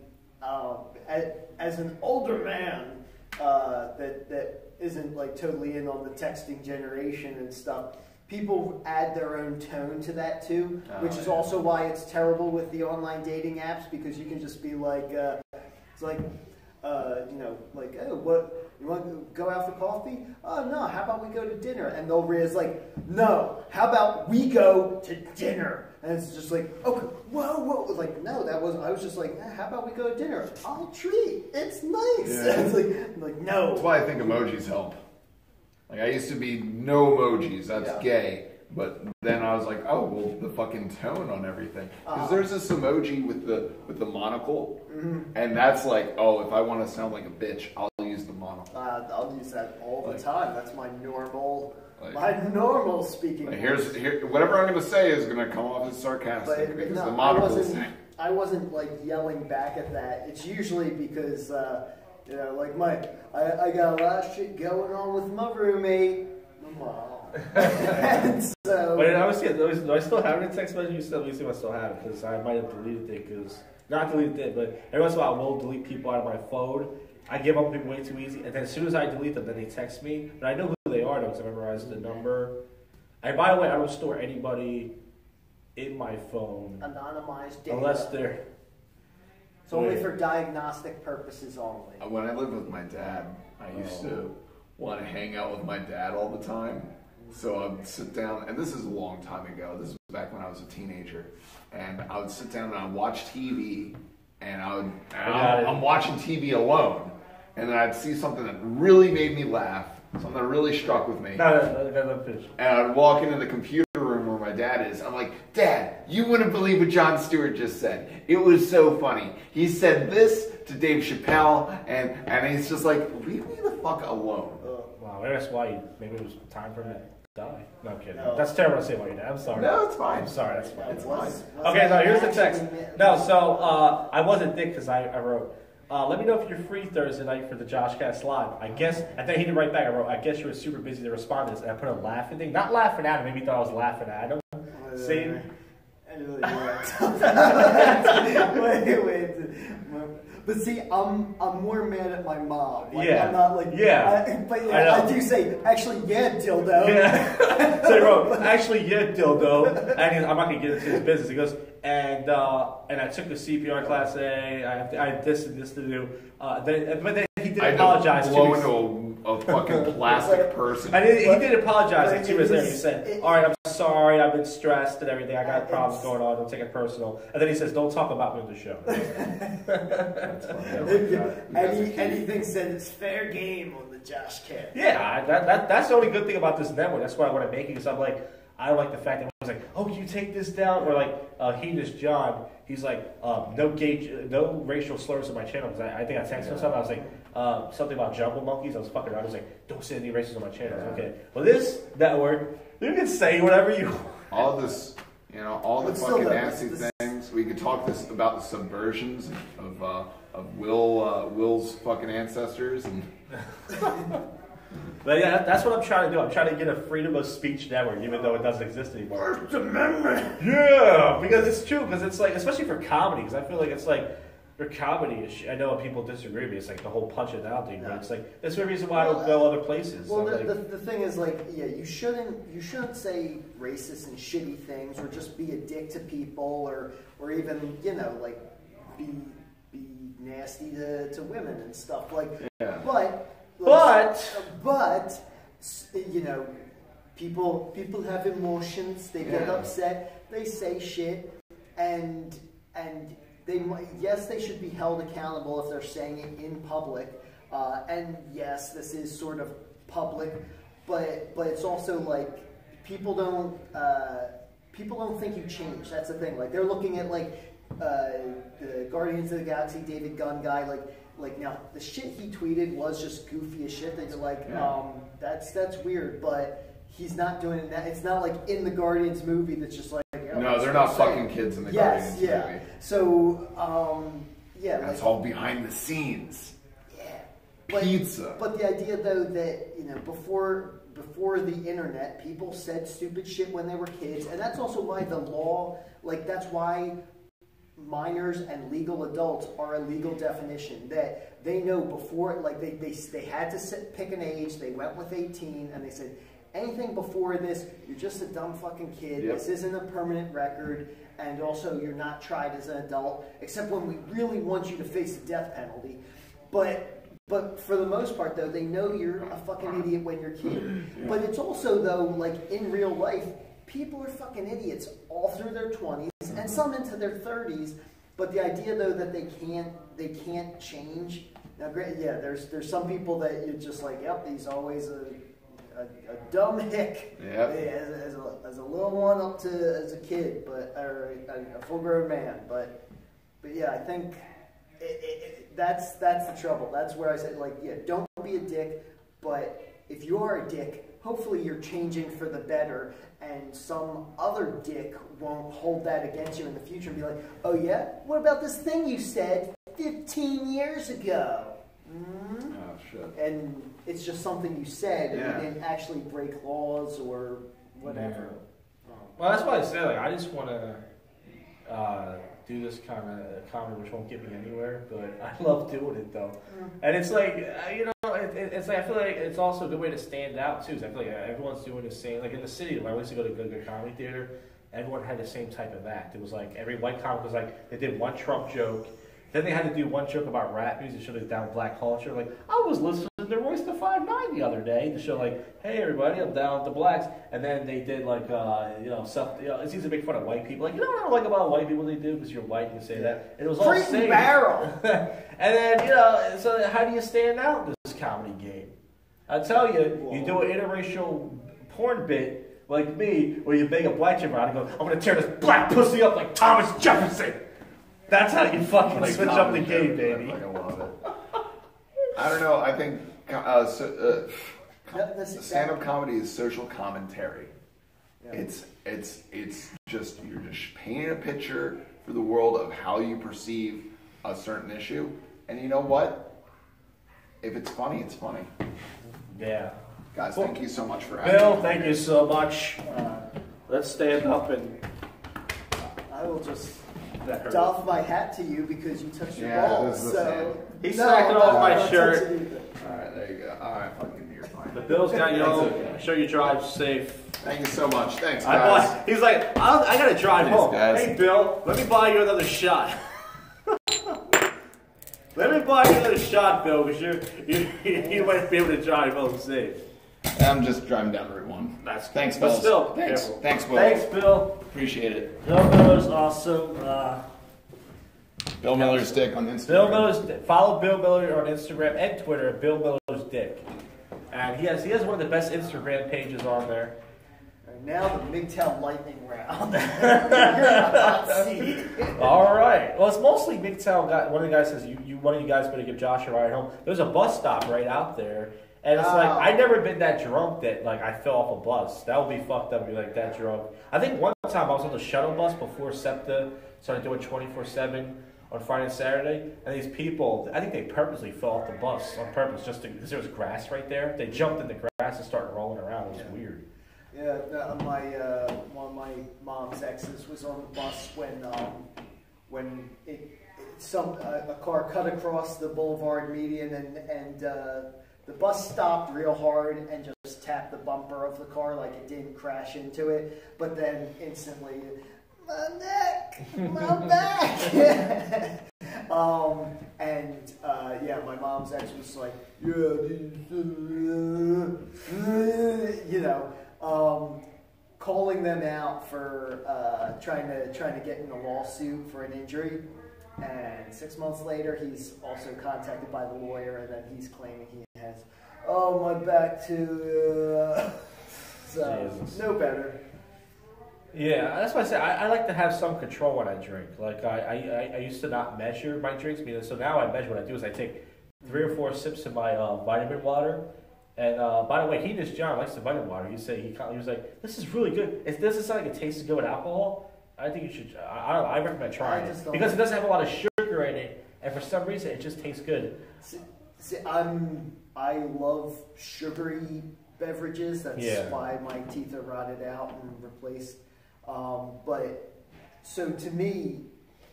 as an older man that isn't, like, totally in on the texting generation and stuff, people add their own tone to that too, which is also why it's terrible with the online dating apps, because you can just be like, it's like, you know, like, oh, You want to go out for coffee? Oh, no, how about we go to dinner? And they'll raise like, no, how about we go to dinner? And it's just like, okay, whoa. Like, no, that wasn't, I was just like, how about we go to dinner? I'll treat. It's nice. Yeah. It's like, no. That's why I think emojis help. Like, I used to be no emojis, that's gay. But then I was like, oh, well, the fucking tone on everything. Because there's this emoji with the monocle, and that's like, oh, if I want to sound like a bitch, I'll use the monocle. I'll use that all the time. That's my normal, speaking. Like, whatever I'm going to say is going to come off as sarcastic because the monocle's I wasn't like yelling back at that. It's usually because, you know, like I got a lot of shit going on with my roommate, my mom. And so, but do I still have it in text message? You still, let me see if I still have it, because I might have deleted it, because, not deleted it, but every once in a while I will delete people out of my phone. I give up people way too easy, and then as soon as I delete them, then they text me. But I know who they are, though, because I memorized the number. And by the way, I don't store anybody in my phone. Anonymized data. Unless they're... It's only for diagnostic purposes only. When I lived with my dad, I used to want to hang out with my dad all the time. So I'd sit down, and this is a long time ago. This was back when I was a teenager. And I would sit down and I'd watch TV, and I'm watching TV alone. And then I'd see something that really made me laugh, something that really struck with me. And I'd walk into the computer room where my dad is. I'm like, Dad, you wouldn't believe what Jon Stewart just said. It was so funny. He said this to Dave Chappelle, and he's just like, leave me the fuck alone. Wow, maybe that's why maybe it was time for him to die. No, I'm kidding. No. That's terrible to say about your dad. I'm sorry. No, it's fine. I'm sorry, that's fine. It's fine. Okay, so here's the text. No, so I wasn't dick because I wrote, let me know if you're free Thursday night for the JoshCast Live. I guess, and then he didn't write back. I wrote, I guess you were super busy to respond to this. And I put a laughing thing. Not laughing at him. Maybe he thought I was laughing at him. See? Wait. But see, I'm more mad at my mom. Like, yeah. I'm not like, I do say, actually, yeah, dildo. Yeah. So he wrote, actually, yeah, dildo. And I'm not going to get into his business. He goes, and I took a CPR class A. I had this and this to do. But then he did apologize. Blow into a fucking plastic person. And he did apologize like 2 minutes later. He said, all right, I'm sorry, I've been stressed and everything. I got problems going on. Don't take it personal. And then he says, don't talk about me on the show. Anything said it's fair game on the JoshCast. Yeah, that's the only good thing about this network. That's why I want to make it, because I'm like, I like the fact that I was like, oh, can you take this down? Or like, Heinous John, he's like, no racial slurs on my channel. Because I think I texted him something. I was like, something about jungle monkeys. I was fucking around. I was like, don't say any racism on my channel. Yeah. Okay. Well, this network, you can say whatever you want. All this, you know, all the fucking nasty things. We could talk about the subversions of Will's fucking ancestors and. But yeah, that's what I'm trying to do. I'm trying to get a freedom of speech network, even though it doesn't exist anymore. First Amendment. Yeah, because it's true. Because it's like, especially for comedy, because I feel like it's like for comedy. I know people disagree with me. It's like the whole punch it down thing, but it's like that's the reason why I don't go other places. Well, the thing is, like, yeah, you shouldn't say racist and shitty things, or just be a dick to people, or even, you know, like be nasty to women and stuff like. Yeah. But you know, people have emotions. They get upset. They say shit, and they should be held accountable if they're saying it in public. And yes, this is sort of public, but it's also like people don't think you change. That's the thing. Like, they're looking at like the Guardians of the Galaxy David Gunn guy, like now the shit he tweeted was just goofy as shit. They're like, that's weird, but he's not doing it. It's not like in the Guardians movie that's just like, no, they're not fucking kids in the Guardians movie. So that's all behind the scenes. Yeah, Pizza. But the idea though that, you know, before the internet, people said stupid shit when they were kids, and that's also why the law, like, that's why minors and legal adults are a legal definition, that they know before, like, they had to pick an age, they went with 18, and they said, anything before this, you're just a dumb fucking kid, this isn't a permanent record, and also you're not tried as an adult, except when we really want you to face the death penalty. But But for the most part, though, they know you're a fucking idiot when you're a kid. But it's also, though, like in real life, people are fucking idiots all through their 20s and some into their 30s. But the idea, though, that they can't change. Now, yeah, there's some people that you're just like, yep, he's always a dumb hick. Yep. As a little one up to as a kid, or a full-grown man. But yeah, I think that's the trouble. That's where I said, like, yeah, don't be a dick. But if you are a dick, hopefully you're changing for the better, and some other dick won't hold that against you in the future and be like, oh yeah, what about this thing you said 15 years ago? Mm-hmm. Oh shit. And it's just something you said, and you didn't actually break laws or whatever. Yeah. Well, that's why I say, like, I just want to do this kind of comedy, which won't get me anywhere, but I love doing it though. And it's like, it's like, I feel like it's also a good way to stand out too. 'Cause I feel like everyone's doing the same. Like in the city, when I used to go to good comedy theater, everyone had the same type of act. It was like every white comic was like, they did one Trump joke. Then they had to do one joke about rap music, show down black culture. Like, I was listening to Royce the 5'9" the other day to show, like, hey everybody, I'm down with the blacks. And then they did like, stuff. It's easy to make fun of white people. Like, you know what I don't like about white people? They do because you're white, you can say that. And it was all the same. Barrel. And then so how do you stand out in this comedy game? I tell you, you do an interracial porn bit like me, where you bang a black chick around and go, I'm gonna tear this black pussy up like Thomas Jefferson. That's how you fucking Like switch up the game, baby. I love it. I don't know. I think stand-up comedy is social commentary. Yeah. It's just, you're just painting a picture for the world of how you perceive a certain issue, and you know what? If it's funny, it's funny. Yeah. Guys, thank you so much for having me. Bill, thank you so much. Let's stand up and. I will just doff my hat to you because you touched your Yeah, balls. this is So He's smacking off my shirt. Alright, there you go. Alright, fucking, you're fine. The Bill's got you home. okay. Make sure you drive safe. Thank you so much. Thanks, guys. He's like, I gotta drive Thanks, home. guys. Hey, Bill, let me buy you another shot. Let me buy you another shot, Bill, because you might be able to drive home safe. I'm just driving down Route 1. Thanks, Bill. But still, Thanks. careful. Thanks, Will. Thanks, Bill. Appreciate it. Bill Miller's awesome. Bill Miller's Dick on Instagram. Bill Miller's follow Bill Miller on Instagram and Twitter at Bill Miller's Dick, and he has one of the best Instagram pages on there. And now the MGTOW lightning round. You're in a hot seat. All right. Well, it's mostly MGTOW guy. One of the guys says one of you guys better give Josh a ride home. There's a bus stop right out there. And it's like, I've never been that drunk that, like, I fell off a bus. That would be fucked up to be, like, that drunk. I think one time I was on the shuttle bus before SEPTA started doing 24/7 on Friday and Saturday. And these people, I think they purposely fell off the bus on purpose just because there was grass right there. They jumped in the grass and started rolling around. It was weird. Yeah, one of my mom's exes was on the bus when a car cut across the boulevard median and the bus stopped real hard and just tapped the bumper of the car like it didn't crash into it, but then instantly, my neck, my back. My mom's ex was like, calling them out for trying to get in a lawsuit for an injury. And 6 months later, he's also contacted by the lawyer, and then he's claiming he has, my back too. So, Jesus. no better. Yeah, that's why I say I like to have some control when I drink. Like I used to not measure my drinks, so now I measure. What I do is I take 3 or 4 sips of my vitamin water. And by the way, Hedonist John likes the vitamin water. He was like, "This is really good. It doesn't sound like it tastes good with alcohol. I think you should. I recommend trying it because it doesn't have a lot of sugar in it, and for some reason it just tastes good." See, I love sugary beverages. That's why my teeth are rotted out and replaced. But so to me,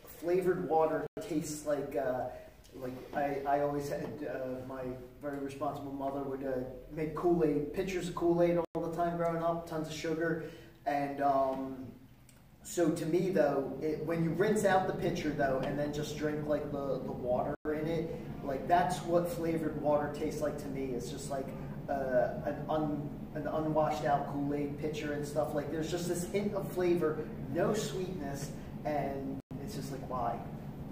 flavored water tastes like I always had my very responsible mother would make Kool-Aid, pitchers of Kool-Aid all the time growing up, tons of sugar, and So to me though, when you rinse out the pitcher though, and then just drink like the water in it, like that's what flavored water tastes like to me. It's just like an unwashed out Kool-Aid pitcher and stuff. Like there's just this hint of flavor, no sweetness, and it's just like why?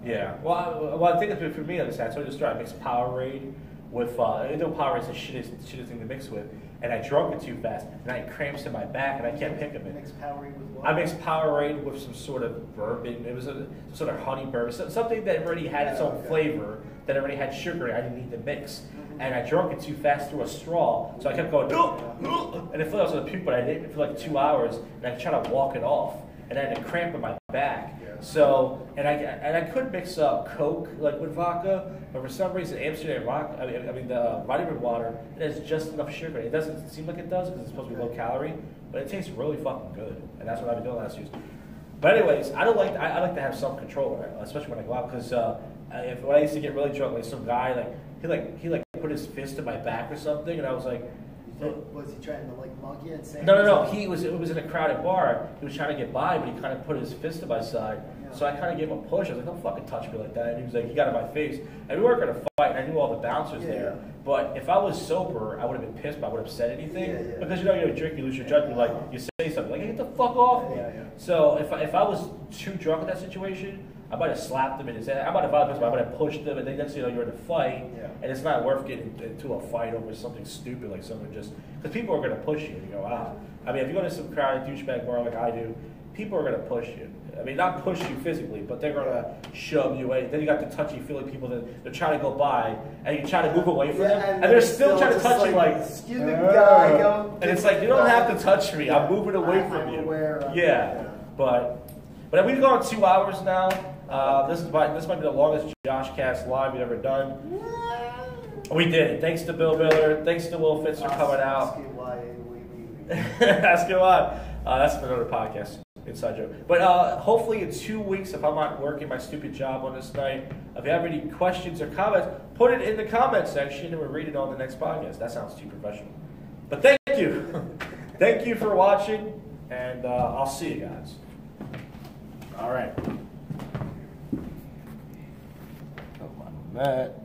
Yeah. Well, I think for me, like I told you the story. I mixed Powerade with, Powerade's the shittest thing to mix with, and I drunk it too fast, and I had cramps in my back, and I can't pick them. Mix Powerade with what? I mixed Powerade with some sort of bourbon. It was some sort of honey bourbon, something that already had its own flavor, that already had sugar in it. I didn't need to mix. And I drunk it too fast through a straw, so I kept going, and it felt like I was going to puke, but I didn't for like 2 hours, and I tried to walk it off, and I had a cramp in my back. So, and I could mix Coke like with vodka, but for some reason Amsterdam vodka, the vitamin water, it has just enough sugar. It doesn't seem like it does because it's supposed to be low calorie, but it tastes really fucking good, and that's what I've been doing last year. But anyways, I like to have self control, especially when I go out, because when I used to get really drunk, like some guy he put his fist in my back or something, and I was like. Was he trying to like mug you and say? No. It was in a crowded bar. He was trying to get by, but he kind of put his fist to my side. Yeah. So I kind of gave him a push. I was like, "Don't fucking touch me like that." And he was like, "He got in my face." And we weren't gonna fight. And I knew all the bouncers there. But if I was sober, I would have been pissed. But I would have said anything because you drink, you lose your judgment. Like you say something, like, "Hey, get the fuck off me." So if I was too drunk in that situation, I might have slapped him in his head. I might have pushed him, and then next thing you know, you're in a fight, and it's not worth getting into a fight over something stupid like someone just because people are going to push you and you go out. I mean, if you go to some crowded douchebag bar like I do, people are going to push you. I mean, not push you physically, but they're going to shove you away. Then you got the touchy-feely people that they're trying to go by, and you try to move away from them, and they're still trying to touch you, like, excuse me, guy, go. And it's like, you don't have to touch me. I'm moving away from you. But we've gone 2 hours now. This might be the longest JoshCast live we've ever done. We did it. Thanks to Bill Miller. Thanks to Willie Fritz for coming out. Ask you why. That's another podcast. Inside joke. But hopefully in 2 weeks, if I'm not working my stupid job on this night, if you have any questions or comments, put it in the comment section and we'll read it on the next podcast. That sounds too professional. But thank you. Thank you for watching, and I'll see you guys. All right. That.